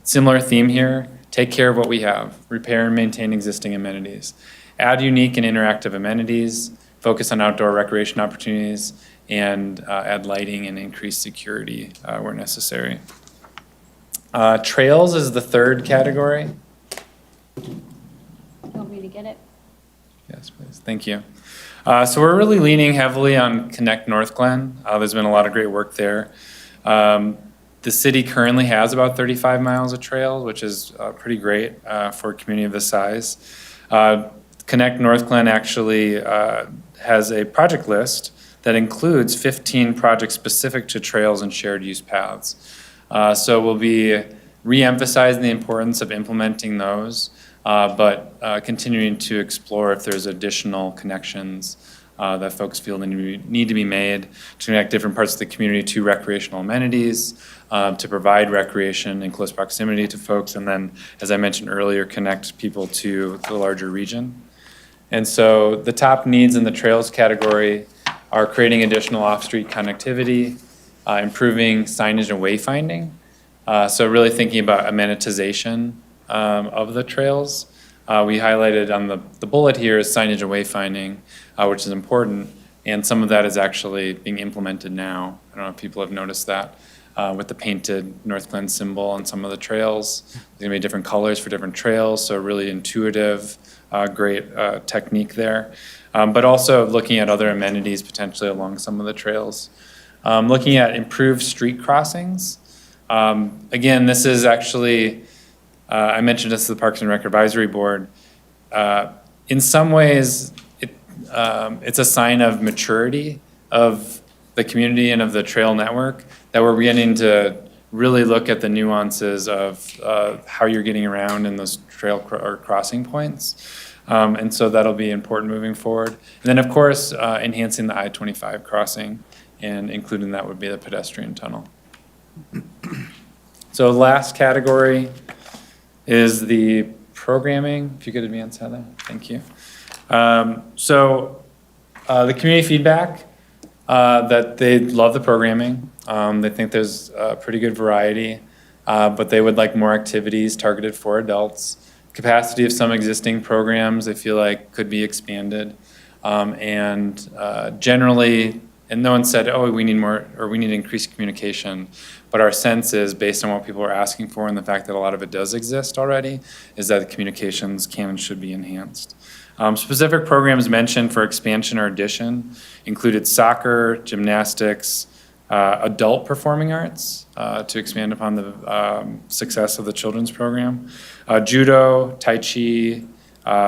similar theme here, take care of what we have, repair and maintain existing amenities, add unique and interactive amenities, focus on outdoor recreation opportunities, and add lighting and increase security where necessary. Trails is the third category. You want me to get it? Yes, please. Thank you. So we're really leaning heavily on Connect North Glen. There's been a lot of great work there. The city currently has about 35 miles of trails, which is pretty great for a community of this size. Connect North Glen actually has a project list that includes 15 projects specific to trails and shared use paths. So we'll be re-emphasizing the importance of implementing those, but continuing to explore if there's additional connections that folks feel need to be made to connect different parts of the community to recreational amenities, to provide recreation in close proximity to folks, and then, as I mentioned earlier, connect people to the larger region. And so the top needs in the trails category are creating additional off-street connectivity, improving signage and wayfinding. So really thinking about amenitization of the trails. We highlighted on the bullet here is signage and wayfinding, which is important, and some of that is actually being implemented now. I don't know if people have noticed that with the painted North Glen symbol on some of the trails. There's gonna be different colors for different trails, so really intuitive, great technique there. But also looking at other amenities potentially along some of the trails. Looking at improved street crossings. Again, this is actually, I mentioned this to the Parks and Rec Advisory Board. In some ways, it's a sign of maturity of the community and of the trail network that we're beginning to really look at the nuances of how you're getting around in those trail or crossing points. And so that'll be important moving forward. And then, of course, enhancing the I-25 crossing, and including that would be the pedestrian tunnel. So last category is the programming. If you could advance, Heather, thank you. So the community feedback, that they love the programming. They think there's a pretty good variety, but they would like more activities targeted for adults. Capacity of some existing programs they feel like could be expanded. And generally, and no one said, oh, we need more, or we need increased communication. But our sense is, based on what people are asking for and the fact that a lot of it does exist already, is that the communications can and should be enhanced. Specific programs mentioned for expansion or addition included soccer, gymnastics, adult performing arts, to expand upon the success of the children's program, judo, tai chi,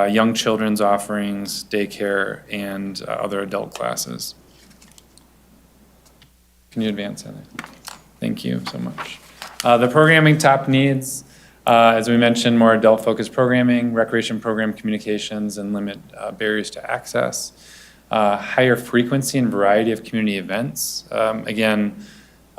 young children's offerings, daycare, and other adult classes. Can you advance, Heather? Thank you so much. The programming top needs, as we mentioned, more adult-focused programming, recreation program communications, and limit barriers to access. Higher frequency and variety of community events. Again,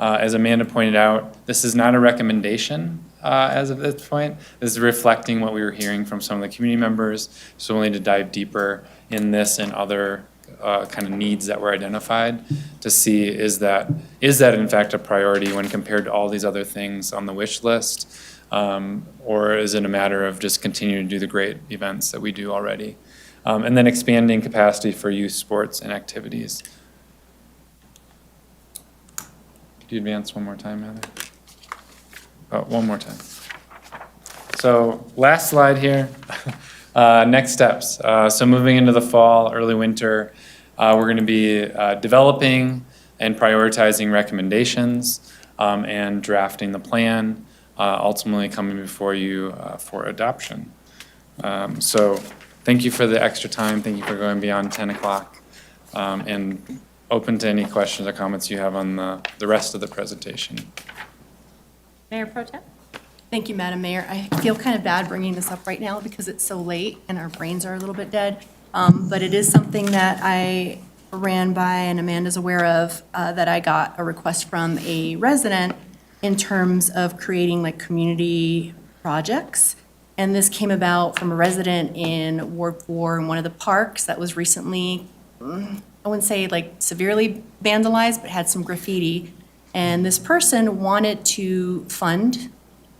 as Amanda pointed out, this is not a recommendation as of this point. This is reflecting what we were hearing from some of the community members. So we'll need to dive deeper in this and other kind of needs that were identified to see is that in fact a priority when compared to all these other things on the wish list, or is it a matter of just continuing to do the great events that we do already? And then expanding capacity for youth sports and activities. Could you advance one more time, Heather? Oh, one more time. So last slide here. Next steps. So moving into the fall, early winter, we're going to be developing and prioritizing recommendations and drafting the plan, ultimately coming before you for adoption. So thank you for the extra time. Thank you for going beyond 10 o'clock, and open to any questions or comments you have on the rest of the presentation. Mayor Pro Tem? Thank you, Madam Mayor. I feel kind of bad bringing this up right now because it's so late and our brains are a little bit dead. But it is something that I ran by and Amanda's aware of, that I got a request from a resident in terms of creating like community projects. And this came about from a resident in Ward 4 in one of the parks that was recently, I wouldn't say like severely vandalized, but had some graffiti. And this person wanted to fund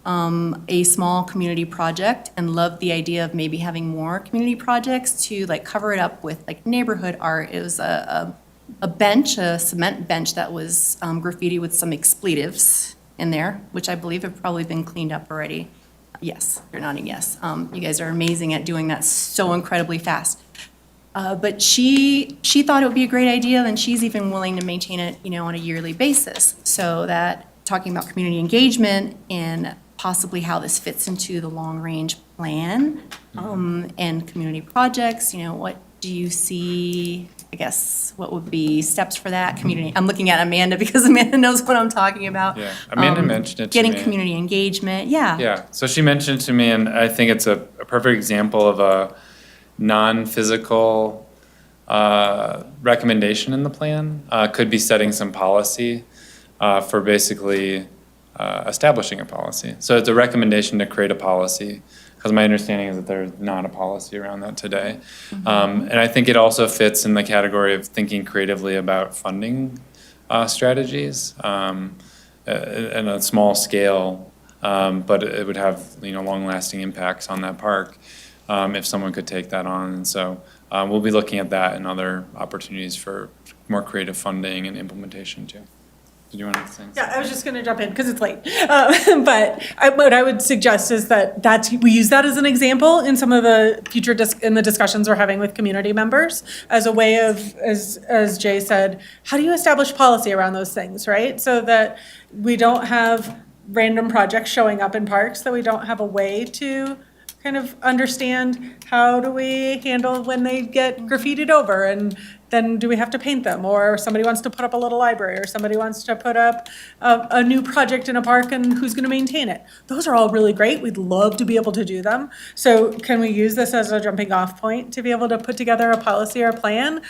a small community project and loved the idea of maybe having more community projects to like cover it up with like neighborhood art. It was a bench, a cement bench that was graffiti with some expletives in there, which I believe have probably been cleaned up already. Yes, you're nodding yes. You guys are amazing at doing that so incredibly fast. But she thought it would be a great idea, and she's even willing to maintain it, on a yearly basis. So that, talking about community engagement and possibly how this fits into the long-range plan, and community projects, what do you see, I guess, what would be steps for that community? I'm looking at Amanda because Amanda knows what I'm talking about. Yeah, Amanda mentioned it to me. Getting community engagement, yeah. Yeah, so she mentioned it to me, and I think it's a perfect example of a non-physical recommendation in the plan. Could be setting some policy for basically establishing a policy. So it's a recommendation to create a policy, because my understanding is that there's not a policy around that today. And I think it also fits in the category of thinking creatively about funding strategies in a small scale, but it would have long-lasting impacts on that park if someone could take that on. And so we'll be looking at that and other opportunities for more creative funding and implementation too. Did you want to say something? Yeah, I was just going to jump in because it's late. But what I would suggest is that we use that as an example in some of the future in the discussions we're having with community members as a way of, as Jay said, how do you establish policy around those things, right? So that we don't have random projects showing up in parks, that we don't have a way to kind of understand how do we handle when they get graffitied over, and then do we have to paint them, or somebody wants to put up a little library, or somebody wants to put up a new project in a park, and who's going to maintain it? Those are all really great. We'd love to be able to do them. So can we use this as a jumping off point to be able to put together a policy or a plan?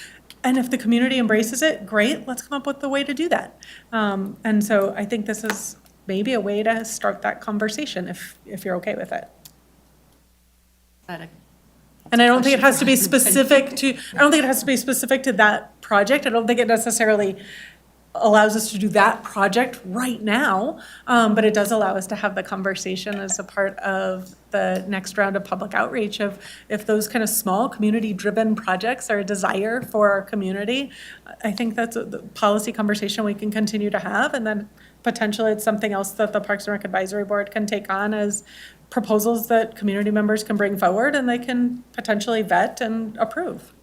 And if the community embraces it, great, let's come up with a way to do that. And so I think this is maybe a way to start that conversation if you're okay with it. And I don't think it has to be specific to that project. I don't think it necessarily allows us to do that project right now, but it does allow us to have the conversation as a part of the next round of public outreach of if those kind of small community-driven projects are a desire for our community. I think that's the policy conversation we can continue to have, and then potentially it's something else that the Parks and Rec Advisory Board can take on as proposals that community members can bring forward and they can potentially vet and approve.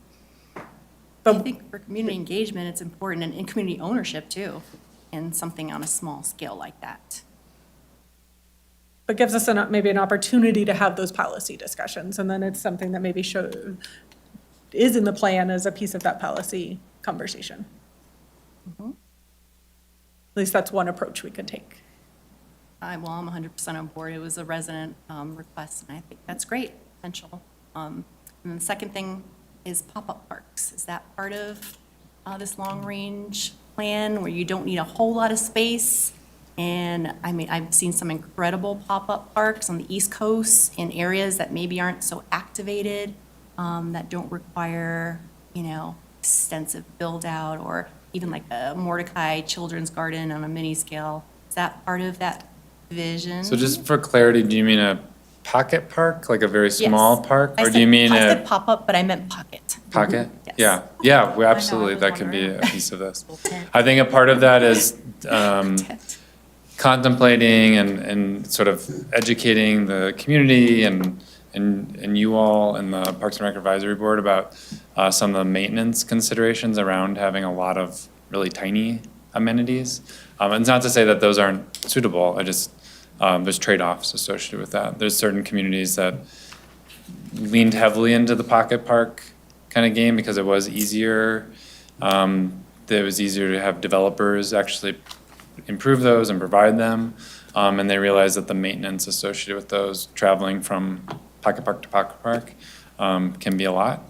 I think for community engagement, it's important, and in community ownership too, in something on a small scale like that. But gives us maybe an opportunity to have those policy discussions, and then it's something that maybe is in the plan as a piece of that policy conversation. At least that's one approach we could take. I'm 100% on board. It was a resident request, and I think that's great potential. And then the second thing is pop-up parks. Is that part of this long-range plan where you don't need a whole lot of space? And I mean, I've seen some incredible pop-up parks on the East Coast in areas that maybe aren't so activated, that don't require, extensive build-out, or even like a Mordecai Children's Garden on a mini scale. Is that part of that vision? So just for clarity, do you mean a pocket park, like a very small park? Or do you mean I a said pop-up, but I meant pocket. pocket? Yes. Yeah, absolutely, that could be a piece of this. I think a part of that is contemplating and sort of educating the community and you all and the Parks and Rec Advisory Board about some of the maintenance considerations around having a lot of really tiny amenities. And it's not to say that those aren't suitable, there's trade-offs associated with that. There's certain communities that leaned heavily into the pocket park kind of game because it was easier. It was easier to have developers actually improve those and provide them. And they realize that the maintenance associated with those, traveling from Pocket Park to Pocket Park, can be a lot.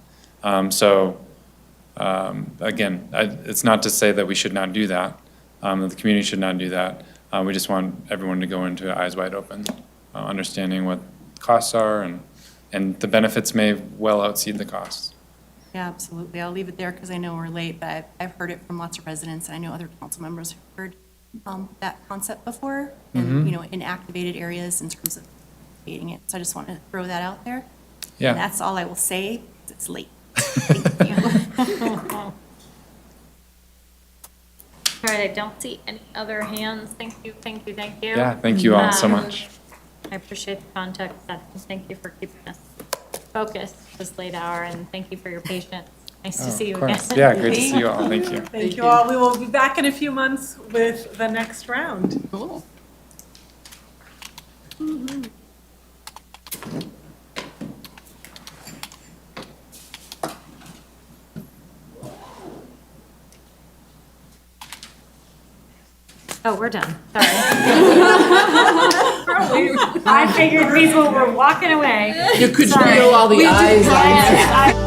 Again, it's not to say that we should not do that, that the community should not do that. We just want everyone to go into it eyes wide open, understanding what costs are, and the benefits may well exceed the costs. Yeah, absolutely. I'll leave it there because I know we're late, but I've heard it from lots of residents, and I know other council members have heard that concept before, and, in activated areas in terms of creating it. So I just want to throw that out there. Yeah. And that's all I will say, 'cause it's late. Thank you. All right, I don't see any other hands. Thank you, thank you, thank you. Yeah, thank you all so much. I appreciate the context, and thank you for keeping us focused this late hour, and thank you for your patience. Nice to see you Of again. course. Yeah, great to see you all. Thank you. Thank you all. We will be back in a few months with the next round. Cool. Oh, we're done. Sorry. I figured people were walking away. You could Sorry. feel all the eyes on you. Yes, I-